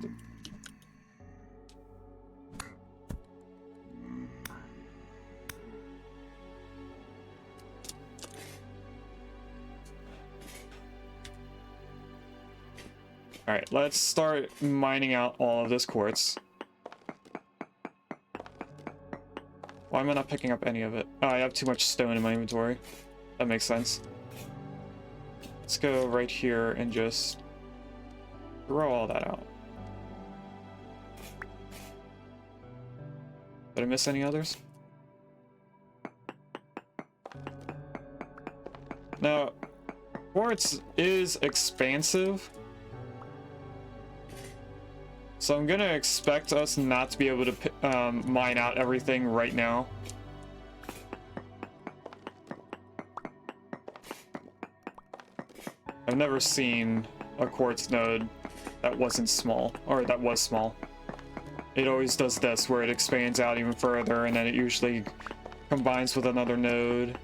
Alright, let's start mining out all of this quartz. Why am I not picking up any of it? Oh, I have too much stone in my inventory. That makes sense. Let's go right here and just throw all that out. Did I miss any others? Now, quartz is expansive. So I'm gonna expect us not to be able to mine out everything right now. I've never seen a quartz node that wasn't small, or that was small. It always does this, where it expands out even further, and then it usually combines with another node.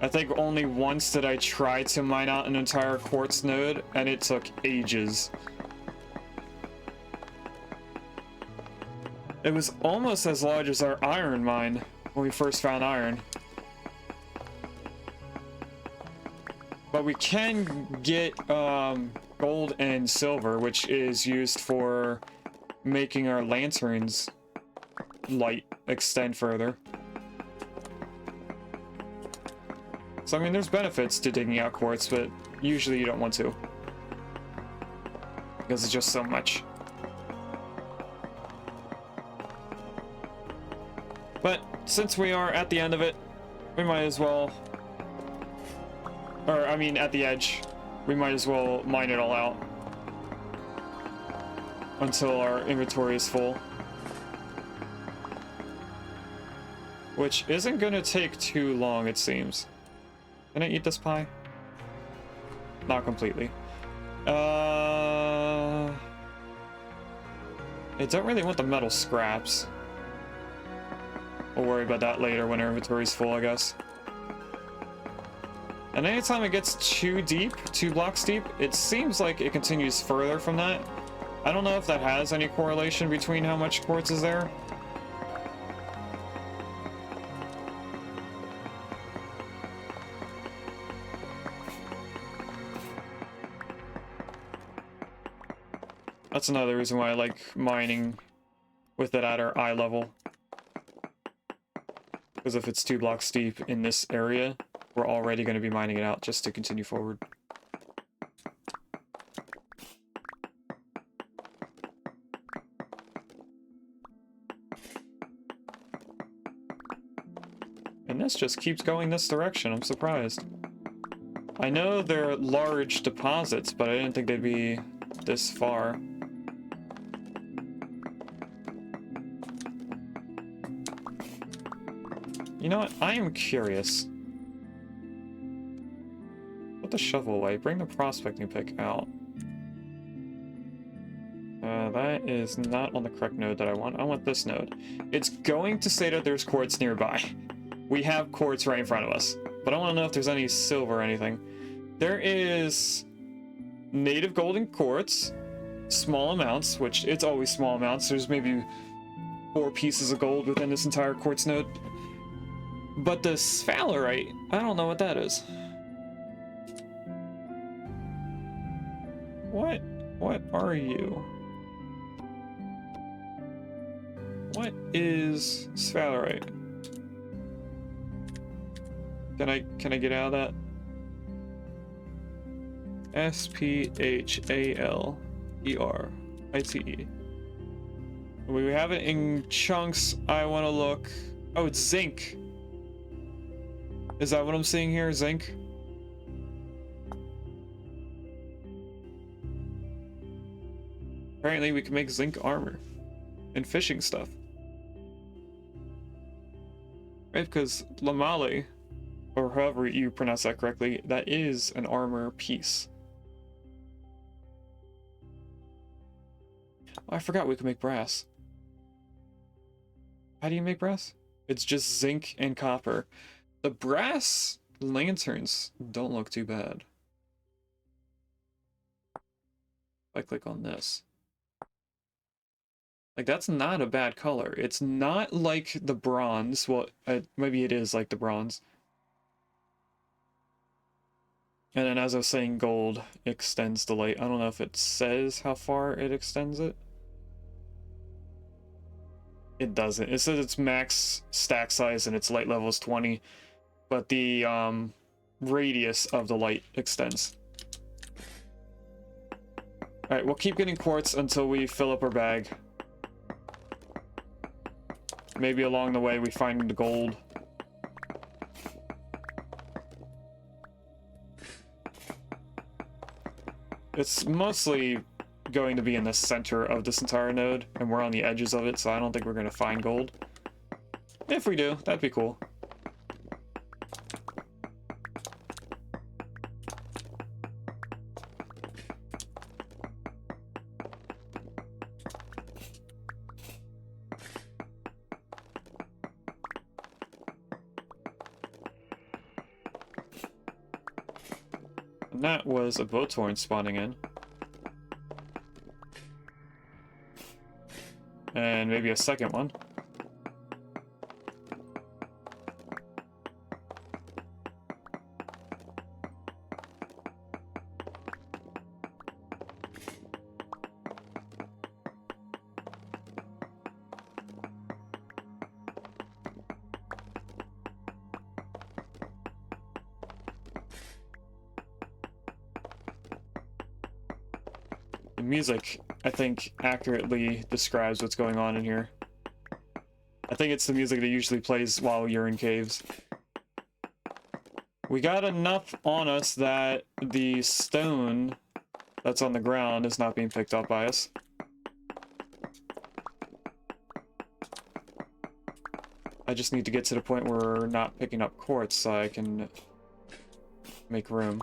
I think only once did I try to mine out an entire quartz node, and it took ages. It was almost as large as our iron mine when we first found iron. But we can get gold and silver, which is used for making our lanterns light extend further. So, I mean, there's benefits to digging out quartz, but usually you don't want to. Because it's just so much. But since we are at the end of it, we might as well... Or, I mean, at the edge. We might as well mine it all out. Until our inventory is full. Which isn't gonna take too long, it seems. Can I eat this pie? Not completely. I don't really want the metal scraps. We'll worry about that later when our inventory's full, I guess. And anytime it gets too deep, 2 blocks deep, it seems like it continues further from that. I don't know if that has any correlation between how much quartz is there. That's another reason why I like mining with it at our eye level. Because if it's 2 blocks deep in this area, we're already going to be mining it out just to continue forward. And this just keeps going this direction, I'm surprised. I know they're large deposits, but I didn't think they'd be this far. You know what? I am curious. Put the shovel away. Bring the prospecting pick out. That is not on the correct node that I want. I want this node. It's going to say that there's quartz nearby. We have quartz right in front of us. But I want to know if there's any silver or anything. There is native golden quartz. Small amounts, which it's always small amounts. There's maybe 4 pieces of gold within this entire quartz node. But the sphalerite, I don't know what that is. What are you? What is sphalerite? Can I get out of that? S-P-H-A-L-E-R-I-T-E. We have it in chunks. I want to look. Oh, it's zinc. Is that what I'm seeing here? Zinc? Apparently we can make zinc armor and fishing stuff. Right, because lamale, or however you pronounce that correctly, that is an armor piece. Oh, I forgot we could make brass. How do you make brass? It's just zinc and copper. The brass lanterns don't look too bad. If I click on this. Like, that's not a bad color. It's not like the bronze. Well, maybe it is like the bronze. And then, as I was saying, gold extends the light. I don't know if it says how far it extends it. It doesn't. It says its max stack size and its light level is 20. But the radius of the light extends. Alright, we'll keep getting quartz until we fill up our bag. Maybe along the way we find the gold. It's mostly going to be in the center of this entire node, and we're on the edges of it, so I don't think we're going to find gold. If we do, that'd be cool. And that was a Botorn spawning in. And maybe a second one. The music, I think, accurately describes what's going on in here. I think it's the music that usually plays while you're in caves. We got enough on us that the stone that's on the ground is not being picked up by us. I just need to get to the point where we're not picking up quartz so I can make room.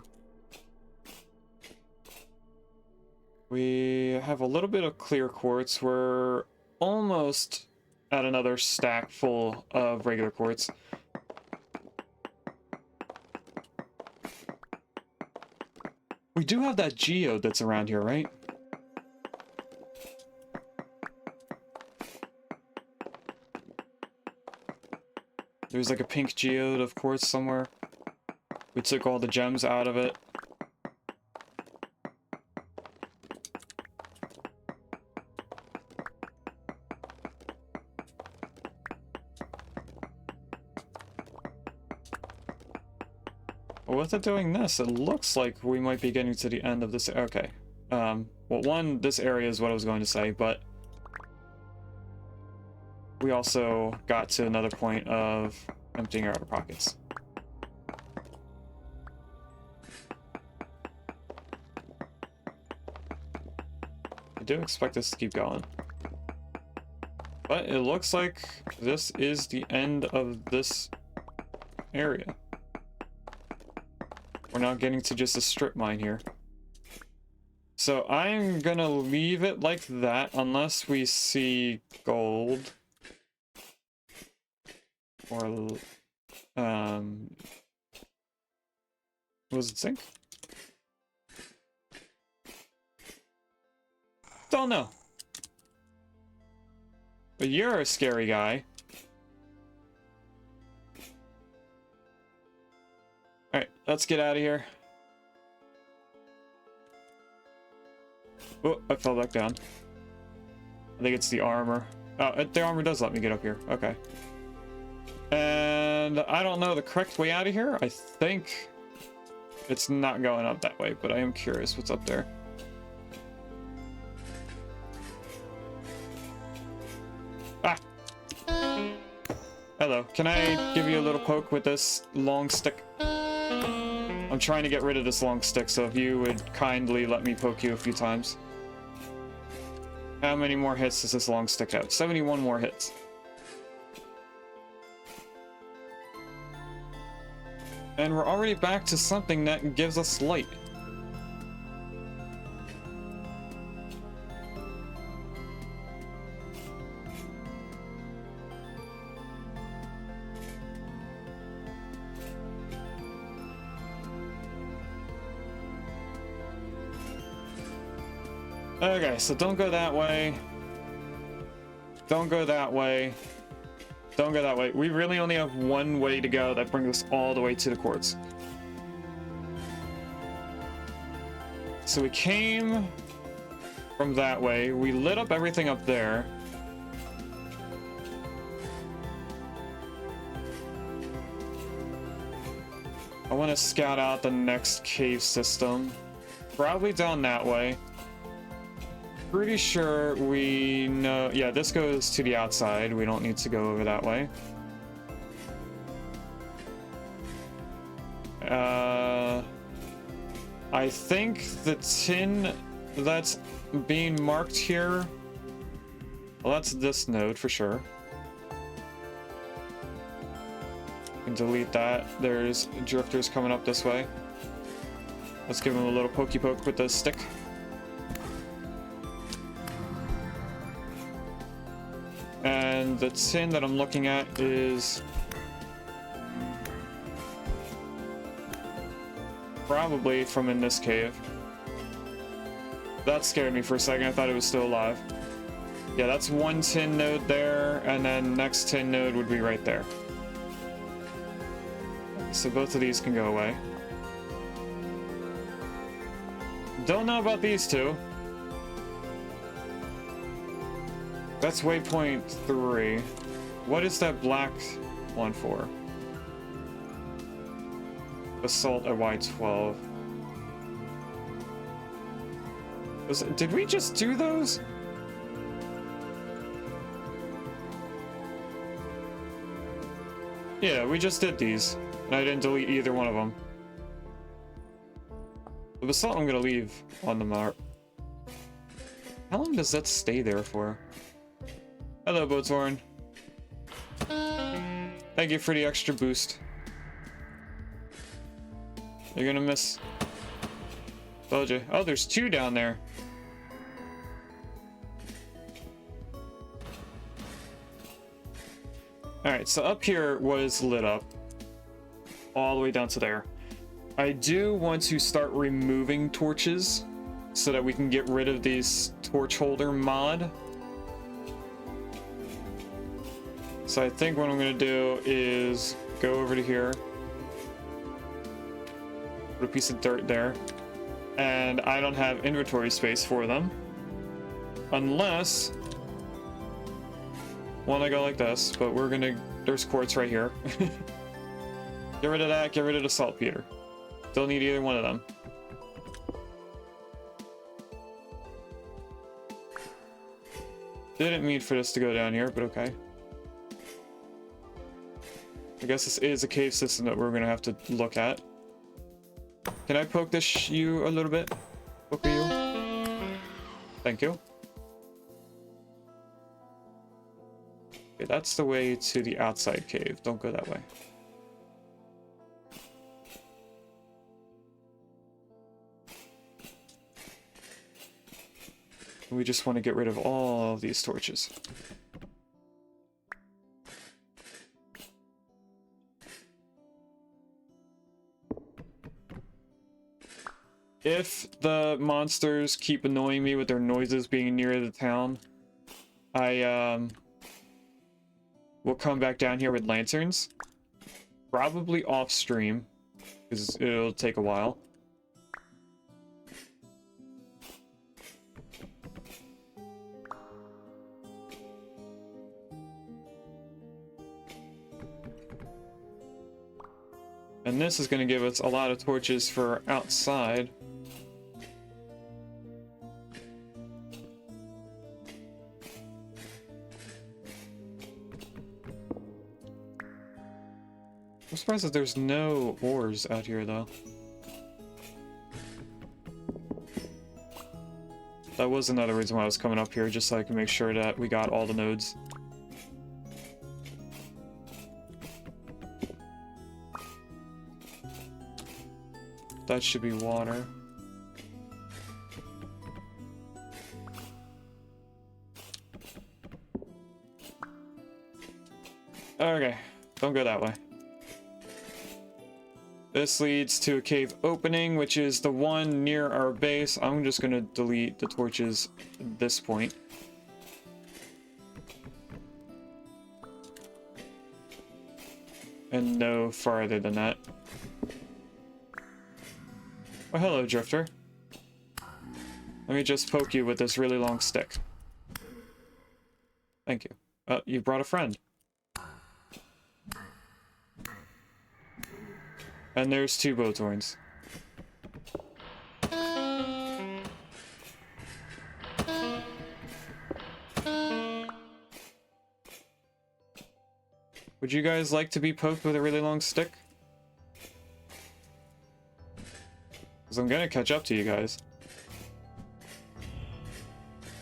We have a little bit of clear quartz. We're almost at another stack full of regular quartz. We do have that geode that's around here, right? There's like a pink geode of quartz somewhere. We took all the gems out of it. Well, with it doing this, it looks like we might be getting to the end of this. Okay. Well, one, this area is what I was going to say, but we also got to another point of emptying our outer pockets. I do expect this to keep going. But it looks like this is the end of this area. We're not getting to just a strip mine here. So I'm gonna leave it like that unless we see gold. Or, was it zinc? Don't know. But you're a scary guy. Alright, let's get out of here. Oh, I fell back down. I think it's the armor. Oh, the armor does let me get up here. Okay. And I don't know the correct way out of here. I think it's not going up that way, but I am curious what's up there. Ah! Hello. Can I give you a little poke with this long stick? I'm trying to get rid of this long stick, so if you would kindly let me poke you a few times. How many more hits does this long stick have? 71 more hits. And we're already back to something that gives us light. Okay, so don't go that way. Don't go that way. Don't go that way. We really only have one way to go that brings us all the way to the quartz. So we came from that way. We lit up everything up there. I want to scout out the next cave system. Probably down that way. Pretty sure we know... Yeah, this goes to the outside. We don't need to go over that way. I think the tin that's being marked here... Well, that's this node for sure. We can delete that. There's drifters coming up this way. Let's give him a little pokey poke with the stick. And the tin that I'm looking at is probably from in this cave. That scared me for a second. I thought it was still alive. Yeah, that's one tin node there, and then next tin node would be right there. So both of these can go away. Don't know about these two. That's waypoint 3. What is that black one for? Assault at Y12. Did we just do those? Yeah, we just did these, and I didn't delete either one of them. The basalt I'm gonna leave on the map. How long does that stay there for? Hello, Boathorn. Thank you for the extra boost. You're gonna miss. Told you. Oh, there's two down there. Alright, so up here was lit up. All the way down to there. I do want to start removing torches so that we can get rid of these torch holder mod. So I think what I'm going to do is go over to here. Put a piece of dirt there. And I don't have inventory space for them. Unless... one, I go like this, but we're going to... there's quartz right here. Get rid of that, get rid of the saltpeter. Don't need either one of them. Didn't mean for this to go down here, but okay. I guess this is a cave system that we're gonna have to look at. Can I poke this you a little bit? Poke you? Thank you. Okay, that's the way to the outside cave. Don't go that way. We just want to get rid of all of these torches. If the monsters keep annoying me with their noises being near the town, I will come back down here with lanterns. Probably off stream, because it'll take a while. And this is going to give us a lot of torches for outside. I'm surprised that there's no ores out here, though. That was another reason why I was coming up here, just so I can make sure that we got all the nodes. That should be water. Okay, don't go that way. This leads to a cave opening, which is the one near our base. I'm just gonna delete the torches at this point. And no farther than that. Oh, hello, Drifter. Let me just poke you with this really long stick. Thank you. Oh, you brought a friend. And there's two Boathorns. Would you guys like to be poked with a really long stick? Because I'm gonna catch up to you guys.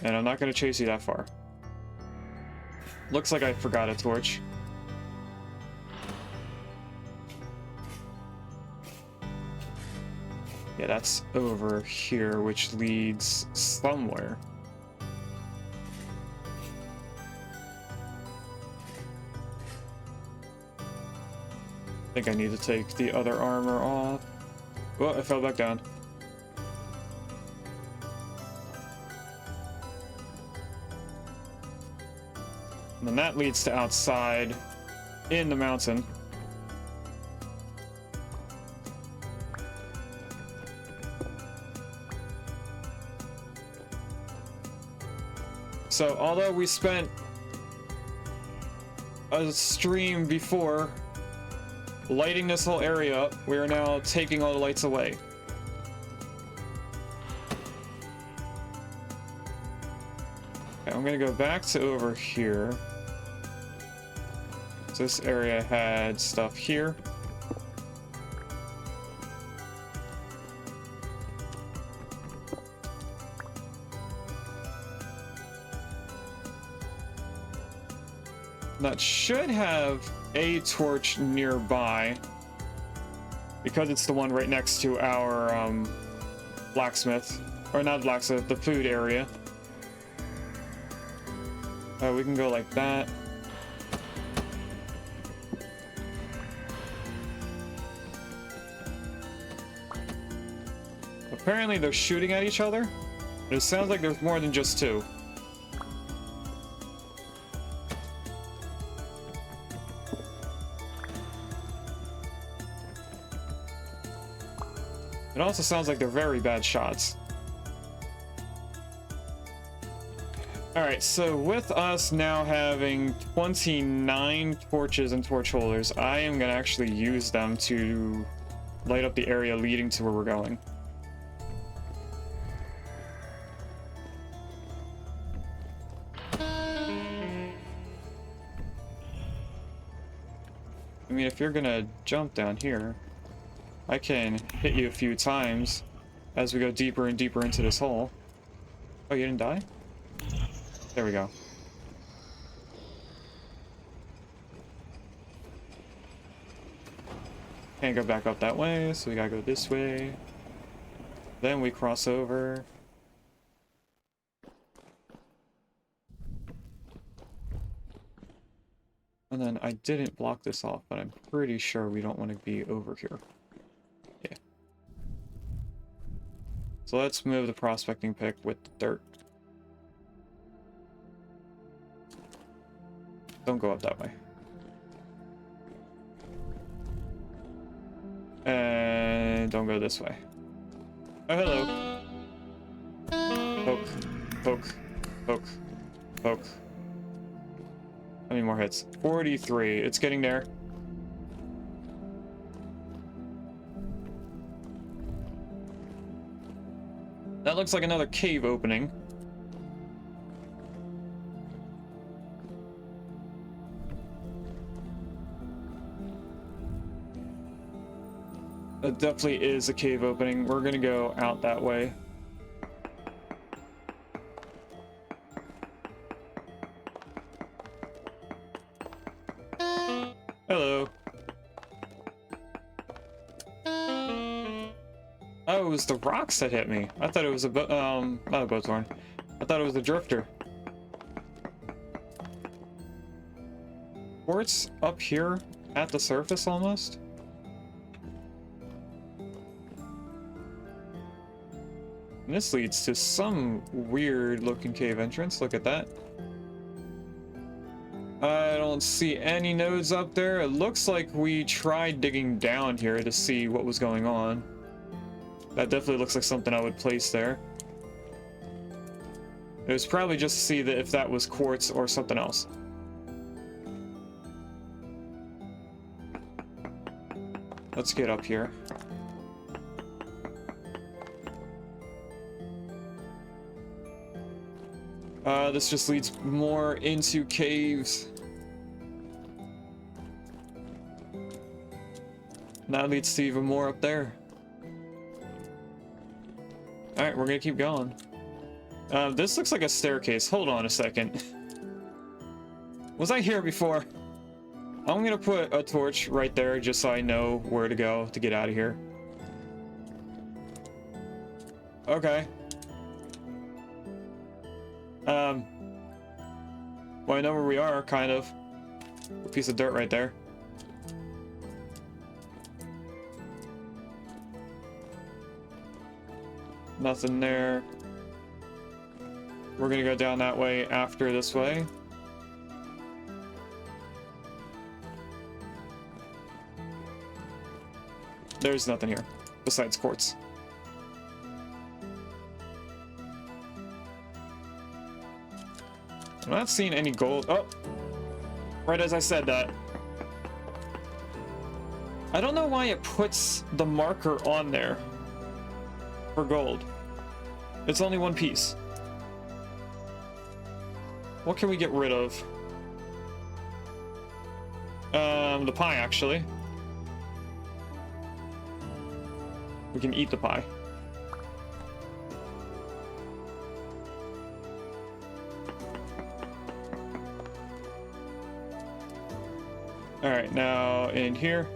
And I'm not gonna chase you that far. Looks like I forgot a torch. Yeah, that's over here, which leads somewhere. I think I need to take the other armor off. Oh, I fell back down. And then that leads to outside in the mountain. So, although we spent a stream before lighting this whole area up, we are now taking all the lights away. Okay, I'm gonna go back to over here. So this area had stuff here. That should have a torch nearby, because it's the one right next to our blacksmith, or not blacksmith, the food area. We can go like that. Apparently they're shooting at each other. It sounds like there's more than just two. It also sounds like they're very bad shots. Alright, so with us now having 29 torches and torch holders, I am going to actually use them to light up the area leading to where we're going. I mean, if you're going to jump down here, I can hit you a few times as we go deeper and deeper into this hole. Oh, you didn't die? There we go. Can't go back up that way, so we gotta go this way. Then we cross over. And then I didn't block this off, but I'm pretty sure we don't want to be over here. Yeah. So let's move the prospecting pick with the dirt. Don't go up that way. And don't go this way. Oh, hello. Poke, poke, poke, poke. How many more hits? 43. It's getting there. That looks like another cave opening. It definitely is a cave opening. We're gonna go out that way. Hello. Oh, it was the rocks that hit me. I thought it was a not a boathorn. I thought it was a drifter. Quartz up here at the surface almost. And this leads to some weird looking cave entrance. Look at that. I don't see any nodes up there. It looks like we tried digging down here to see what was going on. That definitely looks like something I would place there. It was probably just to see that if that was quartz or something else. Let's get up here. This just leads more into caves. That leads to even more up there. Alright, we're gonna keep going. This looks like a staircase. Hold on a second. Was I here before? I'm gonna put a torch right there just so I know where to go to get out of here. Okay. Well, I know where we are, kind of. A piece of dirt right there. Nothing there. We're gonna go down that way after this way. There's nothing here, besides quartz. I'm not seeing any gold. Oh! Right as I said that. I don't know why it puts the marker on there for gold. It's only one piece. What can we get rid of? The pie, actually. We can eat the pie. Alright, now in here.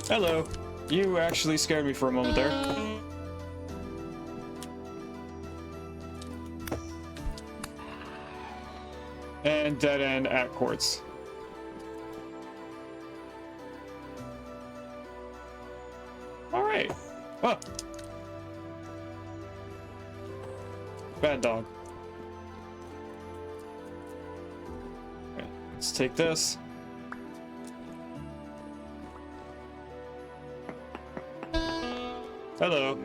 Hello. You actually scared me for a moment there. And dead end at Quartz. Alright. Oh. Bad dog. Okay, let's take this. Hello.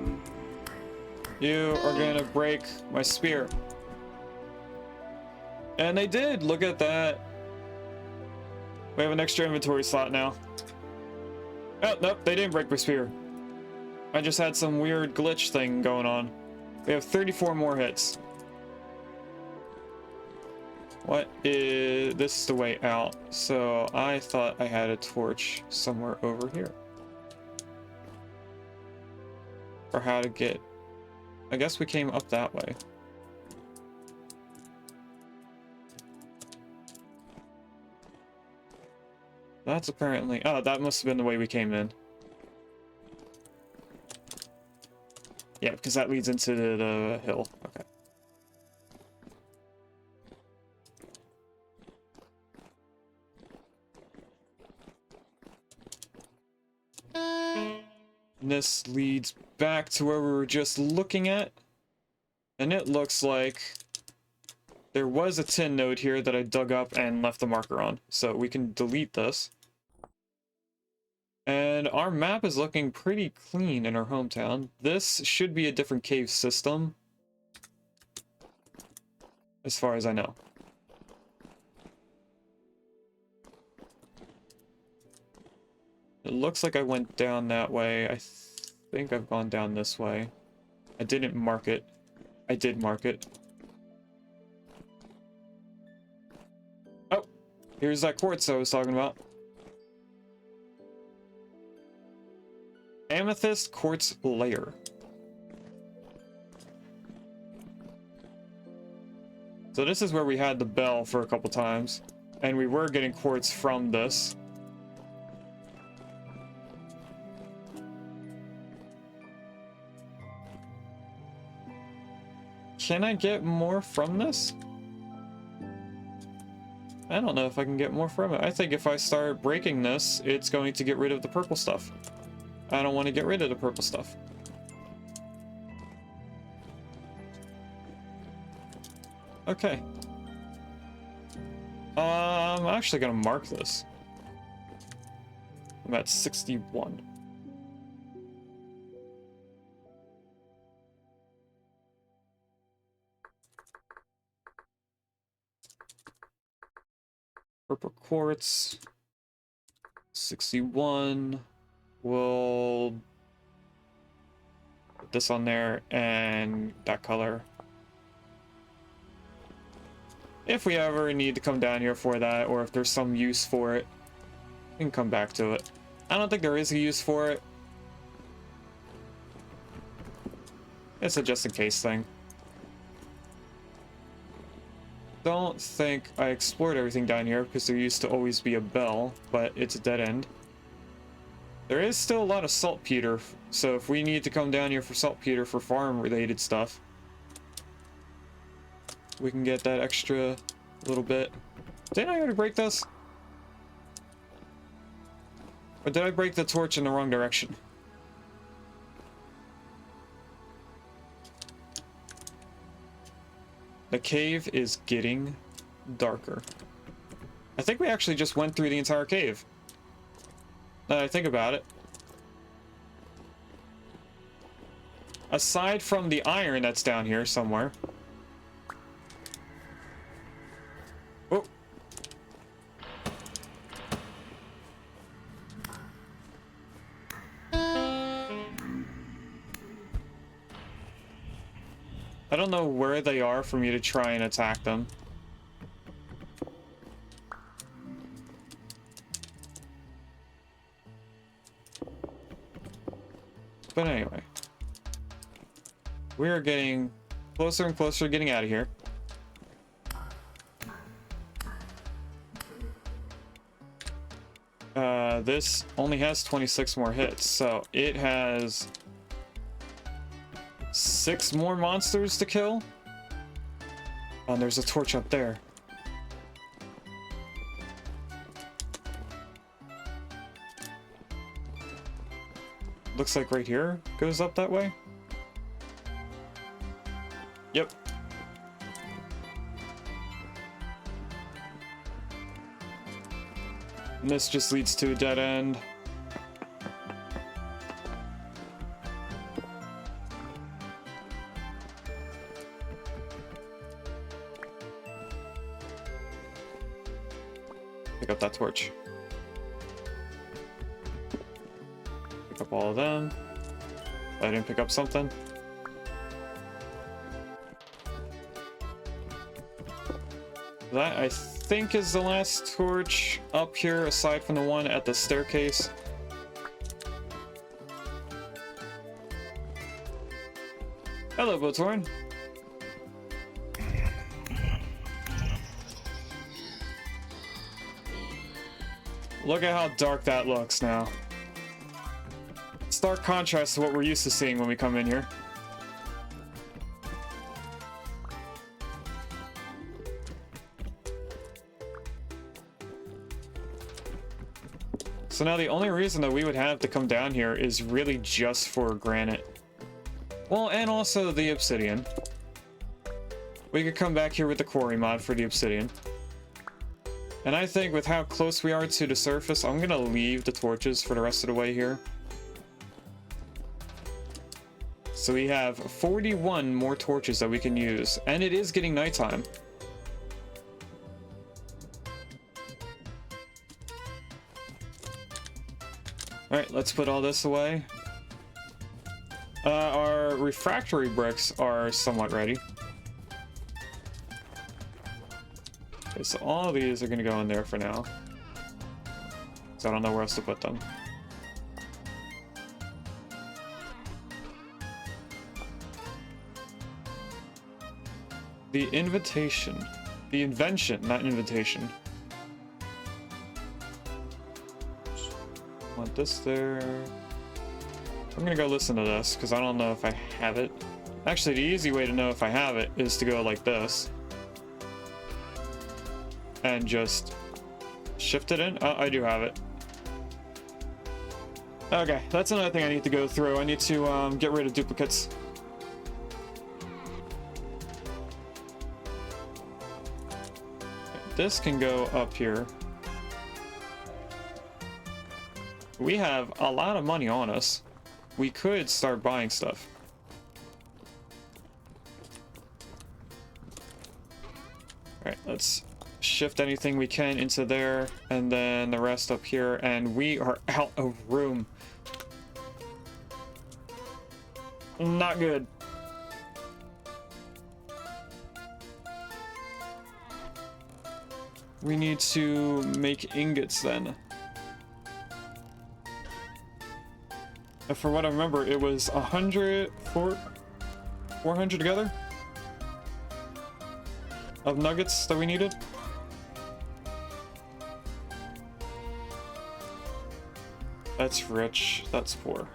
You are gonna break my spear. And they did! Look at that. We have an extra inventory slot now. Oh, nope, they didn't break my spear. I just had some weird glitch thing going on. We have 34 more hits. What is... This is the way out. So I thought I had a torch somewhere over here. For how to get... I guess we came up that way. That's apparently... Oh, that must have been the way we came in. Yeah, because that leads into the hill. Okay. And this leads back to where we were just looking at. And it looks like there was a tin node here that I dug up and left the marker on. So we can delete this. And our map is looking pretty clean in our hometown. This should be a different cave system, as far as I know. It looks like I went down that way. I think I've gone down this way. I didn't mark it. I did mark it. Oh, here's that quartz I was talking about. Amethyst quartz layer. So this is where we had the bell for a couple times, and we were getting quartz from this. Can I get more from this? I don't know if I can get more from it. I think if I start breaking this, it's going to get rid of the purple stuff. I don't want to get rid of the purple stuff. Okay. I'm actually gonna mark this. I'm at 61. Purple quartz. 61. We'll put this on there and that color. If we ever need to come down here for that, or if there's some use for it, we can come back to it. I don't think there is a use for it. It's a just in case thing. Don't think I explored everything down here because there used to always be a bell, but it's a dead end. There is still a lot of saltpeter, so if we need to come down here for saltpeter for farm-related stuff, we can get that extra little bit. Didn't I already break this? Or did I break the torch in the wrong direction? The cave is getting darker. I think we actually just went through the entire cave. Now that I think about it. Aside from the iron that's down here somewhere. Oh. I don't know where they are for me to try and attack them. But anyway, we are getting closer and closer to getting out of here. This only has 26 more hits, so it has 6 more monsters to kill. Oh, and there's a torch up there. Looks like right here goes up that way. Yep. And this just leads to a dead end. Pick up that torch. Pick up all of them. I didn't pick up something. That, I think, is the last torch up here, aside from the one at the staircase. Hello, Botorn. Look at how dark that looks now. Stark contrast to what we're used to seeing when we come in here. So now the only reason that we would have to come down here is really just for granite. Well, and also the obsidian. We could come back here with the quarry mod for the obsidian. And I think with how close we are to the surface, I'm gonna leave the torches for the rest of the way here. So we have 41 more torches that we can use, and it is getting nighttime. Alright, let's put all this away. Our refractory bricks are somewhat ready. Okay, so all of these are going to go in there for now. So I don't know where else to put them. The invitation. The invention, not invitation. Want this there. I'm gonna go listen to this because I don't know if I have it. Actually, the easy way to know if I have it is to go like this and just shift it in. Oh, I do have it. Okay, that's another thing I need to go through. I need to get rid of duplicates. This can go up here. We have a lot of money on us. We could start buying stuff. Alright, let's shift anything we can into there, and then the rest up here, and we are out of room. Not good. We need to make ingots then. And for what I remember, it was 400 together of nuggets that we needed. That's rich, that's poor.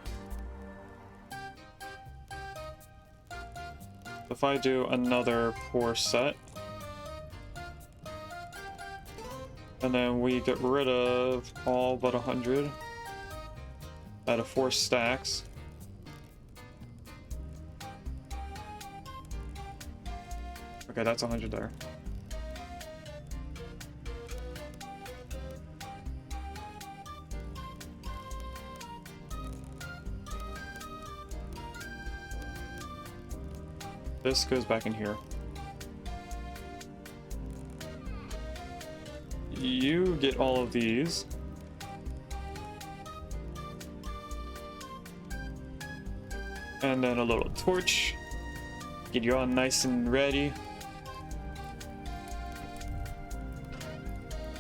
If I do another poor set, and then we get rid of all but 100 out of 4 stacks. Okay, that's 100 there. This goes back in here. You get all of these. And then a little torch. Get you all nice and ready.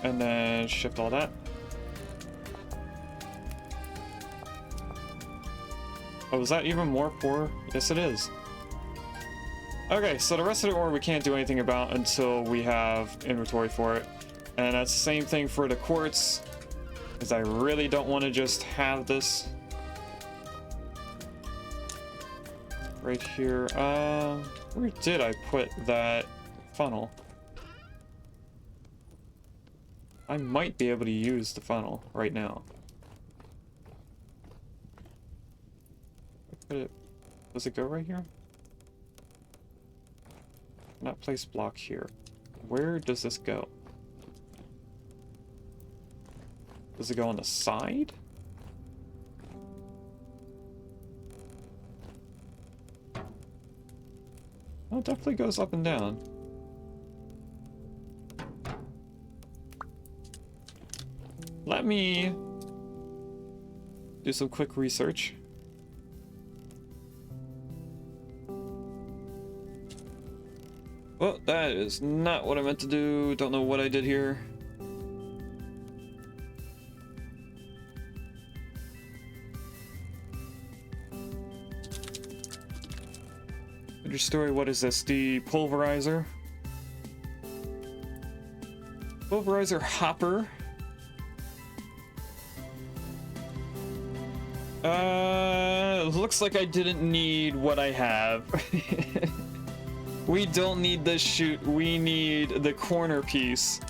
And then shift all that. Oh, is that even more poor? Yes, it is. Okay, so the rest of the ore we can't do anything about until we have inventory for it. And that's the same thing for the quartz, because I really don't want to just have this right here. Where did I put that funnel? I might be able to use the funnel right now. Does it go right here? Not place block here. Where does this go? Does it go on the side? Oh, it definitely goes up and down. Let me do some quick research. Well, that is not what I meant to do. Don't know what I did here. Story, what is this? The Pulverizer? Pulverizer hopper. Looks like I didn't need what I have. We don't need this chute, we need the corner piece.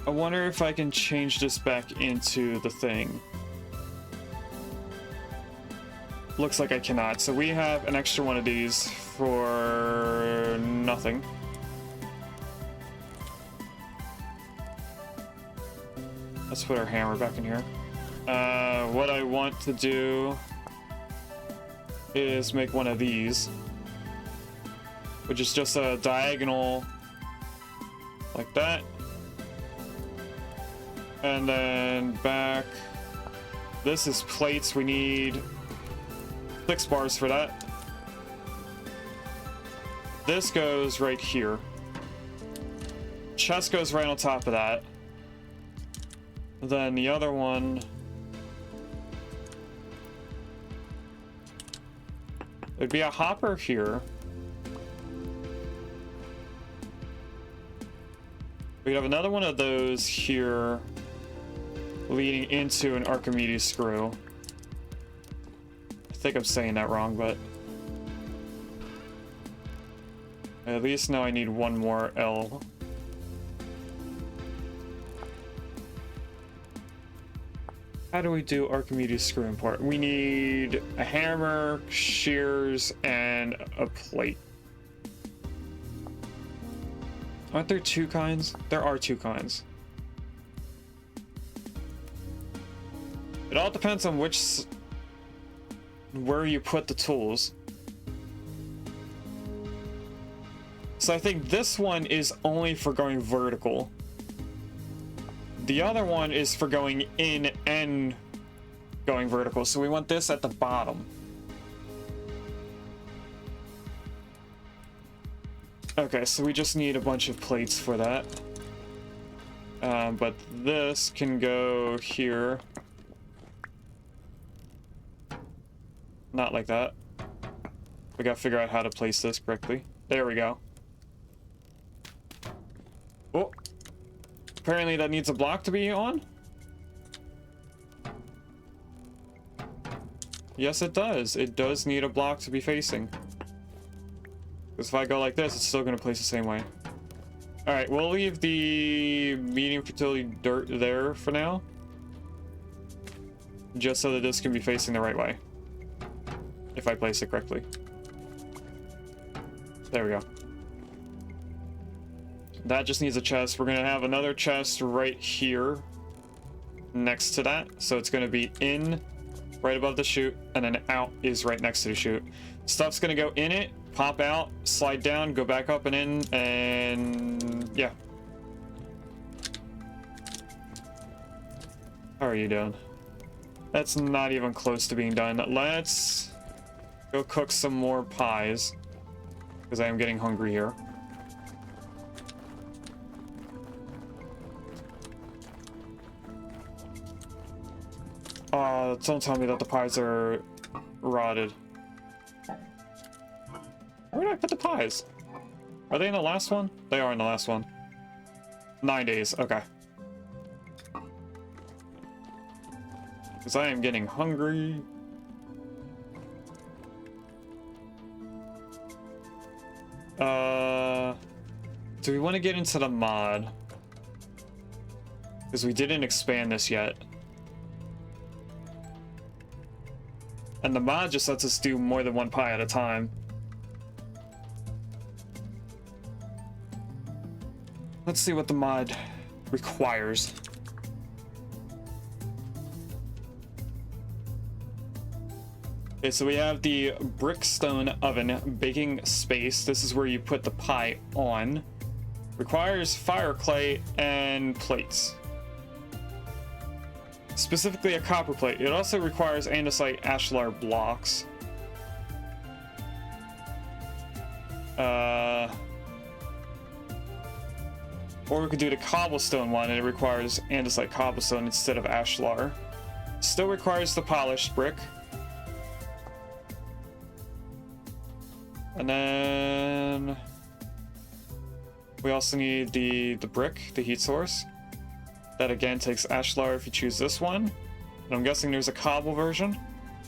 I wonder if I can change this back into the thing. Looks like I cannot, so we have an extra one of these for nothing. Let's put our hammer back in here. What I want to do is make one of these, which is just a diagonal like that, and then back. This is plates. We need 6 bars for that. This goes right here. Chest goes right on top of that. Then the other one, it'd be a hopper here. We'd have another one of those here leading into an Archimedes screw. I think I'm saying that wrong, but at least now I need one more L. How do we do Archimedes screw import? We need a hammer, shears, and a plate. Aren't there 2 kinds? There are 2 kinds. It all depends on where you put the tools. So I think this one is only for going vertical. The other one is for going in and going vertical. So we want this at the bottom. Okay, so we just need a bunch of plates for that. But this can go here. Not like that. We gotta figure out how to place this correctly. There we go. Oh. Apparently that needs a block to be on. Yes, it does. It does need a block to be facing. Because if I go like this, it's still going to place the same way. Alright, we'll leave the medium fertility dirt there for now. Just so that this can be facing the right way. If I place it correctly. There we go. That just needs a chest. We're gonna have another chest right here next to that. So it's gonna be in right above the chute, and then out is right next to the chute. Stuff's gonna go in it, pop out, slide down, go back up and in, and yeah. How are you doing? That's not even close to being done. Let's go cook some more pies, because I am getting hungry here. Don't tell me that the pies are rotted. Where did I put the pies? Are they in the last one? They are in the last one. 9 days, okay. Because I am getting hungry. Do we want to get into the mod? Because we didn't expand this yet. And the mod just lets us do more than one pie at a time. Let's see what the mod requires. Okay, so we have the brickstone oven baking space. This is where you put the pie on. Requires fire clay and plates. Specifically a copper plate. It also requires andesite ashlar blocks. Or we could do the cobblestone one, and it requires andesite cobblestone instead of ashlar. Still requires the polished brick. And then we also need the brick, the heat source. That again takes ashlar if you choose this one. And I'm guessing there's a cobble version.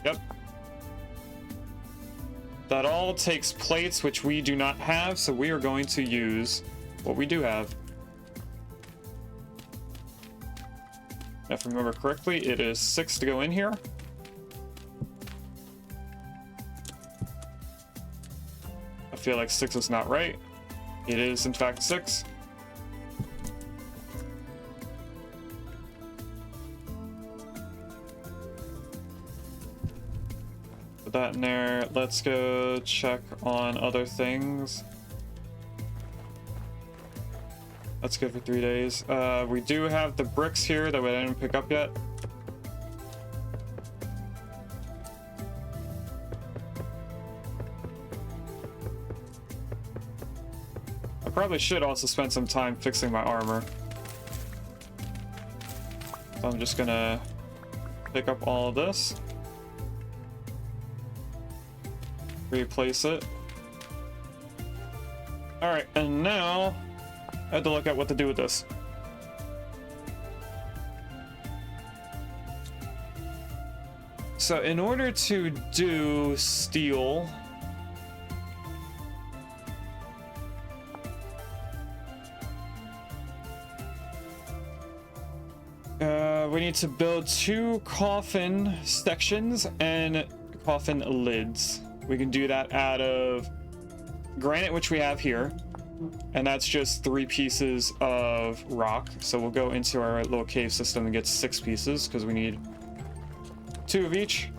Yep. That all takes plates, which we do not have, so we are going to use what we do have. If I remember correctly, it is 6 to go in here. I feel like 6 is not right. It is, in fact, 6. Put that in there. Let's go check on other things. That's good for 3 days. We do have the bricks here that we didn't pick up yet. I probably should also spend some time fixing my armor. So I'm just gonna pick up all of this. Replace it. Alright, and now I have to look at what to do with this. So in order to do steel, we need to build 2 coffin sections and coffin lids. We can do that out of granite, which we have here. And that's just 3 pieces of rock. So we'll go into our little cave system and get 6 pieces because we need 2 of each.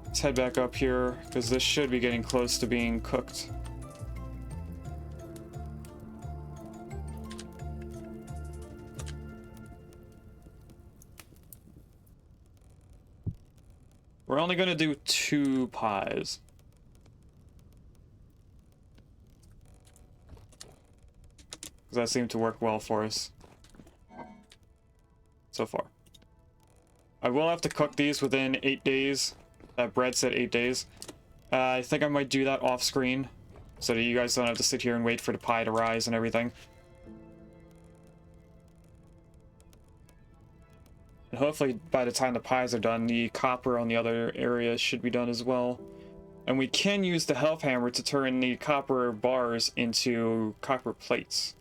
Let's head back up here because this should be getting close to being cooked. We're only going to do 2 pies. Because that seemed to work well for us so far. I will have to cook these within 8 days. That bread said 8 days. I think I might do that off screen so that you guys don't have to sit here and wait for the pie to rise and everything. And hopefully by the time the pies are done, the copper on the other areas should be done as well. And we can use the health hammer to turn the copper bars into copper plates.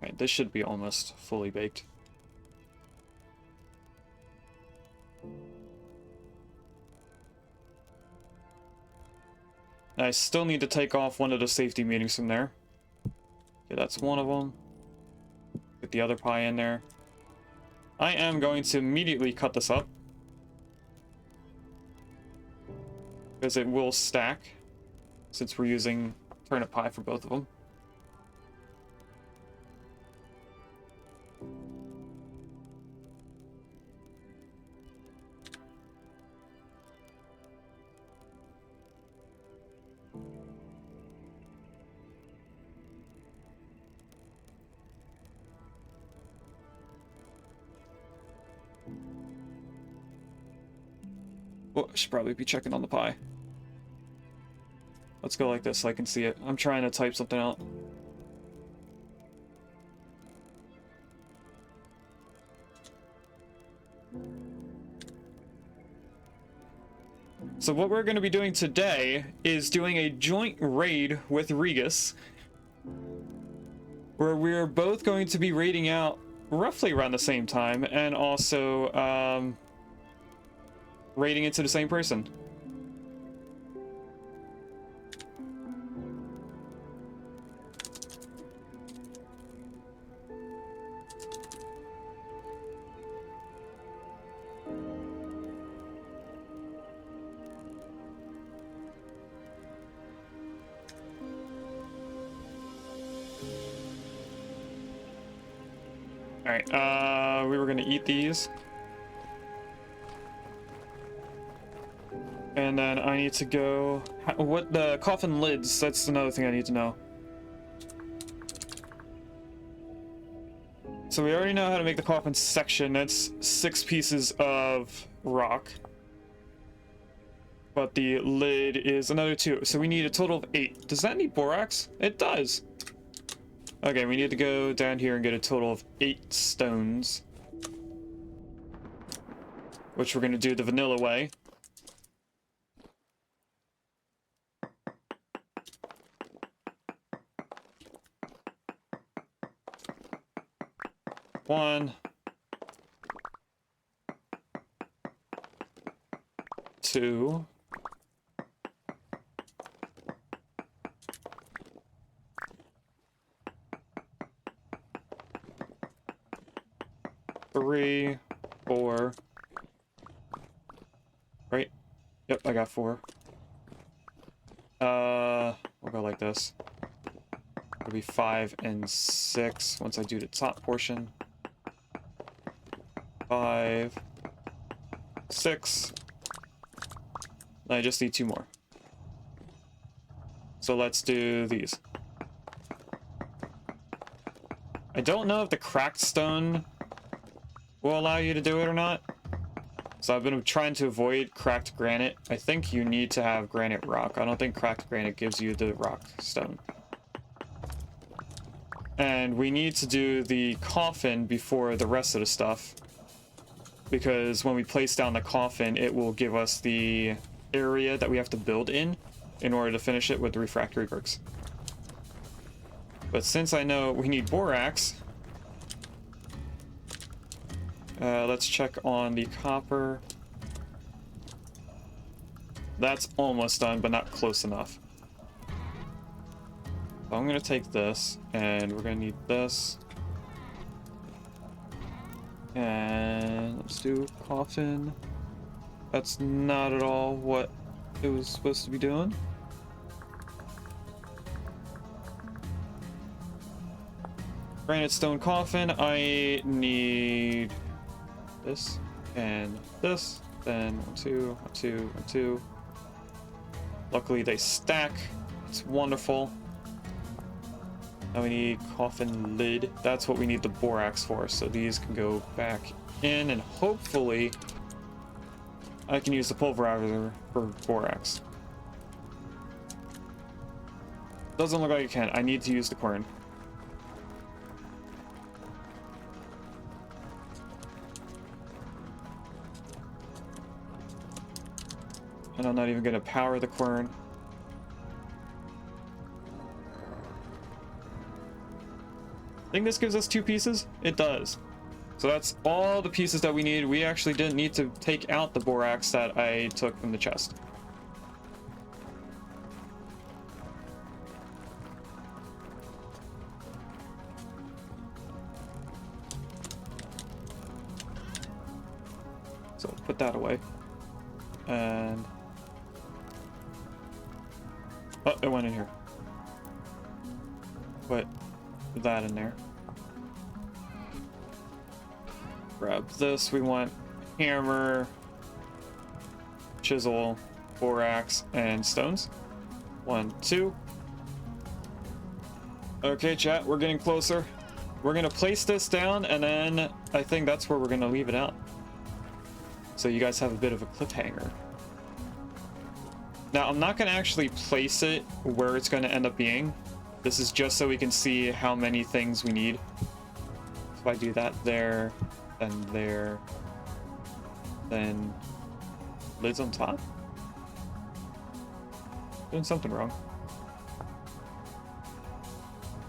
Right, this should be almost fully baked. I still need to take off one of the safety meetings from there. Okay, that's one of them. Get the other pie in there. I am going to immediately cut this up, because it will stack, since we're using turnip pie for both of them. Oh, I should probably be checking on the pie. Let's go like this so I can see it. I'm trying to type something out. So what we're going to be doing today is doing a joint raid with Regis, where we're both going to be raiding out roughly around the same time, and also raiding into the same person. Alright, we were gonna eat these. And then I need to go... What the coffin lids, that's another thing I need to know. So we already know how to make the coffin section. That's 6 pieces of rock. But the lid is another 2. So we need a total of 8. Does that need borax? It does. Okay, we need to go down here and get a total of 8 stones. Which we're going to do the vanilla way. One. 2. 3, 4. Right? Yep, I got 4. We'll go like this. It'll be 5 and 6 once I do the top portion. 5, 6. I just need 2 more. So let's do these. I don't know if the cracked stone will allow you to do it or not. So I've been trying to avoid cracked granite. I think you need to have granite rock. I don't think cracked granite gives you the rock stone. And we need to do the coffin before the rest of the stuff, because when we place down the coffin, it will give us the area that we have to build in order to finish it with the refractory bricks. But since I know we need borax, let's check on the copper. That's almost done, but not close enough. So I'm going to take this, and we're going to need this. And let's do coffin. That's not at all what it was supposed to be doing. Granite stone coffin, I need this and this, then 1, 2, 1, 2, 1, 2. Luckily they stack, it's wonderful. Now we need coffin lid, that's what we need the borax for, so these can go back in, and hopefully I can use the pulverizer for borax. Doesn't look like I can, I need to use the quern. And I'm not even going to power the quern. I think this gives us 2 pieces? It does. So that's all the pieces that we need. We actually didn't need to take out the borax that I took from the chest. So put that away. And... oh, it went in here. Put that in there. Grab this. We want hammer, chisel, borax, and stones. 1, 2. Okay, chat, we're getting closer. We're gonna place this down, and then I think that's where we're gonna leave it out. So you guys have a bit of a cliffhanger. Now, I'm not going to actually place it where it's going to end up being. This is just so we can see how many things we need. So if I do that there, then lids on top? Doing something wrong.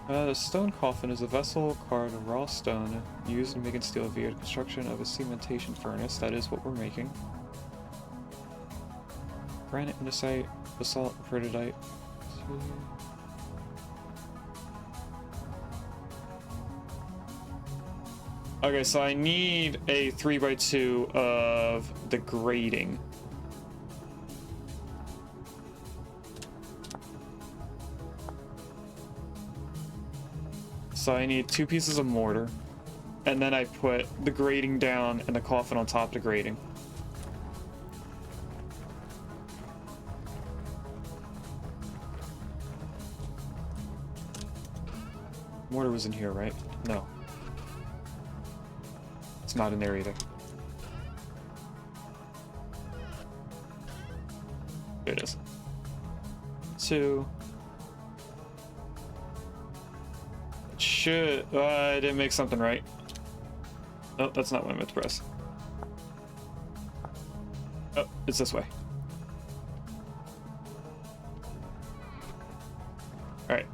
The stone coffin is a vessel carved of raw stone used in making steel via construction of a cementation furnace. That is what we're making. Granite, andesite, basalt, peridotite. Okay, so I need a 3x2 of the grading. So I need 2 pieces of mortar, and then I put the grading down and the coffin on top of the grading. Mortar was in here, right? No. It's not in there either. There it is. 2. I didn't make something right. Oh, that's not what I meant to press. Oh, it's this way. Alright.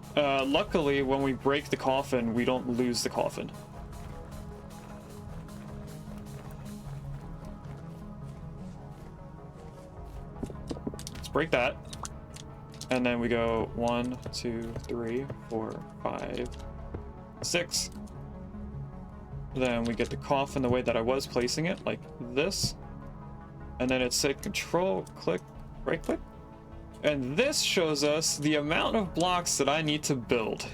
Luckily, when we break the coffin, we don't lose the coffin. Let's break that. And then we go 1, 2, 3, 4, 5, 6. Then we get the coffin the way that I was placing it, like this. And then it said control, click, right click. And this shows us the amount of blocks that I need to build.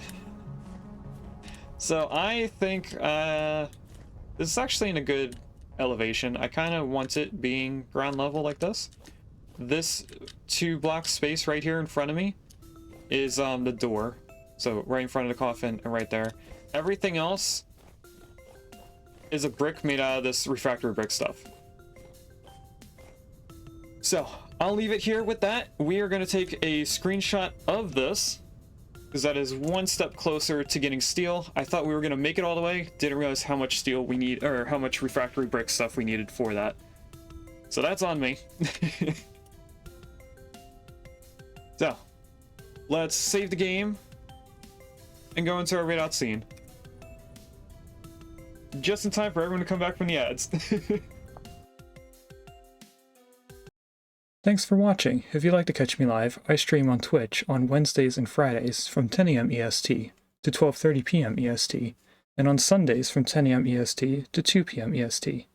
So I think this is actually in a good elevation. I kind of want it being ground level like this. This 2 block space right here in front of me is the door. So right in front of the coffin and right there. Everything else is a brick made out of this refractory brick stuff. So I'll leave it here with that. We are going to take a screenshot of this because that is 1 step closer to getting steel. I thought we were going to make it all the way. Didn't realize how much steel we need, or how much refractory brick stuff we needed for that. So that's on me. So let's save the game and go into our raid-out scene. Just in time for everyone to come back from the ads. Thanks for watching. If you'd like to catch me live, I stream on Twitch on Wednesdays and Fridays from 10 AM EST to 12:30 PM EST, and on Sundays from 10 AM EST to 2 PM EST.